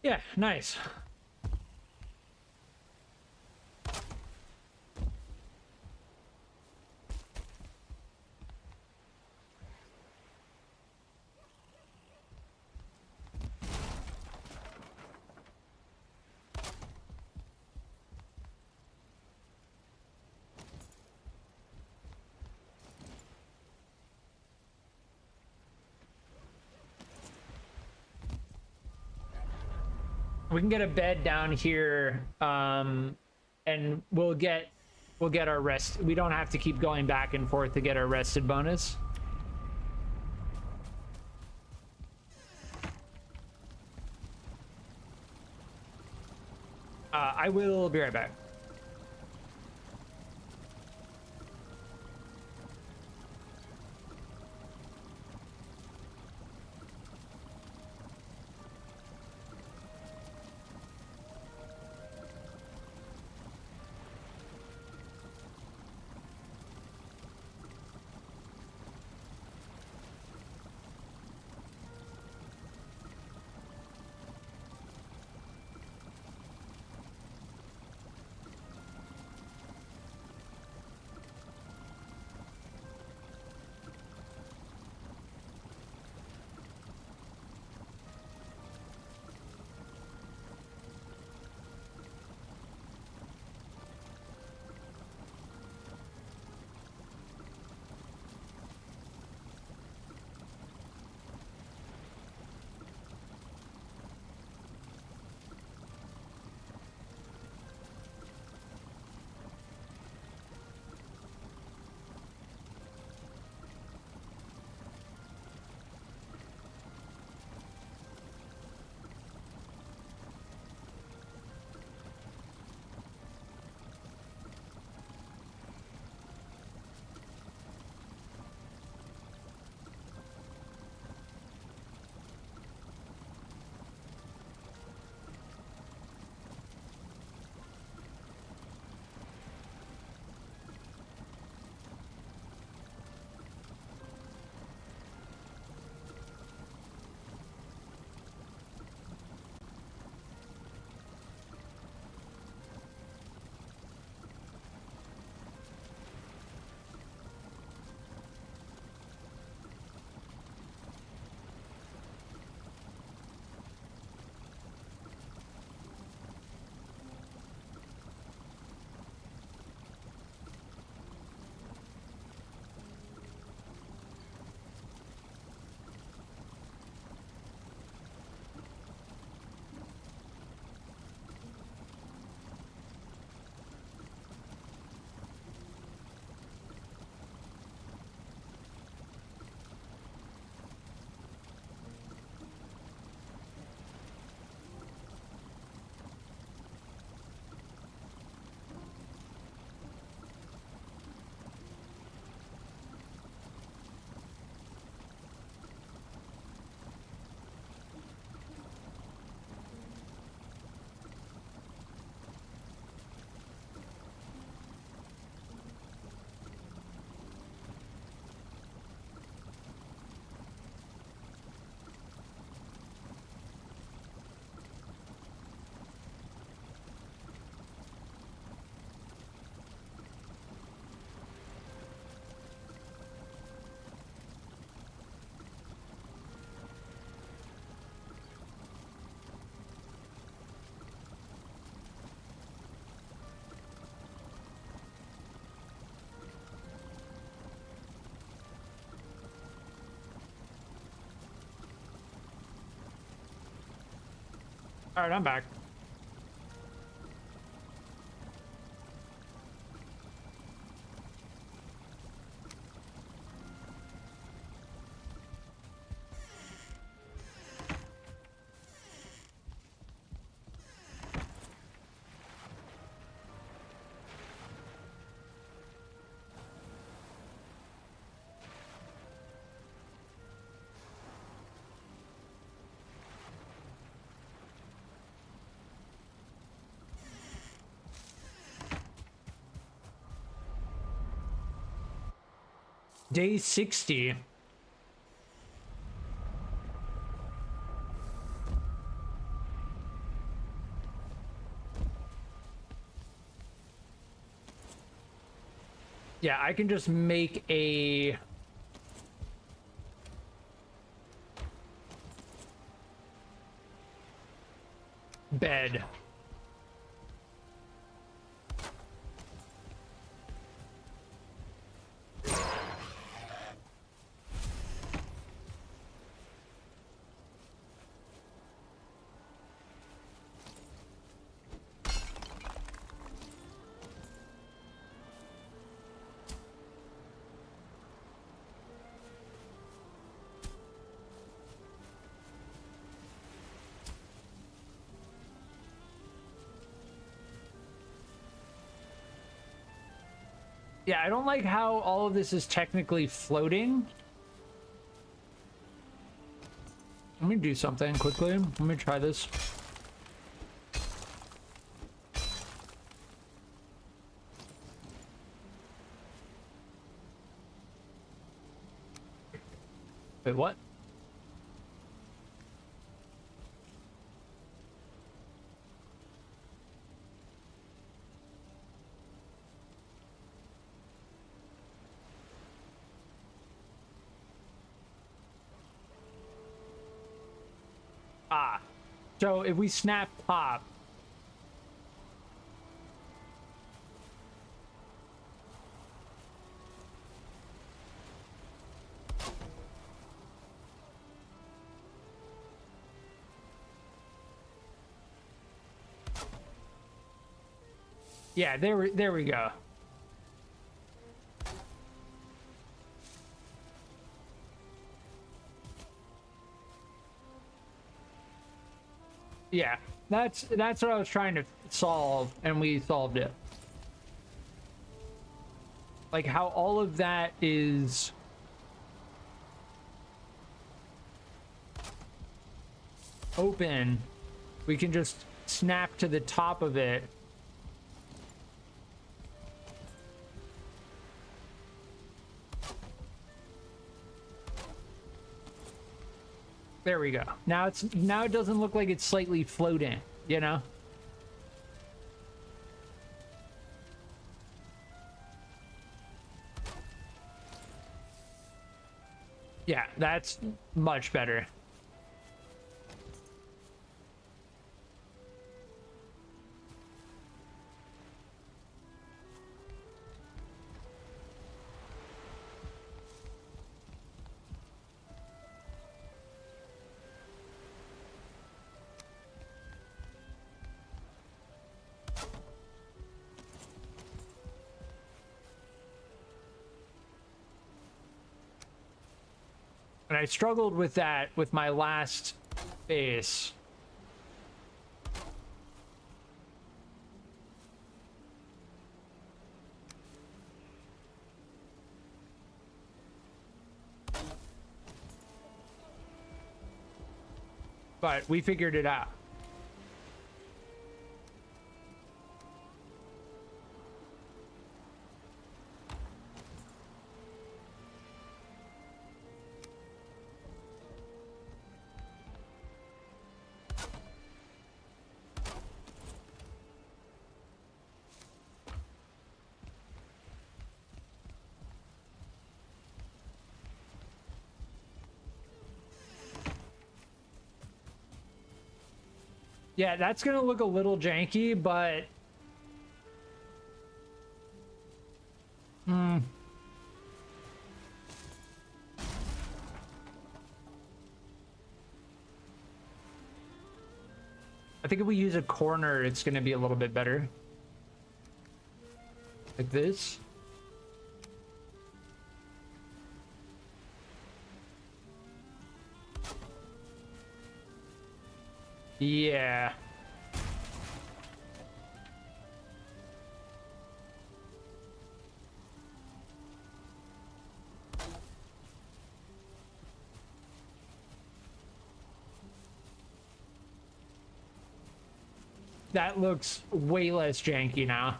Yeah, nice. We can get a bed down here, and we'll get our rest. We don't have to keep going back and forth to get our rested bonus. I will be right back. All right, I'm back. Day 60. Yeah, I can just make a bed. Yeah, I don't like how all of this is technically floating. Let me do something quickly. Let me try this. Wait, what? Ah, so if we snap pop, yeah, there we go. Yeah, that's what I was trying to solve, and we solved it. Like how all of that is open, we can just snap to the top of it. There we go. Now it doesn't look like it's slightly floating, you know? Yeah, that's much better. And I struggled with that with my last base. But we figured it out. Yeah, that's gonna look a little janky, but I think if we use a corner, it's gonna be a little bit better. Like this. Yeah. That looks way less janky now.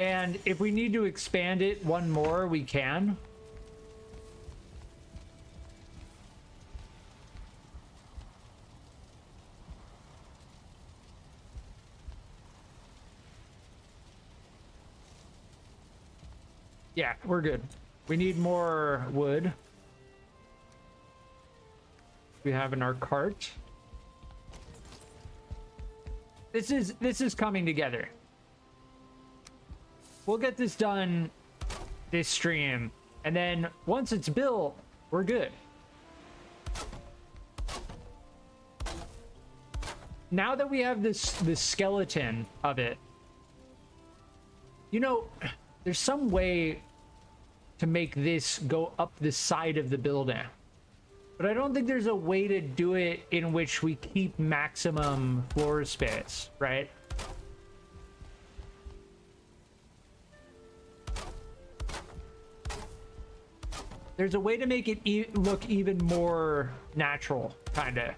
And if we need to expand it one more, we can. Yeah, we're good. We need more wood. We have in our cart. This is coming together. We'll get this done this stream, and then once it's built, we're good. Now that we have this skeleton of it, you know, there's some way to make this go up the side of the building, but I don't think there's a way to do it in which we keep maximum floor space, right? There's a way to make it look even more natural, kind of.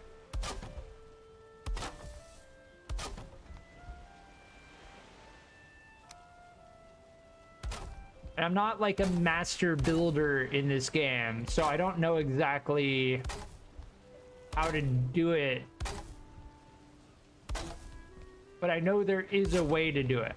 And I'm not like a master builder in this game, so I don't know exactly how to do it. But I know there is a way to do it.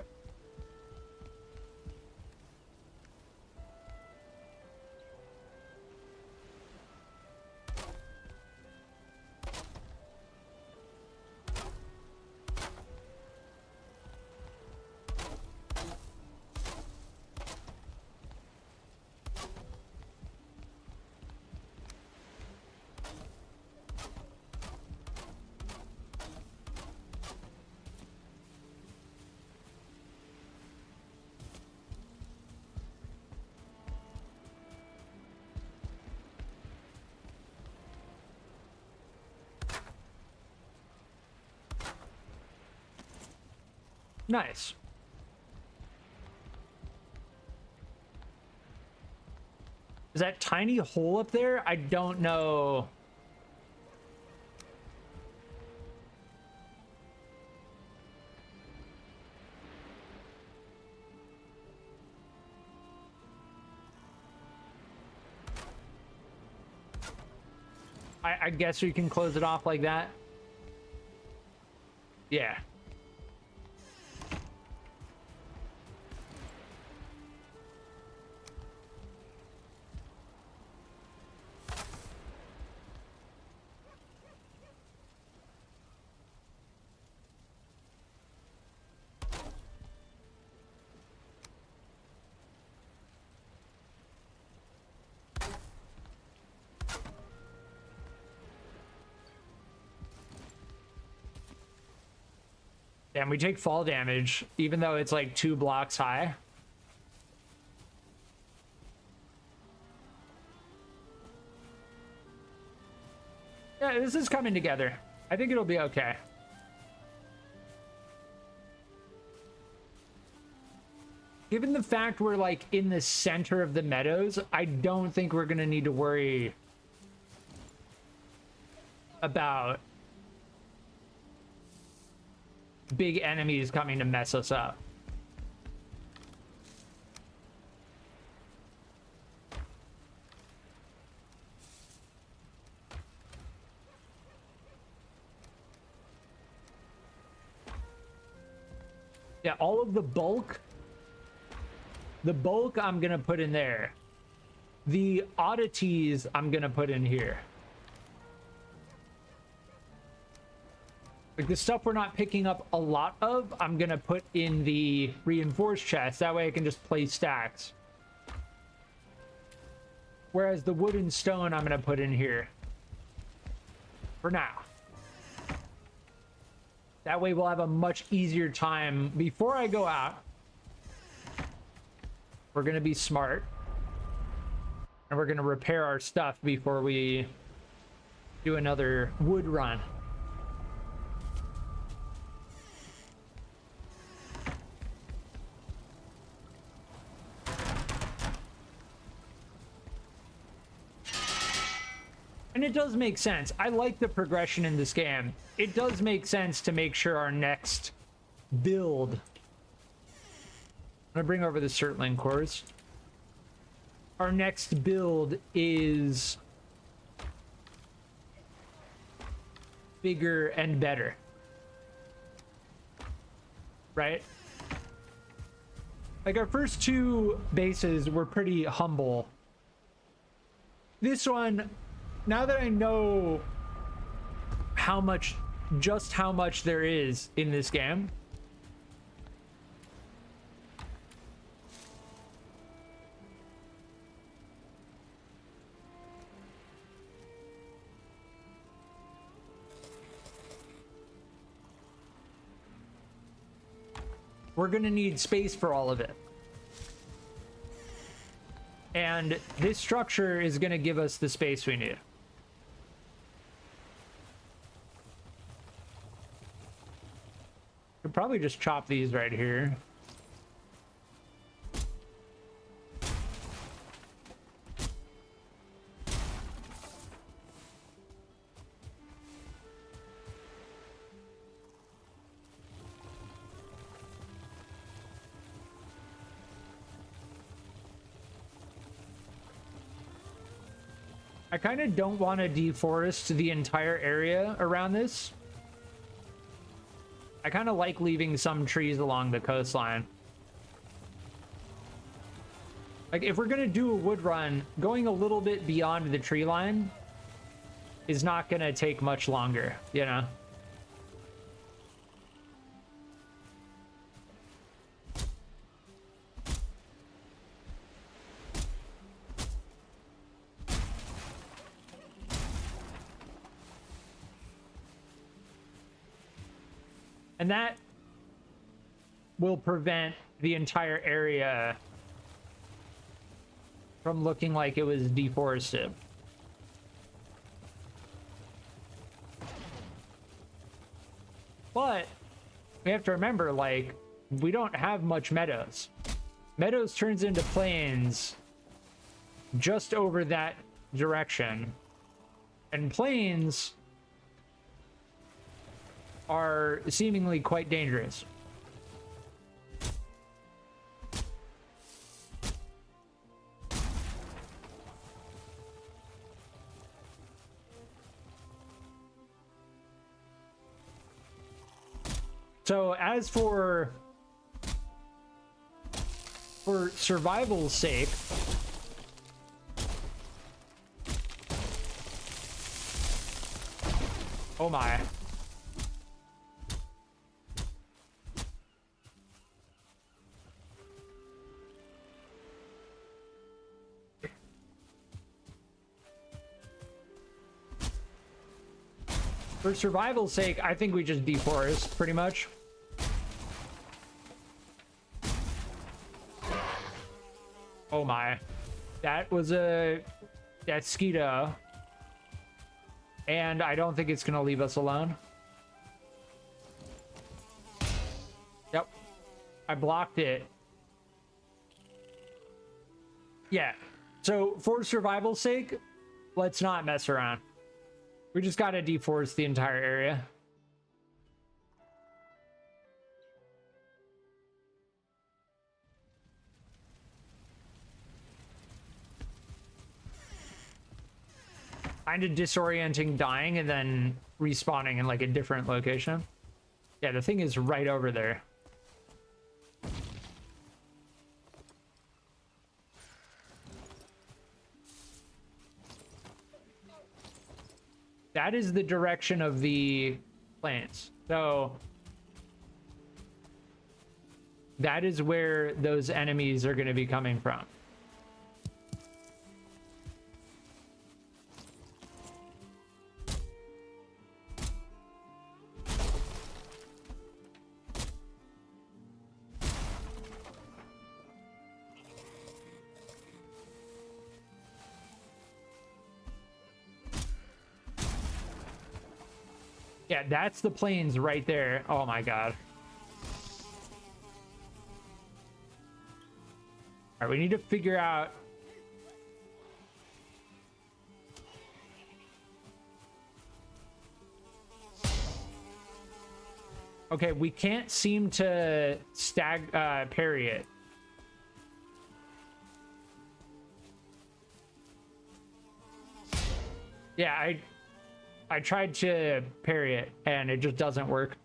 Nice. Is that tiny hole up there? I don't know. I guess we can close it off like that. Yeah. And we take fall damage, even though it's like 2 blocks high. Yeah, this is coming together. I think it'll be okay. Given the fact we're like in the center of the meadows, I don't think we're gonna need to worry about big enemies coming to mess us up. Yeah, all of the bulk I'm gonna put in there. The oddities I'm gonna put in here. Like the stuff we're not picking up a lot of, I'm gonna put in the reinforced chest. That way I can just place stacks. Whereas the wood and stone I'm gonna put in here. For now. That way we'll have a much easier time. Before I go out, we're gonna be smart. And we're gonna repair our stuff before we do another wood run. And it does make sense. I like the progression in this game. It does make sense to make sure our next build gonna bring over the Certling cores. Our next build is bigger and better, right? Like our first two bases were pretty humble. This one, now that I know just how much there is in this game, we're gonna need space for all of it. And this structure is gonna give us the space we need. Could probably just chop these right here. I kind of don't want to deforest the entire area around this. I kind of like leaving some trees along the coastline. Like, if we're going to do a wood run, going a little bit beyond the tree line is not going to take much longer, you know? And that will prevent the entire area from looking like it was deforested. But we have to remember, like, we don't have much meadows. Meadows turns into plains just over that direction. And plains are seemingly quite dangerous. So as for survival's sake, oh my. For survival's sake, I think we just deforest, pretty much. Oh my. That was a mosquito. And I don't think it's gonna leave us alone. Yep. I blocked it. Yeah. So for survival's sake, let's not mess around. We just gotta deforest the entire area. Kind of disorienting dying and then respawning in like a different location. Yeah, the thing is right over there. That is the direction of the plants. So that is where those enemies are going to be coming from. Yeah, that's the plains right there. Oh my god. All right, we need to figure out. Okay, we can't seem to parry it. Yeah, I tried to parry it and it just doesn't work.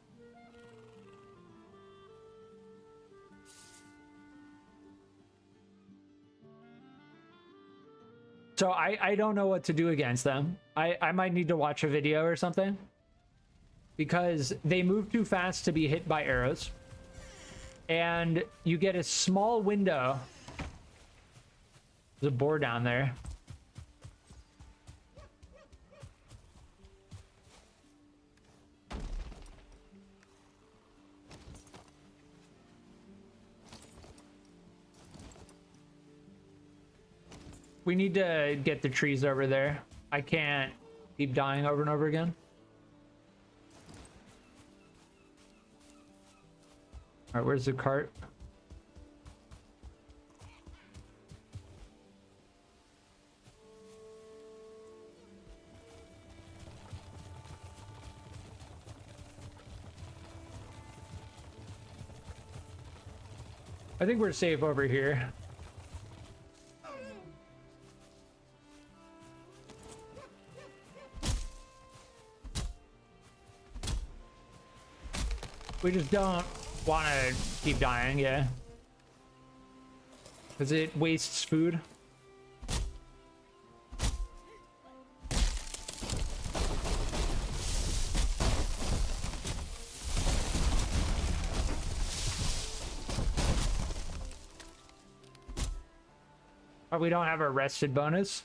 So I don't know what to do against them. I might need to watch a video or something, because they move too fast to be hit by arrows. And you get a small window. There's a board down there. We need to get the trees over there. I can't keep dying over and over again. All right, where's the cart? I think we're safe over here. We just don't want to keep dying, yeah. Because it wastes food. Oh, we don't have a rested bonus.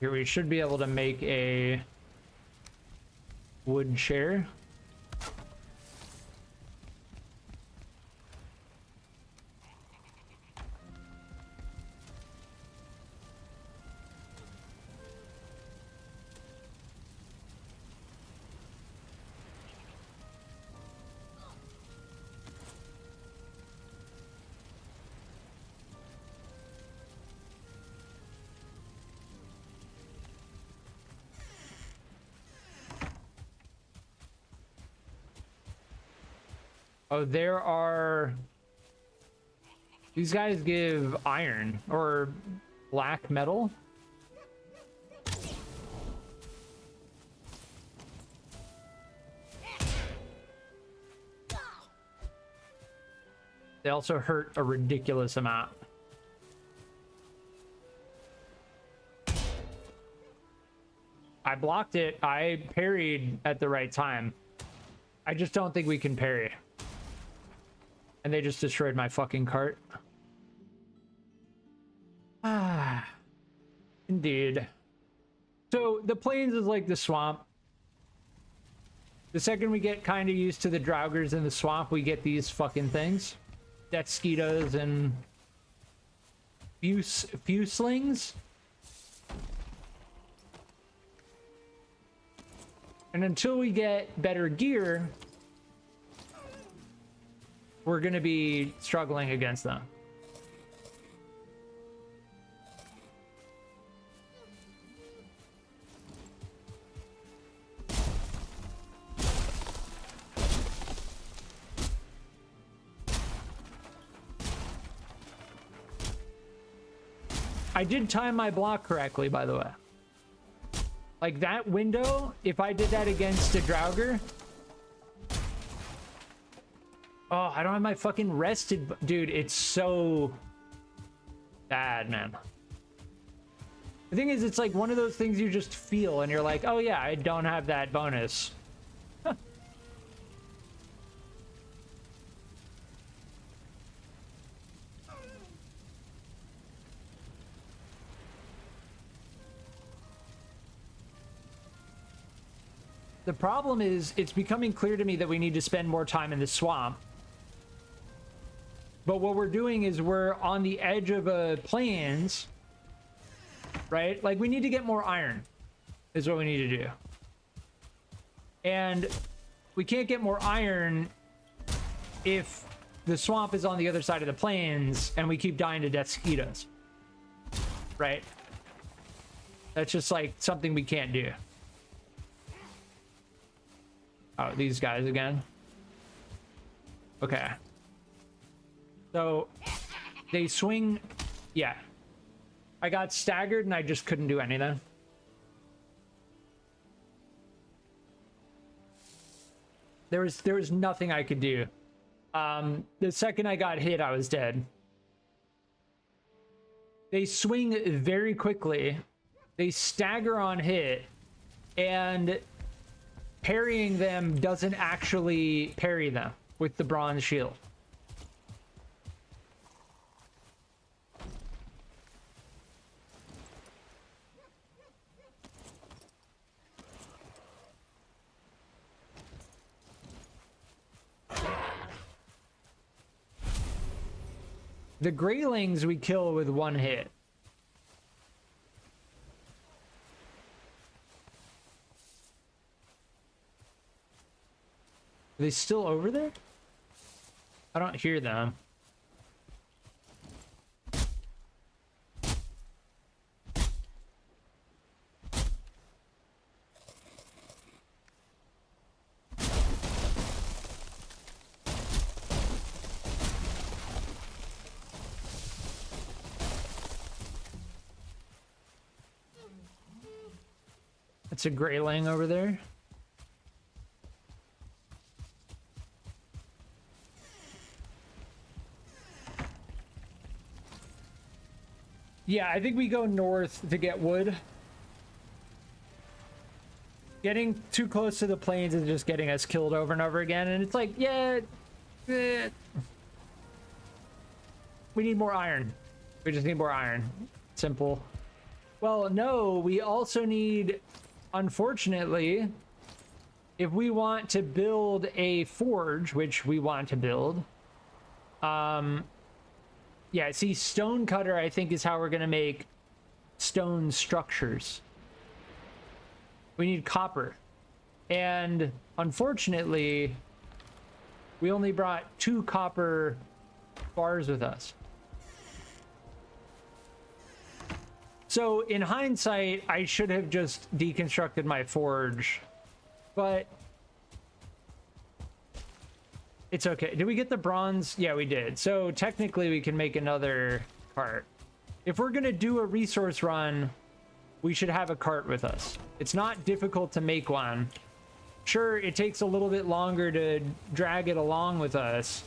Here we should be able to make a wood chair. Oh, there are... These guys give iron or black metal. They also hurt a ridiculous amount. I blocked it. I parried at the right time. I just don't think we can parry. And they just destroyed my fucking cart. Ah, indeed. So the plains is like the swamp. The second we get kind of used to the draugrs in the swamp, we get these fucking things. Death skeetos and fuselings. And until we get better gear, we're going to be struggling against them. I did time my block correctly, by the way. Like that window, if I did that against a draugr... Oh, I don't have my fucking rested... Dude, it's so bad, man. The thing is, it's like one of those things you just feel and you're like, oh yeah, I don't have that bonus. The problem is, it's becoming clear to me that we need to spend more time in the swamp. But what we're doing is we're on the edge of a plains. right? Like, we need to get more iron is what we need to do. And we can't get more iron if the swamp is on the other side of the plains and we keep dying to mosquitoes, right? That's just like something we can't do. Oh, these guys again. Okay. So they swing. Yeah. I got staggered and I just couldn't do anything. There was nothing I could do. The second I got hit, I was dead. They swing very quickly. They stagger on hit, and parrying them doesn't actually parry them with the bronze shield. The Greylings we kill with one hit. Are they still over there? I don't hear them. That's a Greyling over there. Yeah, I think we go north to get wood. Getting too close to the plains is just getting us killed over and over again, and it's like, yeah, we need more iron. We just need more iron. Simple. Well, no, we also need, unfortunately, if we want to build a forge, which we want to build, yeah, see, stone cutter, I think, is how we're going to make stone structures. We need copper. And unfortunately, we only brought 2 copper bars with us. So in hindsight, I should have just deconstructed my forge, but it's okay. Did we get the bronze? Yeah, we did. So technically we can make another cart. If we're gonna do a resource run, we should have a cart with us. It's not difficult to make one. Sure, it takes a little bit longer to drag it along with us.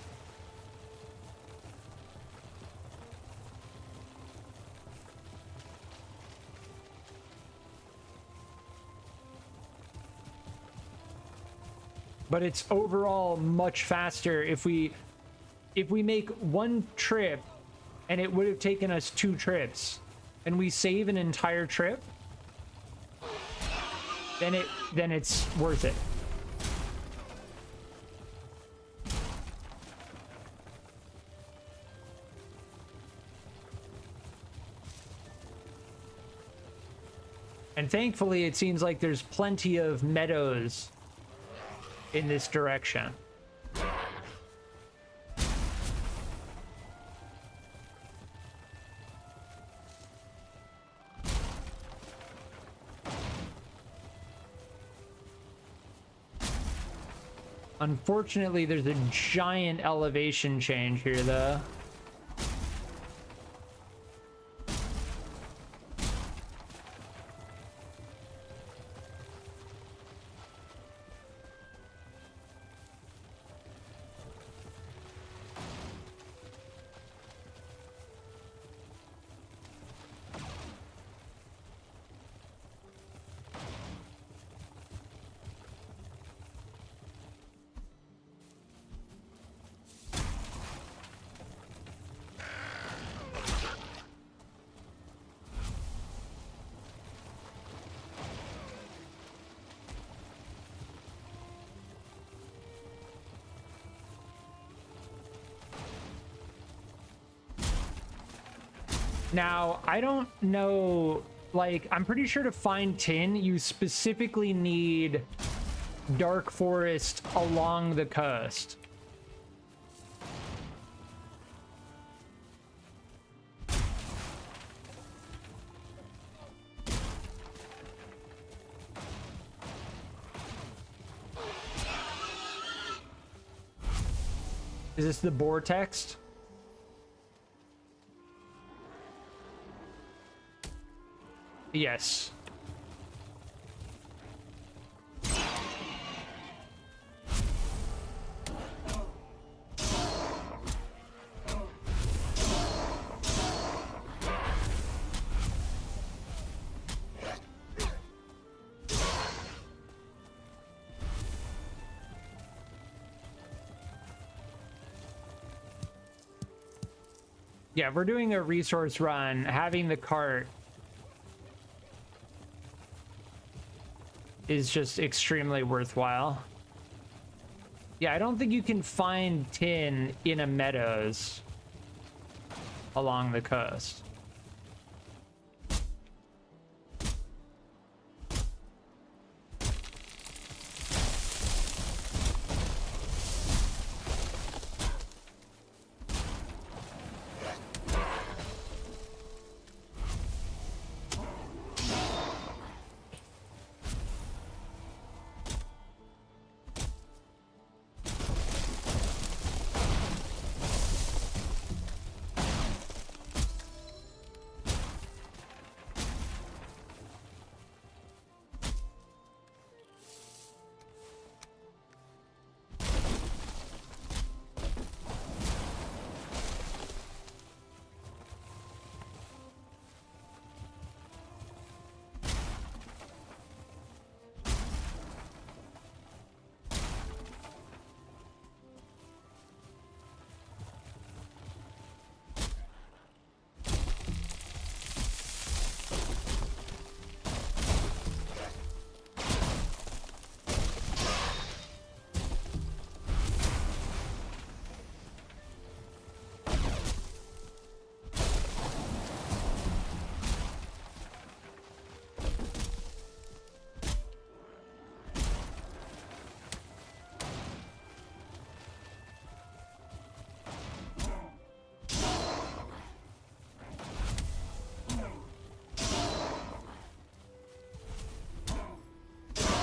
But it's overall much faster if we make one trip, and it would have taken us 2 trips, and we save an entire trip, then it's worth it. And thankfully, it seems like there's plenty of meadows in this direction. Unfortunately, there's a giant elevation change here, though. Now, I don't know like, I'm pretty sure to find tin, you specifically need dark forest along the coast. Is this the board text? Yes. Yeah, if we're doing a resource run, having the cart is just extremely worthwhile. Yeah, I don't think you can find tin in a meadows along the coast.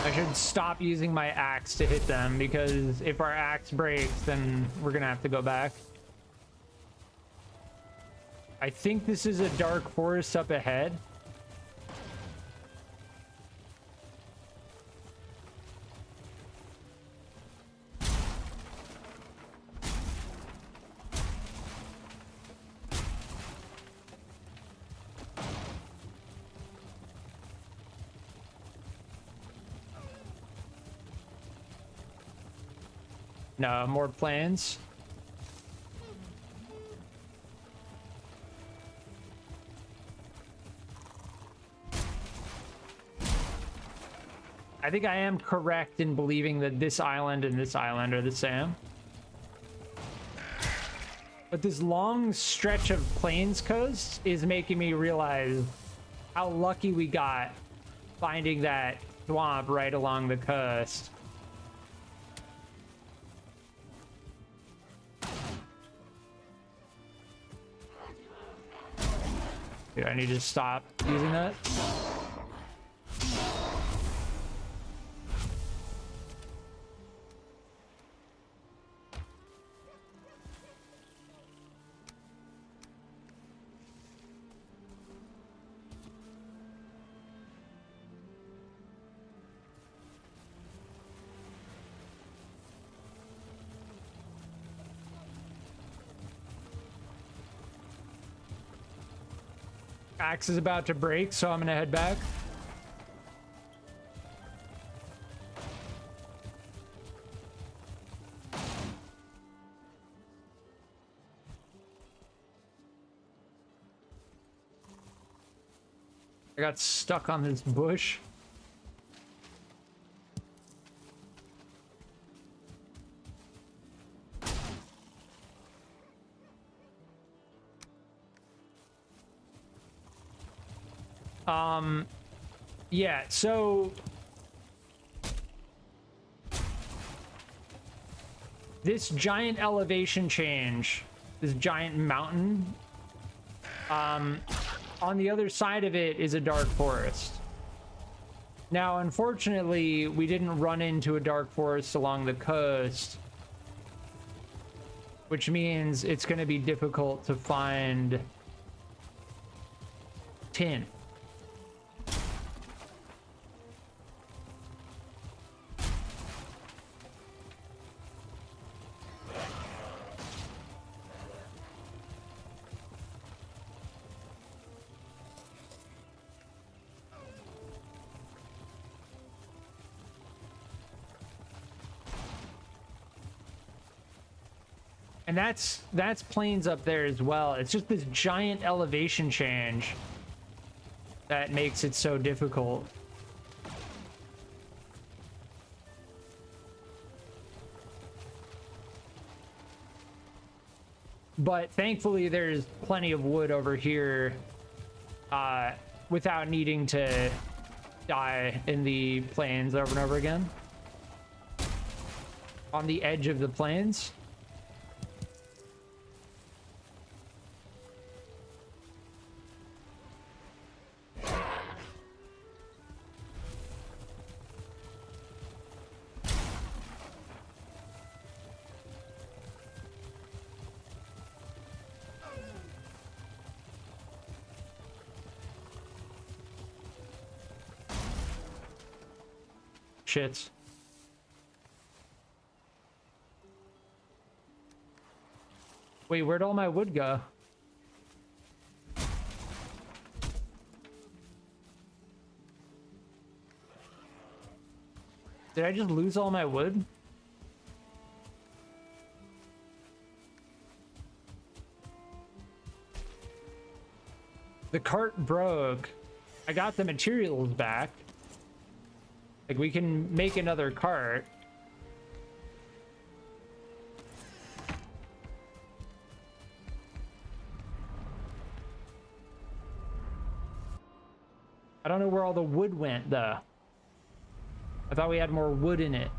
I should stop using my axe to hit them, because if our axe breaks, then we're gonna have to go back. I think this is a dark forest up ahead. No, more plans. I think I am correct in believing that this island and this island are the same. But this long stretch of plains coast is making me realize how lucky we got finding that swamp right along the coast. Dude, I need to stop using that. Axe is about to break, so I'm gonna head back. I got stuck on this bush. Yeah, so this giant elevation change, this giant mountain, on the other side of it is a dark forest. Now, unfortunately, we didn't run into a dark forest along the coast, which means it's going to be difficult to find tin. And that's plains up there as well. It's just this giant elevation change that makes it so difficult. But thankfully there's plenty of wood over here without needing to die in the plains over and over again. On the edge of the plains. Shits. Wait, where'd all my wood go? Did I just lose all my wood? The cart broke. I got the materials back. Like, we can make another cart. I don't know where all the wood went, though. I thought we had more wood in it.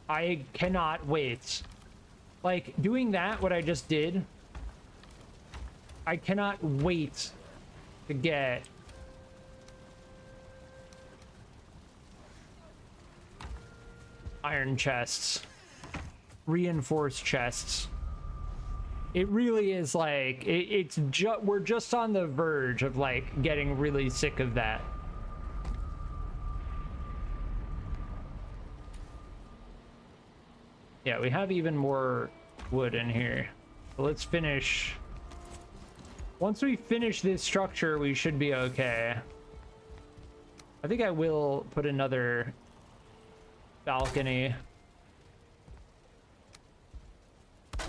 I cannot wait. Like, doing that, what I just did, I cannot wait to get iron chests, reinforced chests. It really is like, we're just on the verge of like getting really sick of that. Yeah, we have even more wood in here. So let's finish. Once we finish this structure, we should be okay. I think I will put another balcony. I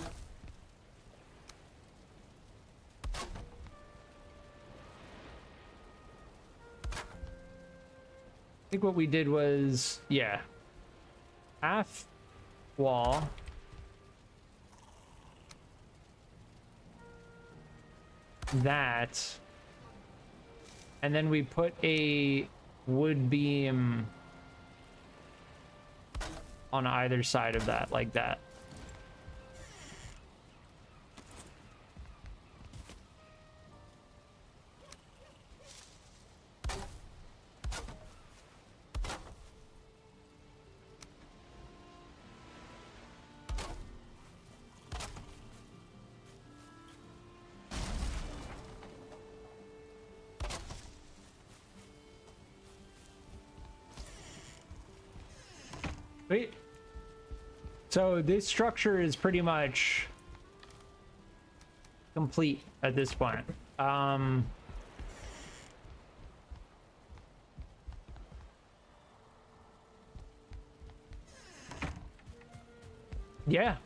think what we did was, yeah, half wall, that, and then we put a wood beam on either side of that, like that. Wait. So this structure is pretty much complete at this point. Yeah.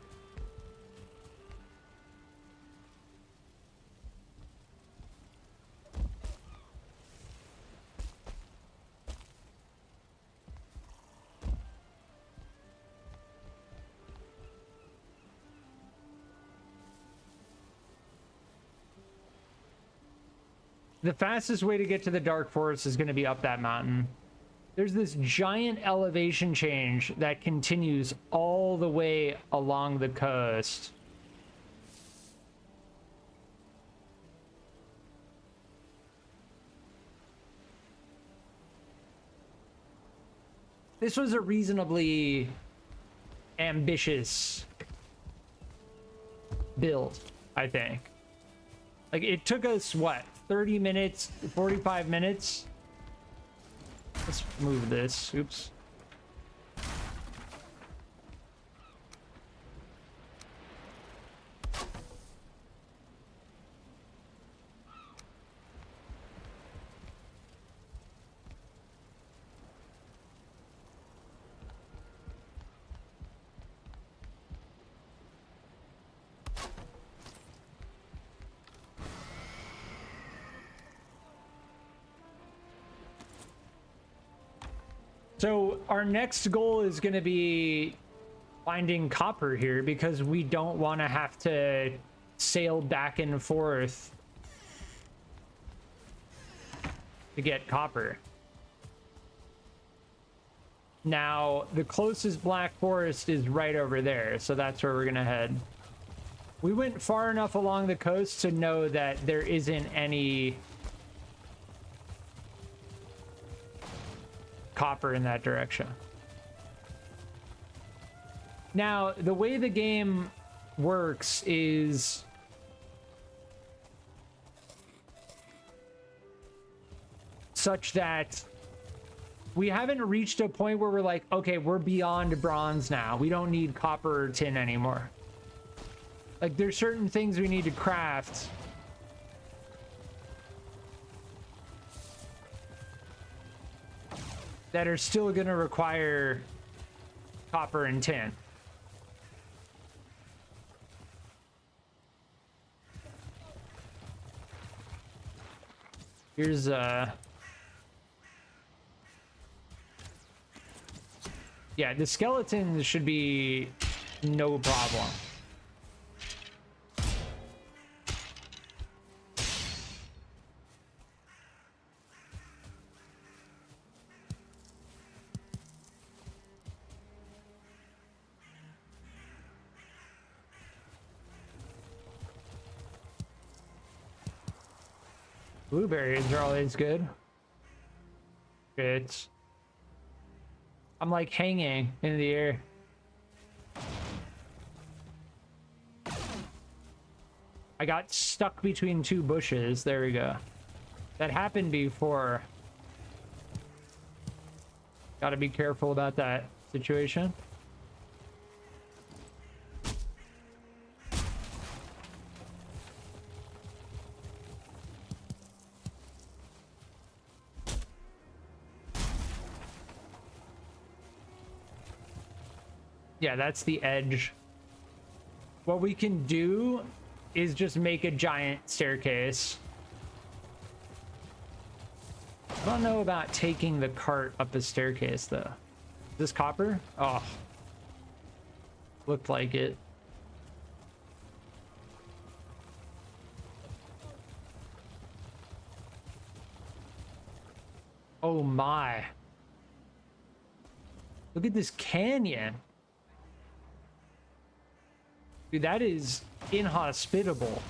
The fastest way to get to the Dark Forest is going to be up that mountain. There's this giant elevation change that continues all the way along the coast. This was a reasonably ambitious build, I think. Like, it took us, what, 30 minutes, 45 minutes? Let's move this. Oops. So our next goal is going to be finding copper here, because we don't want to have to sail back and forth to get copper. Now, the closest Black Forest is right over there, so that's where we're going to head. We went far enough along the coast to know that there isn't any copper in that direction. Now, the way the game works is such that we haven't reached a point where we're like, okay, we're beyond bronze now. We don't need copper or tin anymore. Like, there's certain things we need to craft that are still going to require copper and tin. Here's yeah, the skeletons should be no problem. Blueberries are always good. It's... I'm like hanging in the air. I got stuck between two bushes. There we go. That happened before. Gotta be careful about that situation. Yeah, that's the edge. What we can do is just make a giant staircase. I don't know about taking the cart up a staircase, though. Is this copper? Oh. Looked like it. Oh my. Look at this canyon. Dude, that is inhospitable.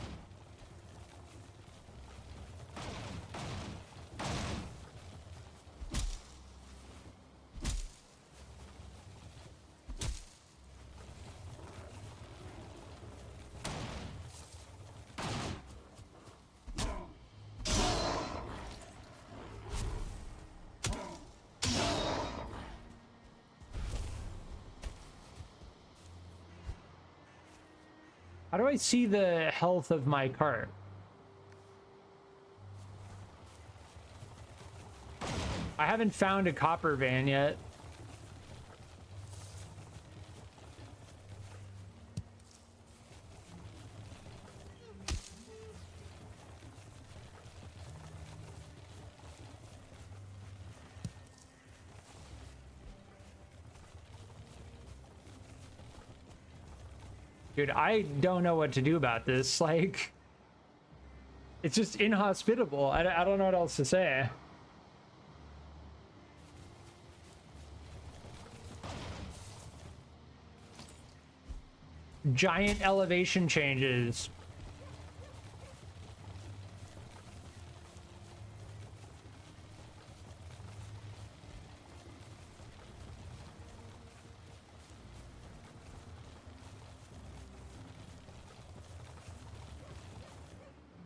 How do I see the health of my cart? I haven't found a copper van yet. Dude, I don't know what to do about this. Like, it's just inhospitable. I don't know what else to say. Giant elevation changes.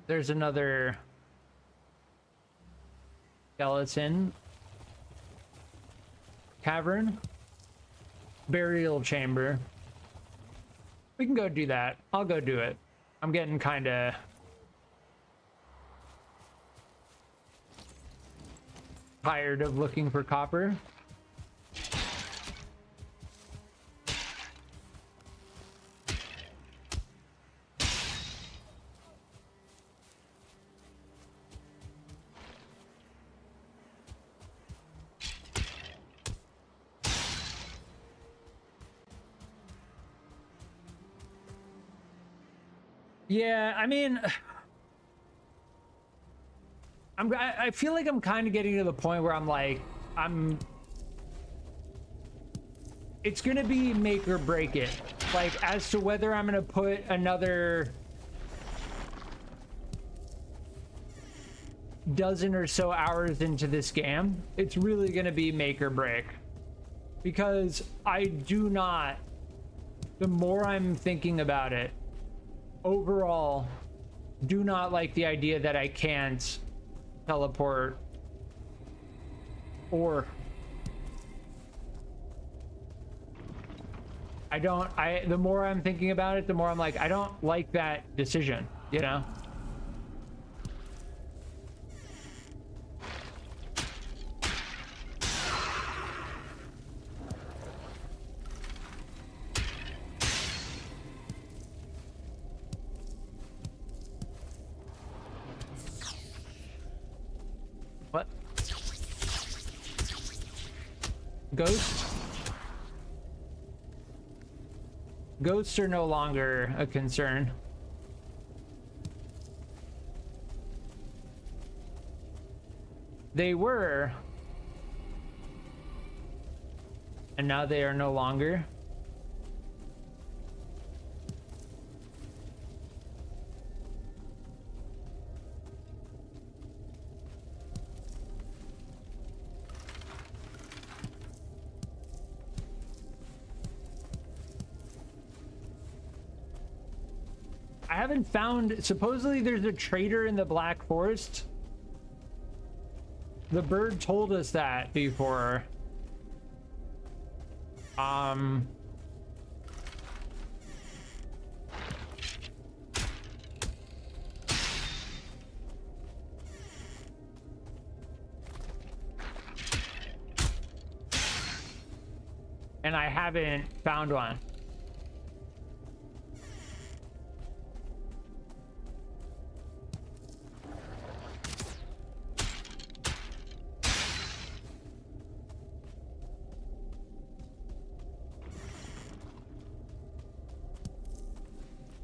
There's another skeleton cavern, burial chamber. We can go do that. I'll go do it. I'm getting kind of tired of looking for copper. Yeah, I mean, I feel like I'm kind of getting to the point where I'm like, it's gonna be make or break it. Like, as to whether I'm gonna put another dozen or so hours into this game, it's really gonna be make or break. Because I do not, the more I'm thinking about it, overall, do not like the idea that I can't teleport or the more I'm thinking about it, the more I'm like, I don't like that decision, you know? What? Ghosts are no longer a concern. They were, and now they are no longer. I haven't found, supposedly there's a trader in the Black Forest. The bird told us that before. And I haven't found one.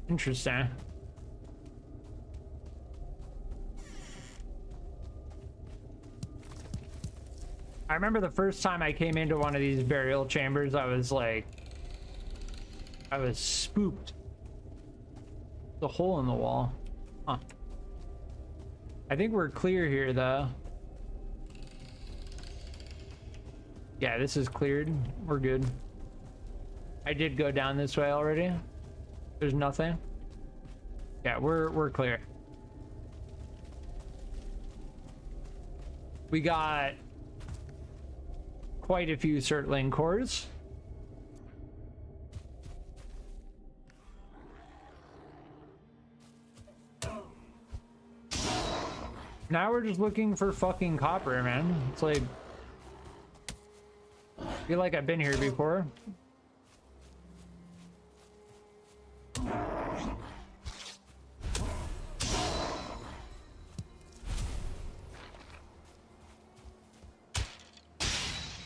Interesting. I remember the first time I came into one of these burial chambers, I was like, I was spooked. The hole in the wall. Huh. I think we're clear here though. Yeah, this is cleared. We're good. I did go down this way already. There's nothing. Yeah, we're clear. We got quite a few Certling cores. Now we're just looking for fucking copper, man. It's like, I feel like I've been here before.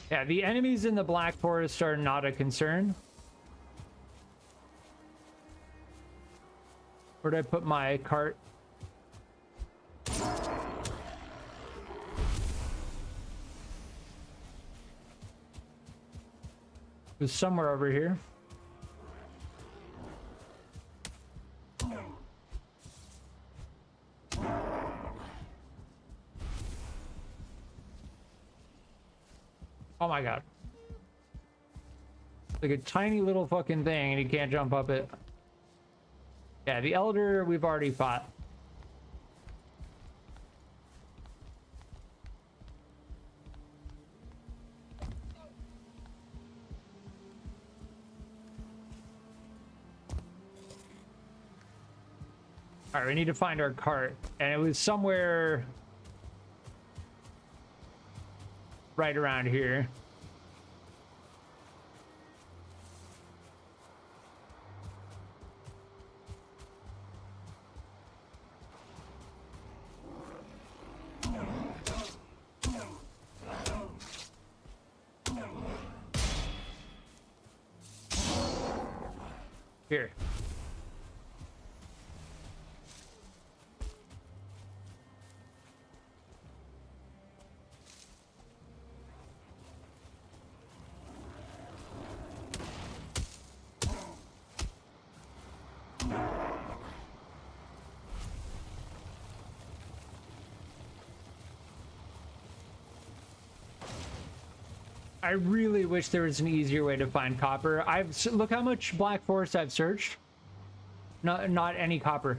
Yeah, the enemies in the Black Forest are not a concern. Where did I put my cart? It was somewhere over here. Oh my god. Like a tiny little fucking thing and you can't jump up it. Yeah, the Elder we've already fought. All right, we need to find our cart, and it was somewhere right around here. Here. I really wish there was an easier way to find copper. Look how much Black Forest I've searched. Not any copper.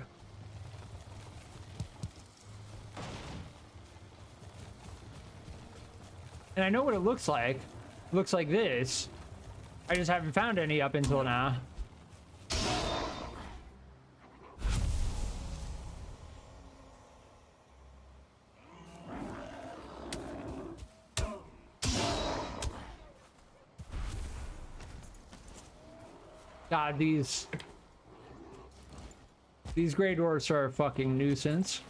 And I know what it looks like. It looks like this. I just haven't found any up until now. God, these Grey Dwarfs are a fucking nuisance.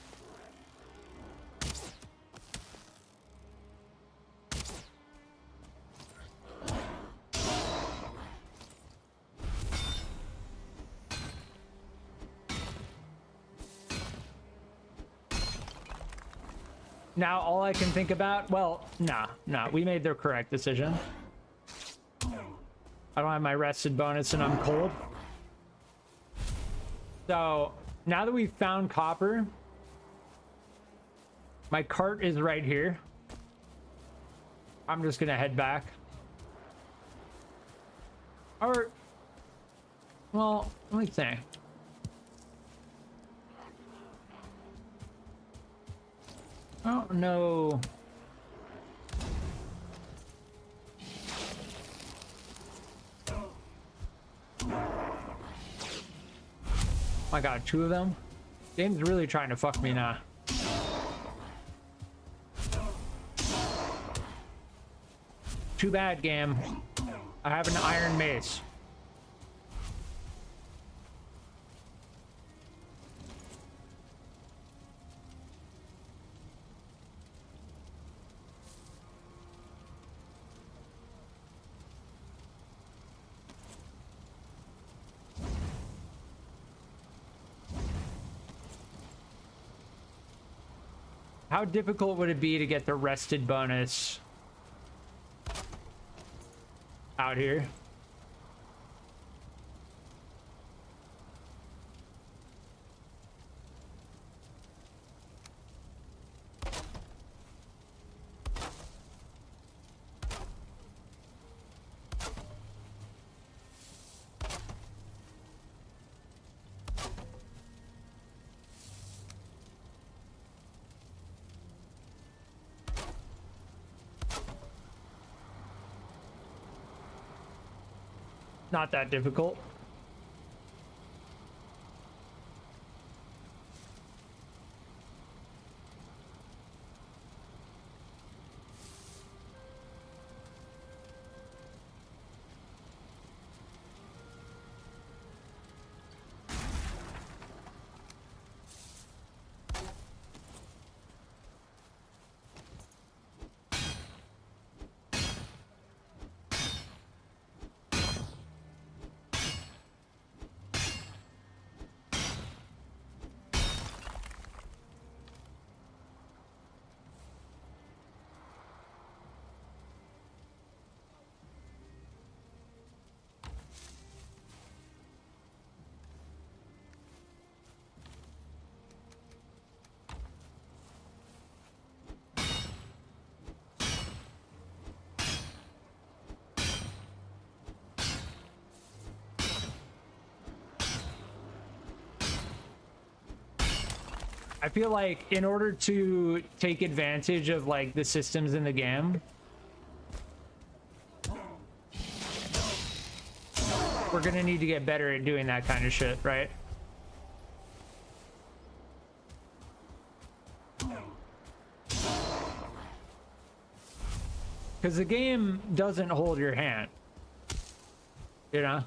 Now all I can think about, well, nah, we made the correct decision. I don't have my rested bonus and I'm cold. So now that we've found copper, my cart is right here. I'm just gonna head back. Or, well, let me think. Oh no. My god, two of them? Game's really trying to fuck me now. Too bad, game. I have an iron mace. How difficult would it be to get the rested bonus out here? Not that difficult. I feel like in order to take advantage of like the systems in the game, we're gonna need to get better at doing that kind of shit, right? Because the game doesn't hold your hand, you know?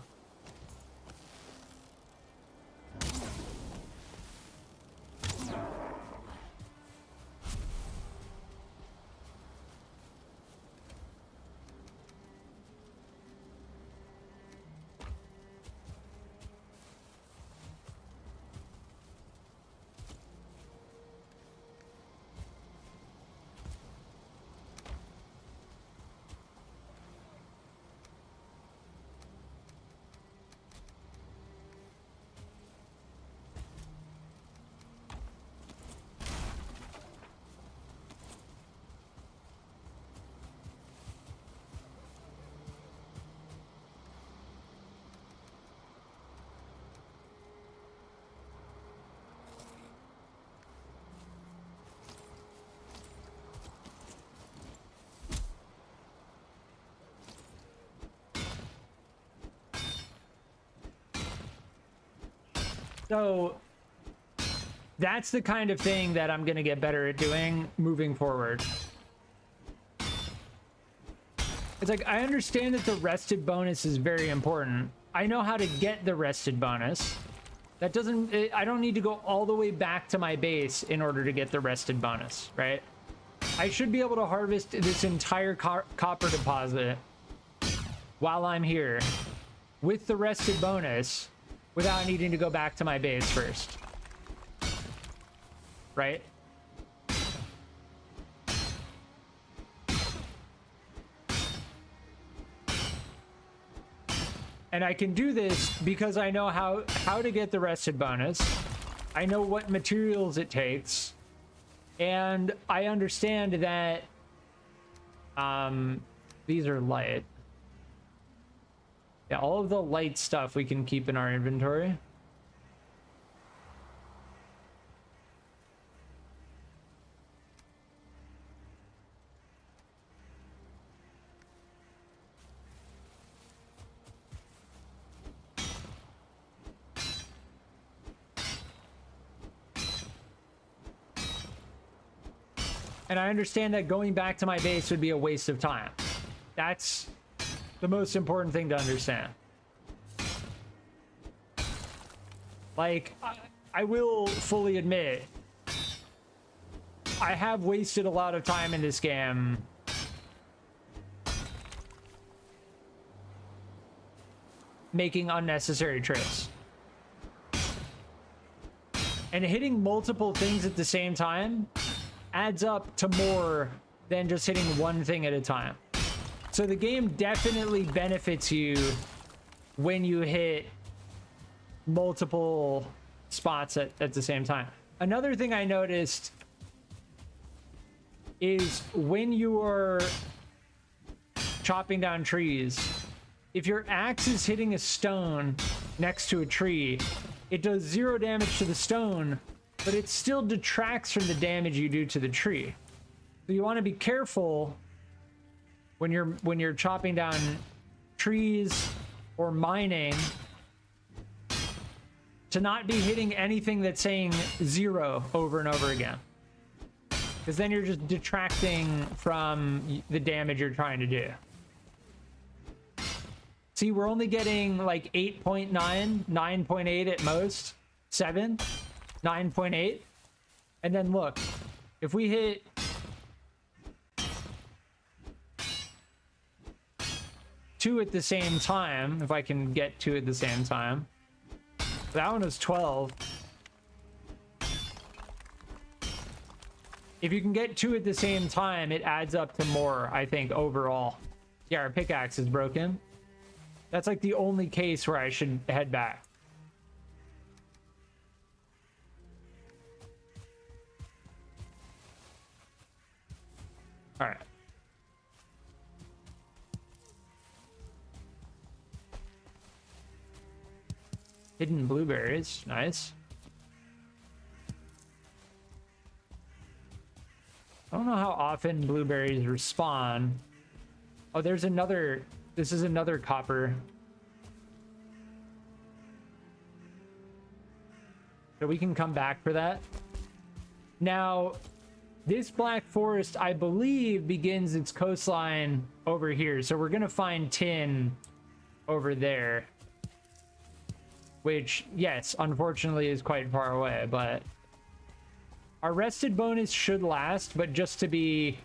So that's the kind of thing that I'm going to get better at doing moving forward. It's like, I understand that the rested bonus is very important. I know how to get the rested bonus. That doesn't, I don't need to go all the way back to my base in order to get the rested bonus, right? I should be able to harvest this entire copper deposit while I'm here with the rested bonus without needing to go back to my base first. Right? And I can do this because I know how to get the rested bonus. I know what materials it takes. And I understand that these are light. Yeah, all of the light stuff we can keep in our inventory. And I understand that going back to my base would be a waste of time. That's the most important thing to understand. Like, I will fully admit, I have wasted a lot of time in this game making unnecessary trips. And hitting multiple things at the same time adds up to more than just hitting one thing at a time. So the game definitely benefits you when you hit multiple spots at the same time. Another thing I noticed is when you are chopping down trees, if your axe is hitting a stone next to a tree, it does 0 damage to the stone, but it still detracts from the damage you do to the tree. So you want to be careful when you're chopping down trees or mining to not be hitting anything that's saying 0 over and over again, because then you're just detracting from the damage you're trying to do. See, we're only getting like 8.9, 9.8 at most, 7, 9.8. And then look, if we hit two at the same time, if I can get 2 at the same time, that one was 12. If you can get 2 at the same time, it adds up to more, I think, overall. Yeah, our pickaxe is broken. That's like the only case where I should head back. All right. Hidden blueberries, nice. I don't know how often blueberries respawn. Oh, there's another. This is another copper. So we can come back for that. Now, this Black Forest, I believe, begins its coastline over here. So we're going to find tin over there. Which, yes, unfortunately is quite far away, but our rested bonus should last, but just to be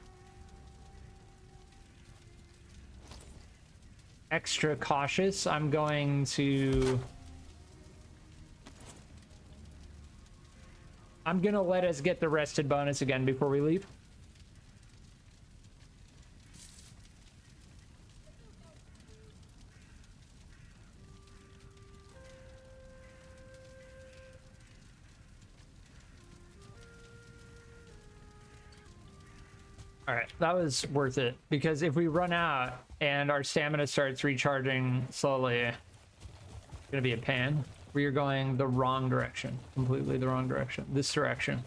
extra cautious, I'm going to let us get the rested bonus again before we leave. All right, that was worth it, because if we run out and our stamina starts recharging slowly, it's gonna be a pain. We are going the wrong direction, completely the wrong direction. This direction.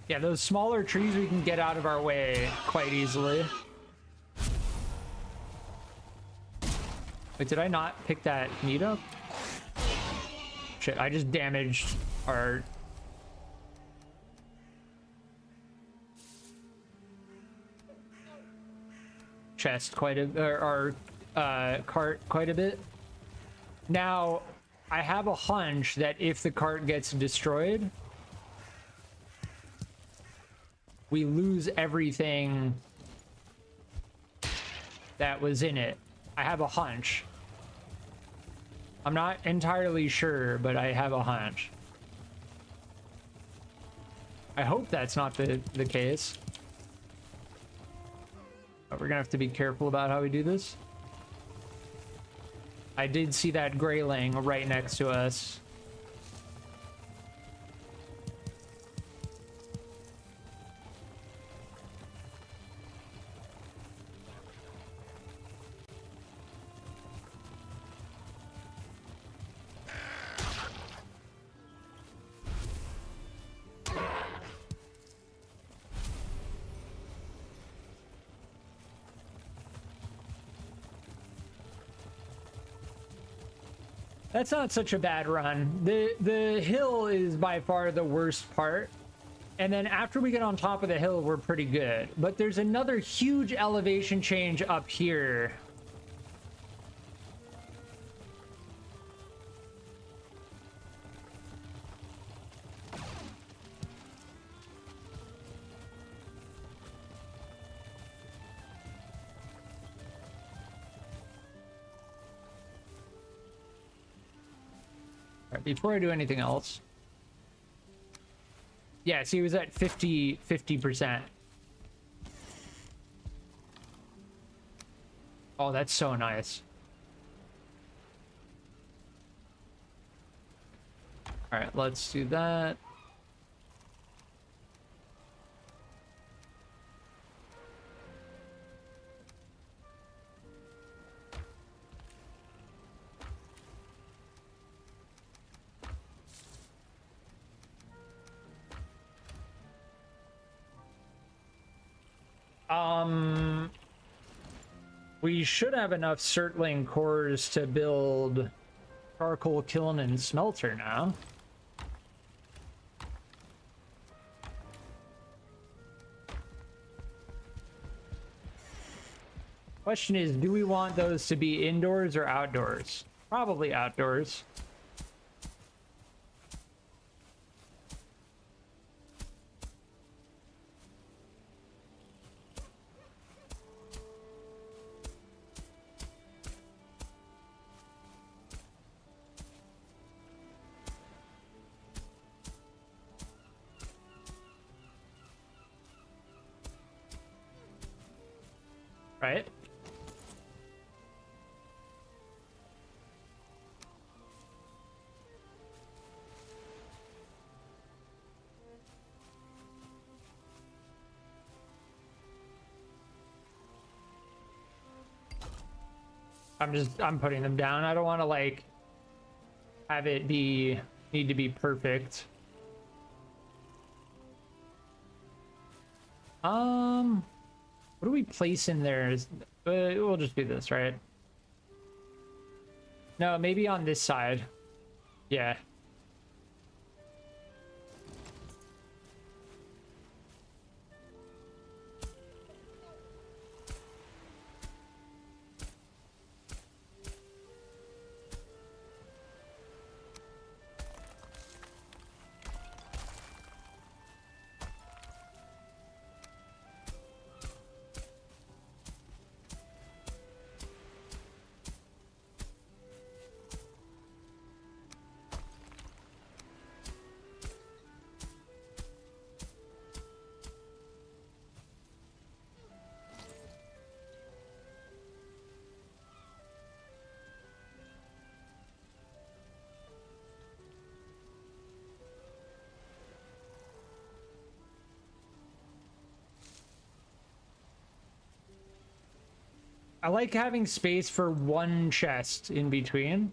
Yeah, those smaller trees we can get out of our way quite easily. Wait, did I not pick that meat up? Shit, I just damaged our chest quite a, or our cart quite a bit. Now, I have a hunch that if the cart gets destroyed, we lose everything that was in it. I have a hunch. I'm not entirely sure, but I have a hunch. I hope that's not the case. But we're gonna have to be careful about how we do this. I did see that grayling right next to us. That's not such a bad run. The hill is by far the worst part. And then after we get on top of the hill, we're pretty good. But there's another huge elevation change up here. Before I do anything else. Yeah, see, he was at 50%. Oh, that's so nice. All right, let's do that. We should have enough Surtling cores to build charcoal kiln and smelter now. Question is, do we want those to be indoors or outdoors? Probably outdoors. right? I'm putting them down. I don't want to like have it need to be perfect. What do we place in there? We'll just do this, right? No, maybe on this side. Yeah. I like having space for one chest in between.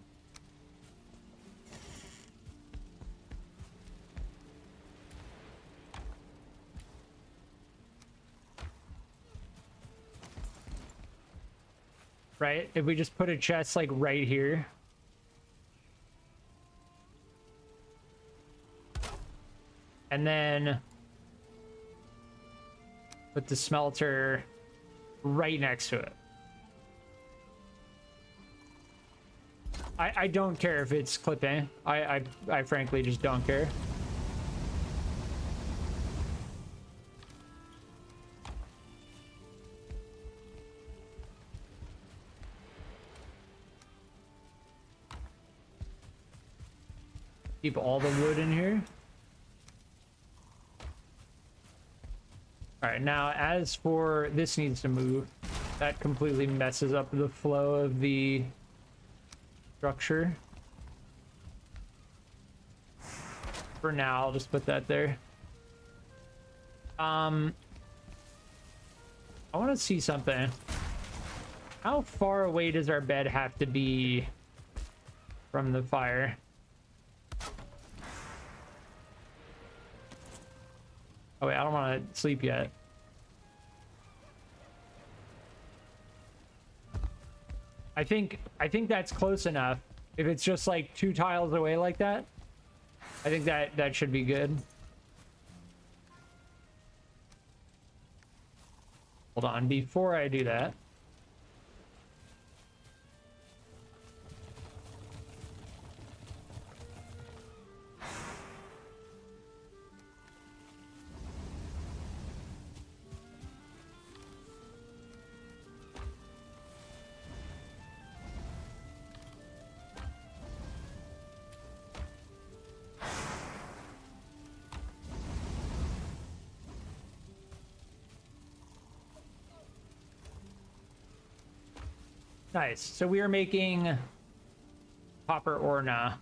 Right? If we just put a chest like right here. And then put the smelter right next to it. I don't care if it's clipping. I frankly just don't care. Keep all the wood in here. All right, now as for this needs to move. That completely messes up the flow of the structure. For now, I'll just put that there. I want to see something. How far away does our bed have to be from the fire? Oh wait, I don't want to sleep yet. I think that's close enough. If it's just like 2 tiles away like that, I think that should be good. Hold on, before I do that. Nice. So we are making copper ore now.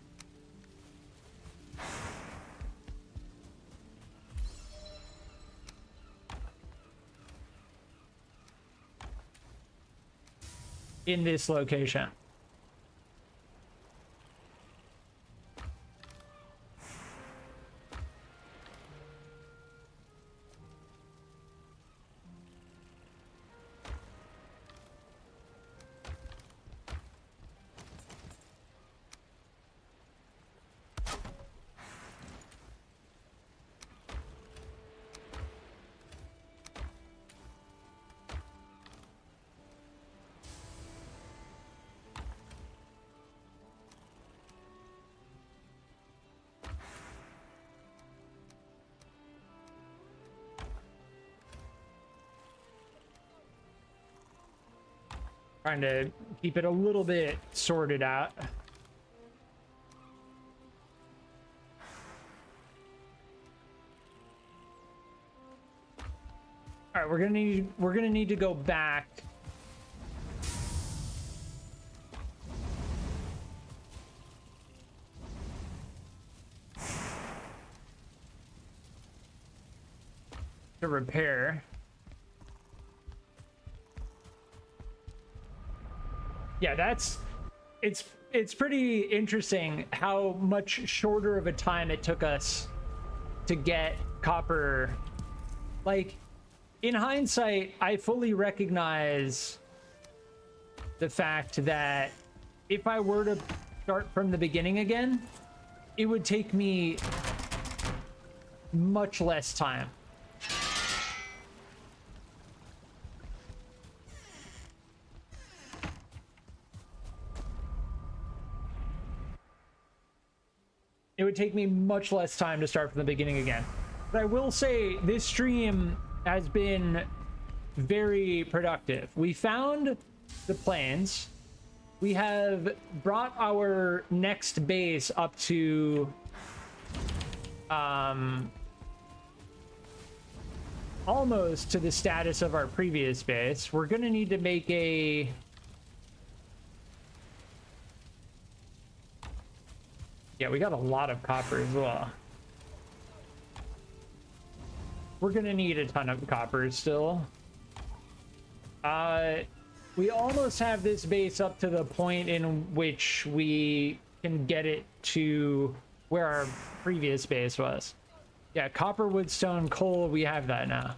In this location. Trying to keep it a little bit sorted out. All right, we're gonna need to go back to repair. Yeah, it's pretty interesting how much shorter of a time it took us to get copper. Like, in hindsight, I fully recognize the fact that if I were to start from the beginning again, it would take me much less time. It would take me much less time to start from the beginning again. But I will say this stream has been very productive. We found the plains. We have brought our next base up to almost to the status of our previous base. We're gonna need to make a yeah, we got a lot of copper as well. We're gonna need a ton of copper still. We almost have this base up to the point in which we can get it to where our previous base was. Yeah, copper, wood, stone, coal, we have that now.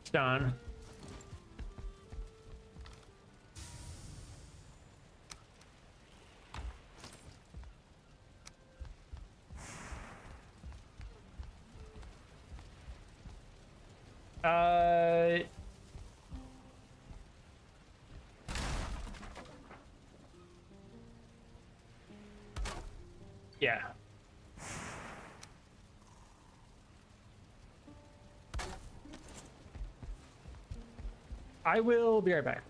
Stone. Yeah. I will be right back.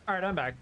All right, I'm back.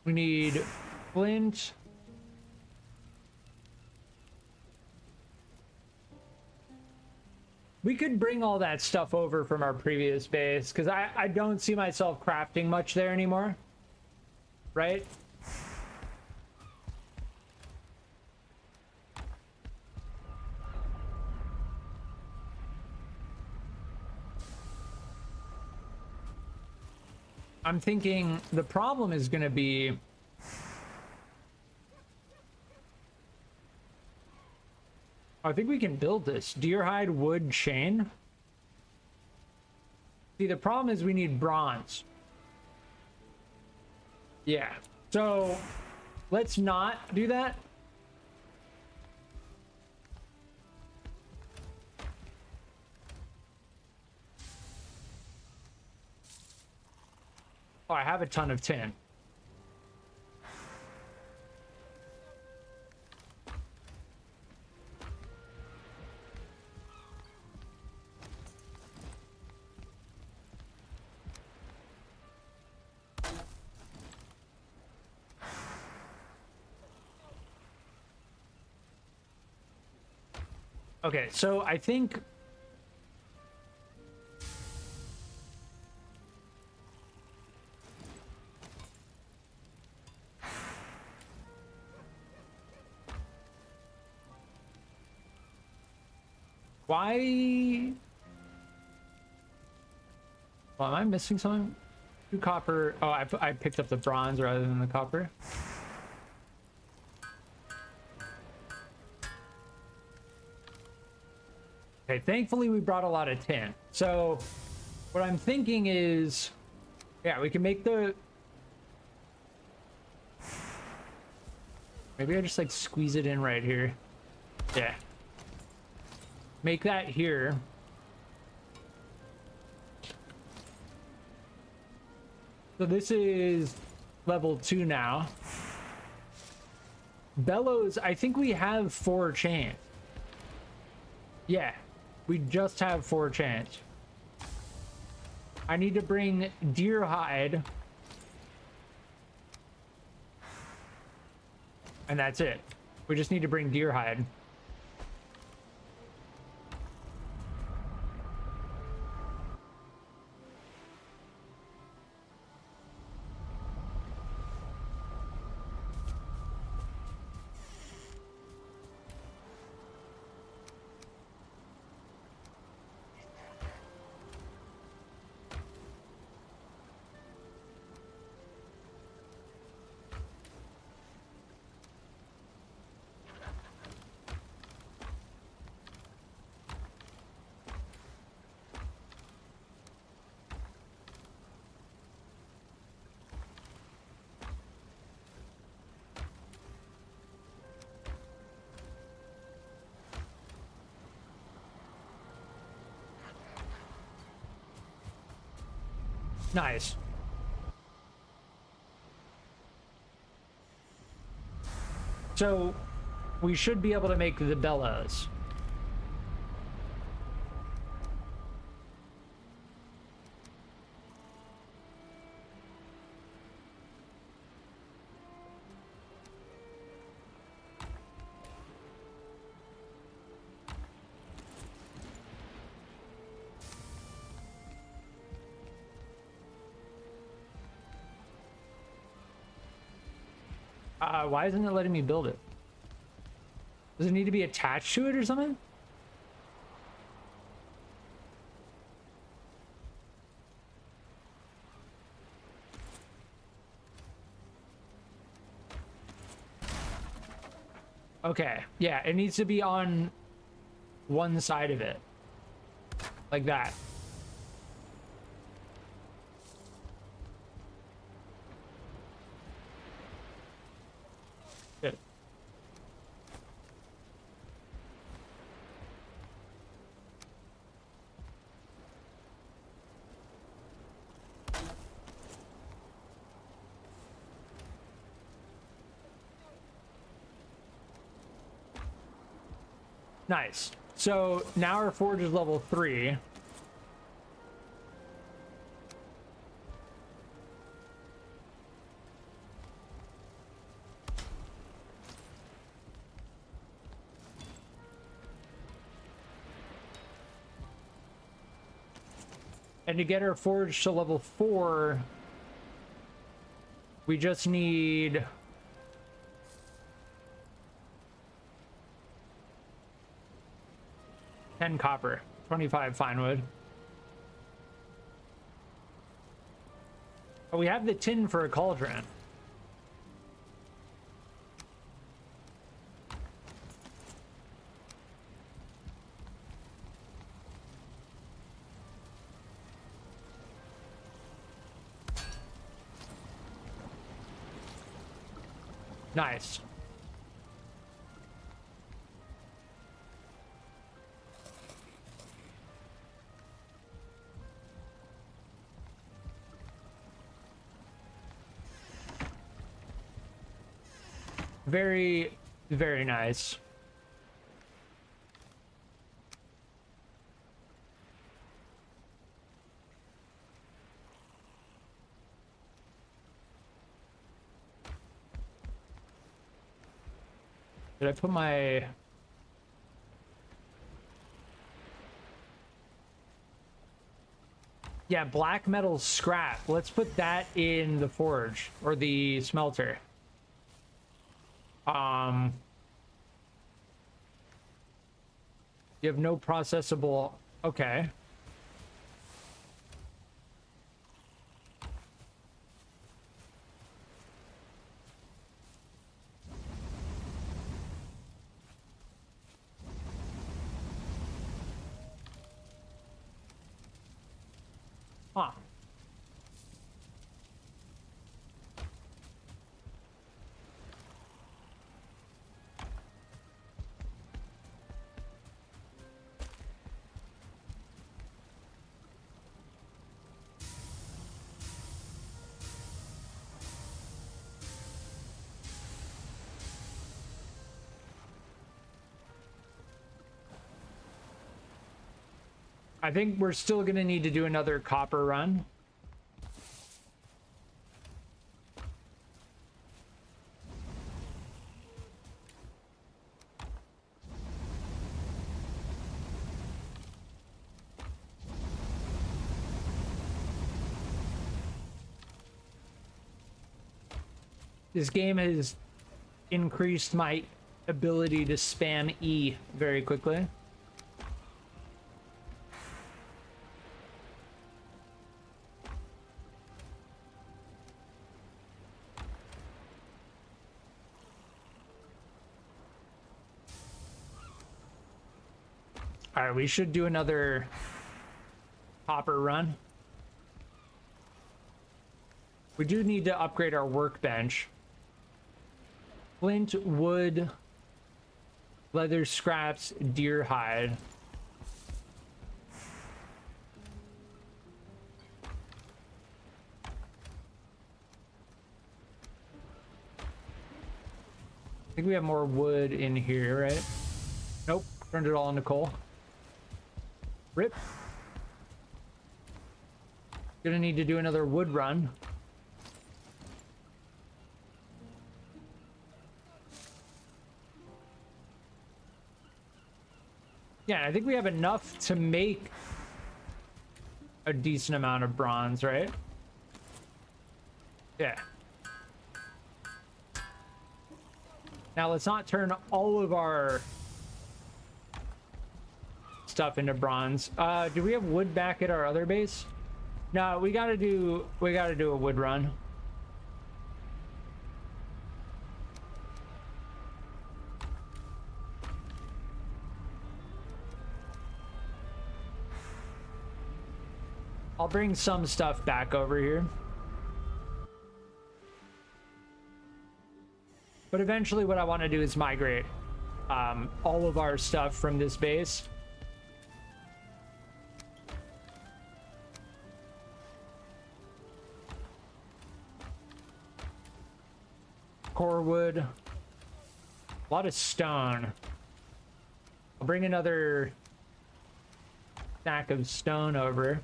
We need flint. We could bring all that stuff over from our previous base, because I don't see myself crafting much there anymore. Right? I'm thinking the problem is going to be I think we can build this. Deer hide, wood, chain. See, the problem is we need bronze. Yeah. So let's not do that. Oh, I have a ton of tin. Okay, so I think why? Well, am I missing something? 2 copper. Oh, I picked up the bronze rather than the copper. Okay, thankfully we brought a lot of tin. So what I'm thinking is, yeah, we can make the... Maybe I just like squeeze it in right here. Yeah. Make that here. So this is level 2 now. Bellows, I think we have 4 chains. Yeah, we just have 4 chains. I need to bring deer hide. And that's it. We just need to bring deer hide. Nice. So we should be able to make the bellows. Why isn't it letting me build it? Does it need to be attached to it or something? Okay, yeah, it needs to be on one side of it. Like that. Good. Nice. So now our forge is level 3. And to get our forge to level 4, we just need 10 copper, 25 fine wood. But we have the tin for a cauldron. Nice. Very, very nice. Did I put my... Yeah, black metal scrap. Let's put that in the forge or the smelter. You have no processable... Okay. Huh. I think we're still going to need to do another copper run. This game has increased my ability to spam E very quickly. All right, we should do another copper run. We do need to upgrade our workbench. Flint, wood, leather scraps, deer hide. I think we have more wood in here, right? Nope, turned it all into coal. Rip. Gonna need to do another wood run. Yeah, I think we have enough to make a decent amount of bronze, right? Yeah. Now let's not turn all of our stuff into bronze. Do we have wood back at our other base? No, we gotta do a wood run. I'll bring some stuff back over here. But eventually what I want to do is migrate all of our stuff from this base. Core wood. A lot of stone. I'll bring another stack of stone over.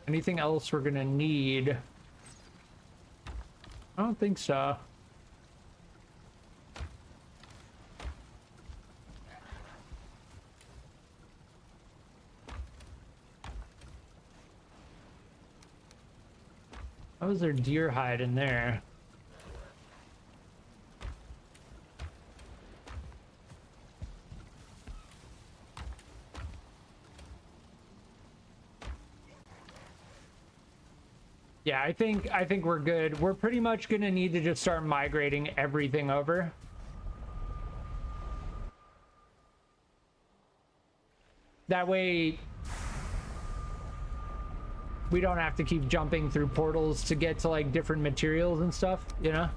Anything else we're gonna need? I don't think so. How was there deer hide in there? Yeah, I think we're good. We're pretty much gonna need to just start migrating everything over. That way we don't have to keep jumping through portals to get to like different materials and stuff, you know?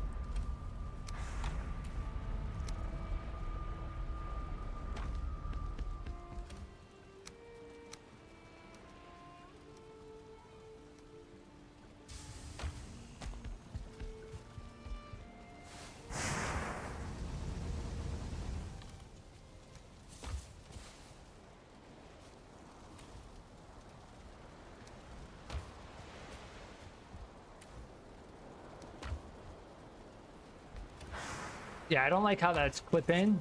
Yeah, I don't like how that's clipping.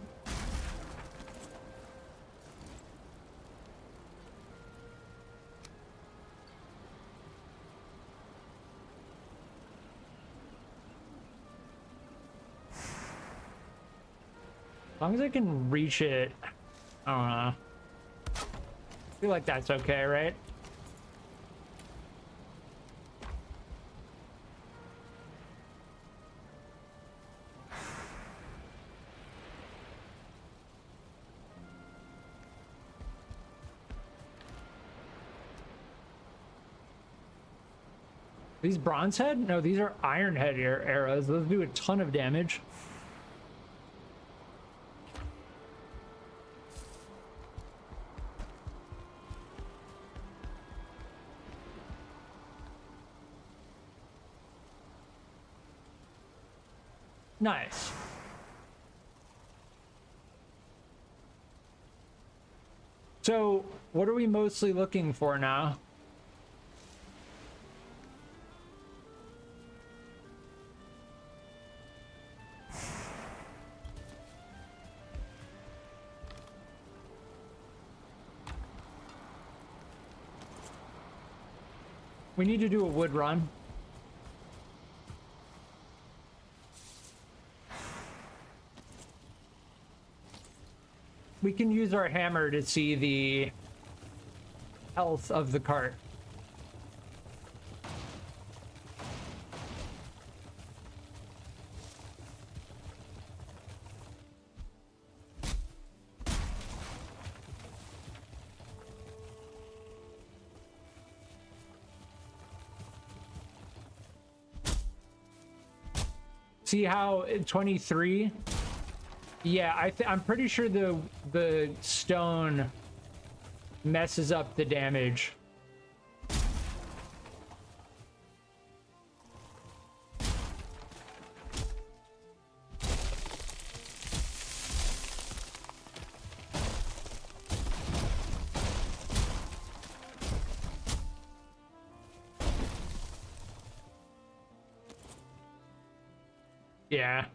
As long as I can reach it, I don't know. I feel like that's okay, right? These bronze head? No, these are iron head arrows. Those do a ton of damage. Nice. So, what are we mostly looking for now? We need to do a wood run. We can use our hammer to see the health of the cart. See how 23? Yeah, I'm pretty sure the stone messes up the damage. Yeah.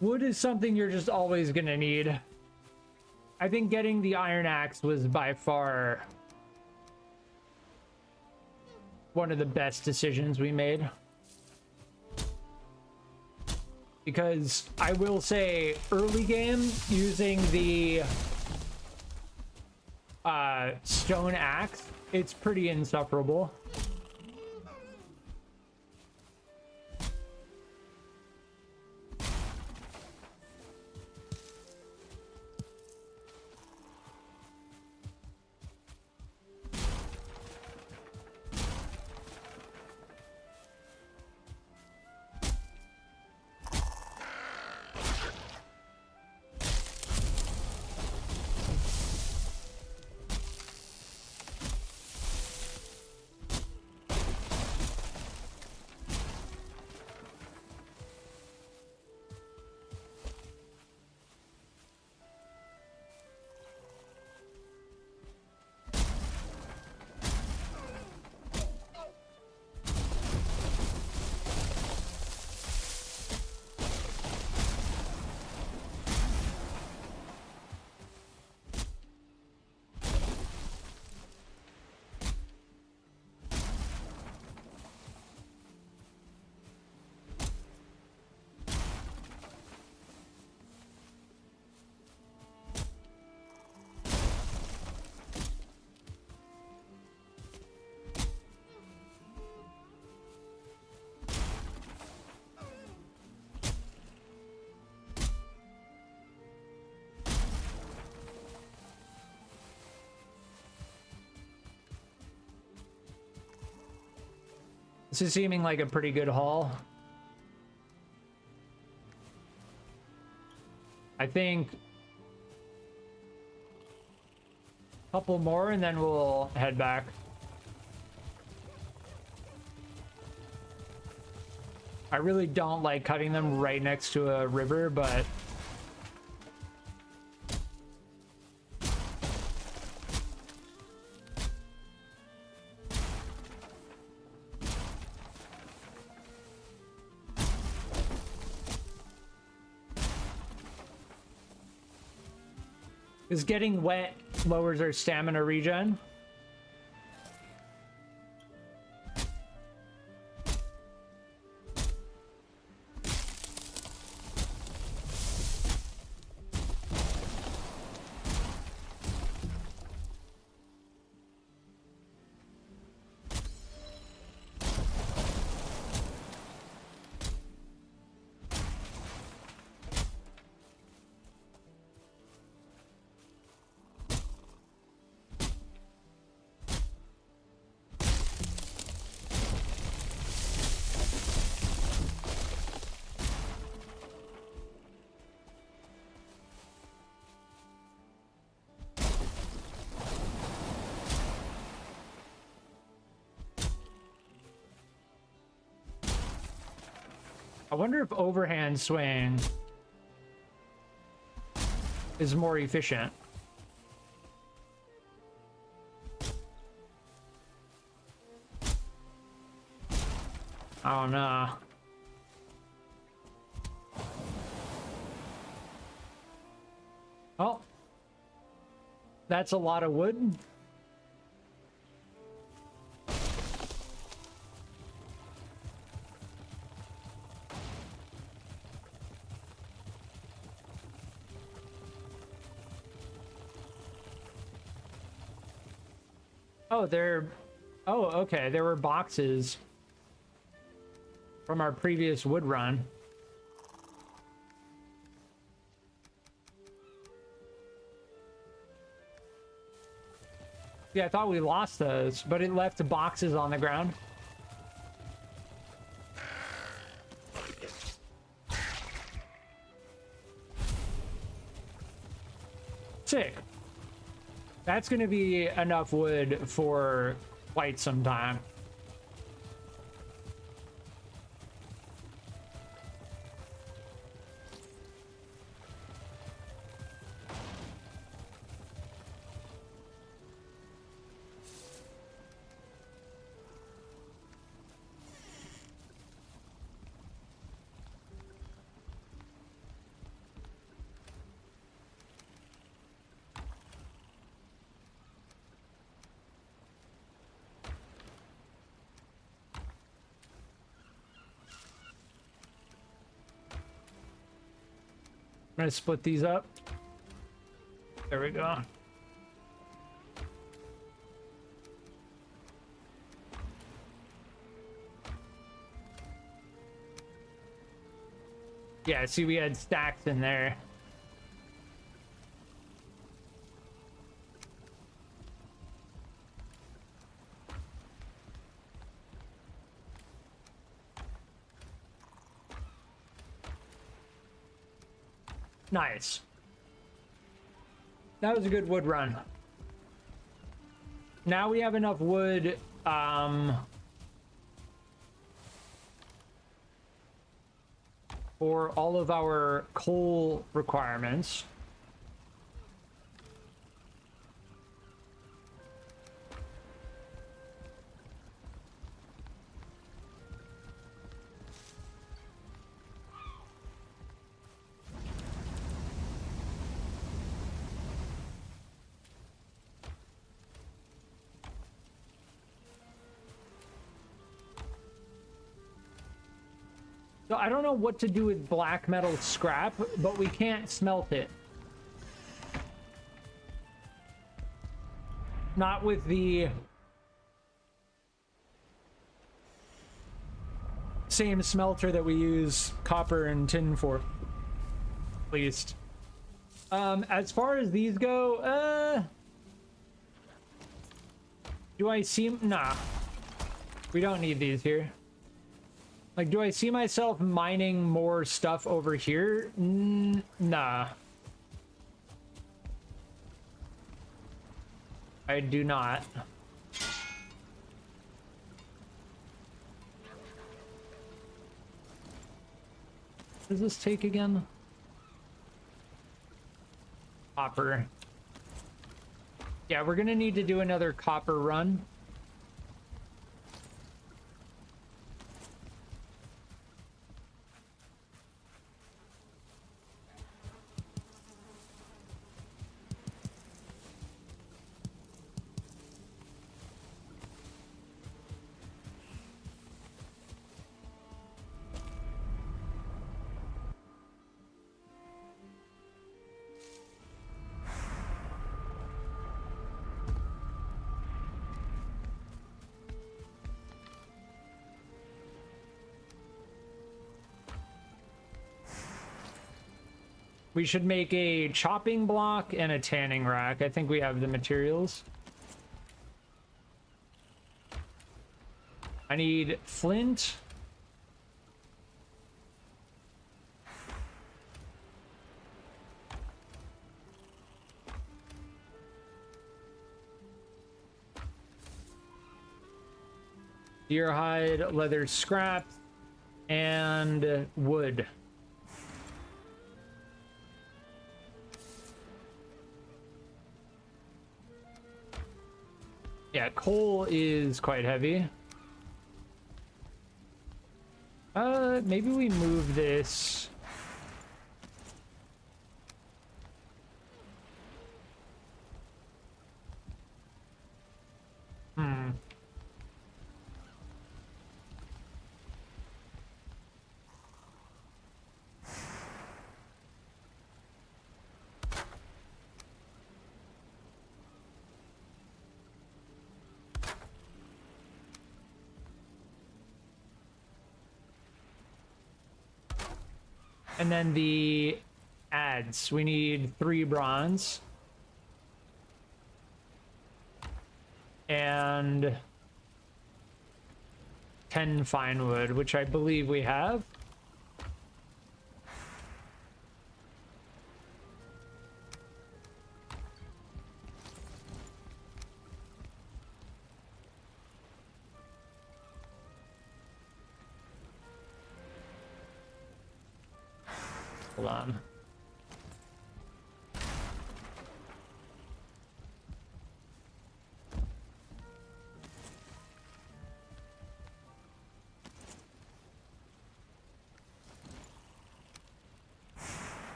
Wood is something you're just always gonna need. I think getting the iron axe was by far one of the best decisions we made. Because I will say, early game, using the stone axe, it's pretty insufferable. This is seeming like a pretty good haul. I think a couple more and then we'll head back. I really don't like cutting them right next to a river, but is getting wet lowers our stamina regen. I wonder if overhand swing is more efficient. I don't know. Oh, that's a lot of wood. Oh, oh, okay. There were boxes from our previous wood run. Yeah, I thought we lost those, but it left the boxes on the ground. Sick. That's going to be enough wood for quite some time. gonna split these up. There we go. Yeah, see, we had stacks in there. Nice. That was a good wood run. Now we have enough wood, for all of our coal requirements. So I don't know what to do with black metal scrap, but we can't smelt it. Not with the same smelter that we use copper and tin for, at least. As far as these go, do I see... Nah. We don't need these here. Like, do I see myself mining more stuff over here? Nah. I do not. What does this take again? Copper. Yeah, we're gonna need to do another copper run. We should make a chopping block and a tanning rack. I think we have the materials. I need flint. Deer hide, leather scrap, and wood. Yeah, coal is quite heavy. Maybe we move this. And then the adds, we need 3 bronze. And 10 fine wood, which I believe we have. Hold on.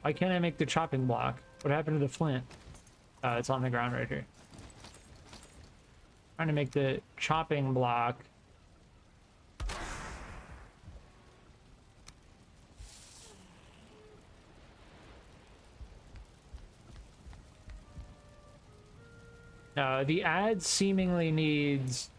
Why can't I make the chopping block? What happened to the flint? It's on the ground right here. Trying to make the chopping block. No, the ad seemingly needs...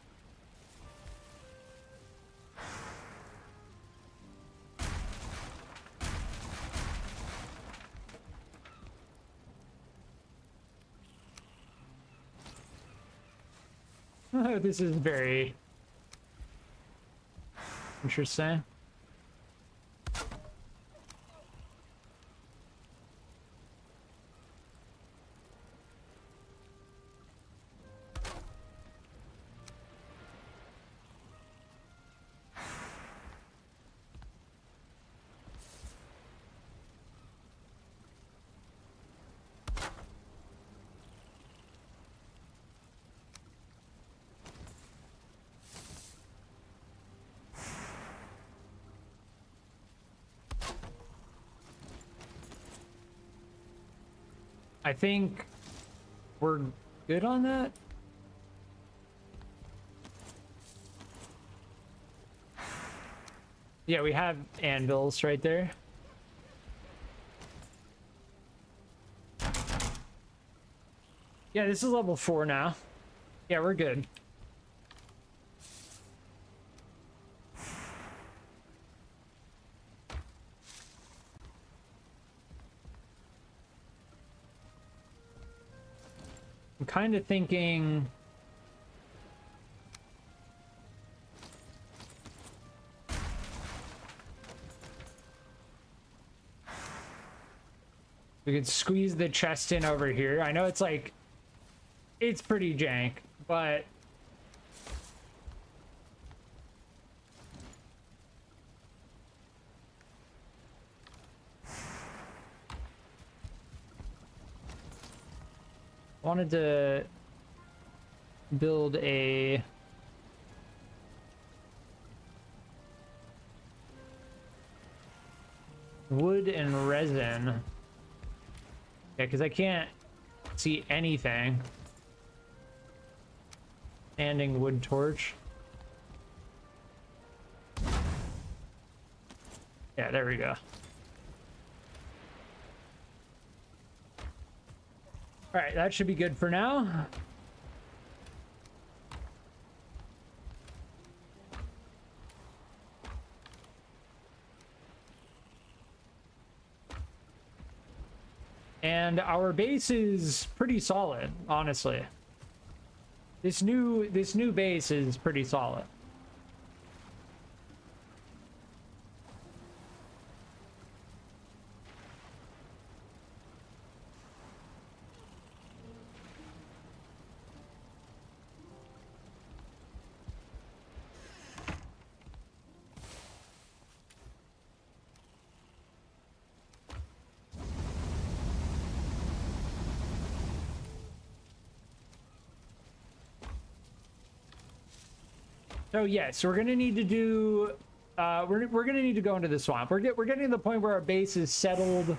This is very interesting. I think we're good on that. Yeah, we have anvils right there. Yeah, this is level 4 now. Yeah, we're good. I'm kind of thinking... we could squeeze the chest in over here. I know it's like... it's pretty jank, but... wanted to build a wood and resin. Yeah, because I can't see anything. Standing wood torch. Yeah, there we go. All right, that should be good for now. And our base is pretty solid, honestly. This new base is pretty solid. So yes, we're gonna need to do. We're gonna need to go into the swamp. We're getting to the point where our base is settled.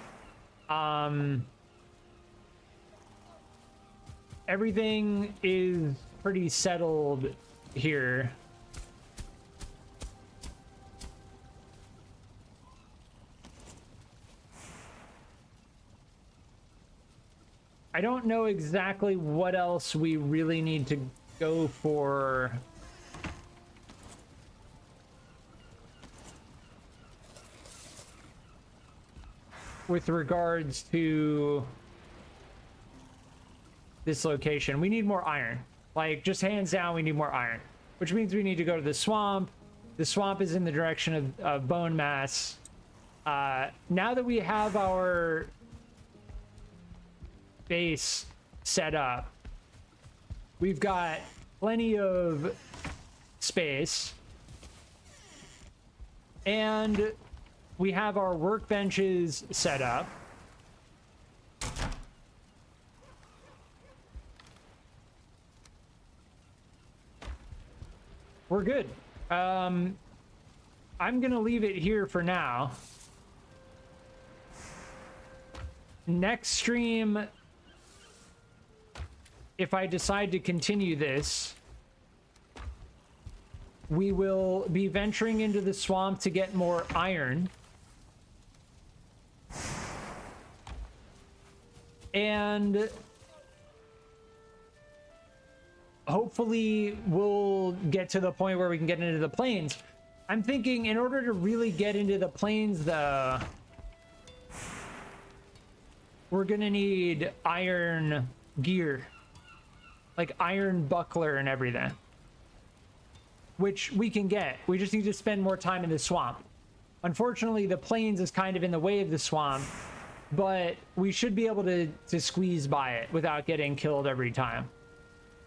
Everything is pretty settled here. I don't know exactly what else we really need to go for. With regards to this location, we need more iron. Like, just hands down, we need more iron. Which means we need to go to the swamp. The swamp is in the direction of bone mass. Now that we have our base set up, we've got plenty of space. And we have our workbenches set up. We're good. I'm gonna leave it here for now. Next stream, if I decide to continue this, we will be venturing into the swamp to get more iron. And hopefully we'll get to the point where we can get into the plains. I'm thinking in order to really get into the plains, though, we're gonna need iron gear, like iron buckler and everything, which we can get. We just need to spend more time in the swamp. Unfortunately, the plains is kind of in the way of the swamp, but we should be able to squeeze by it without getting killed every time.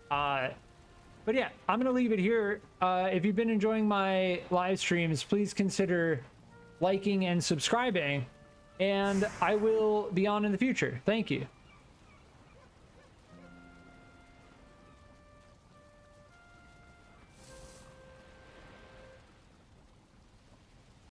But yeah, I'm gonna leave it here. If you've been enjoying my live streams, please consider liking and subscribing, and I will be on in the future. Thank you.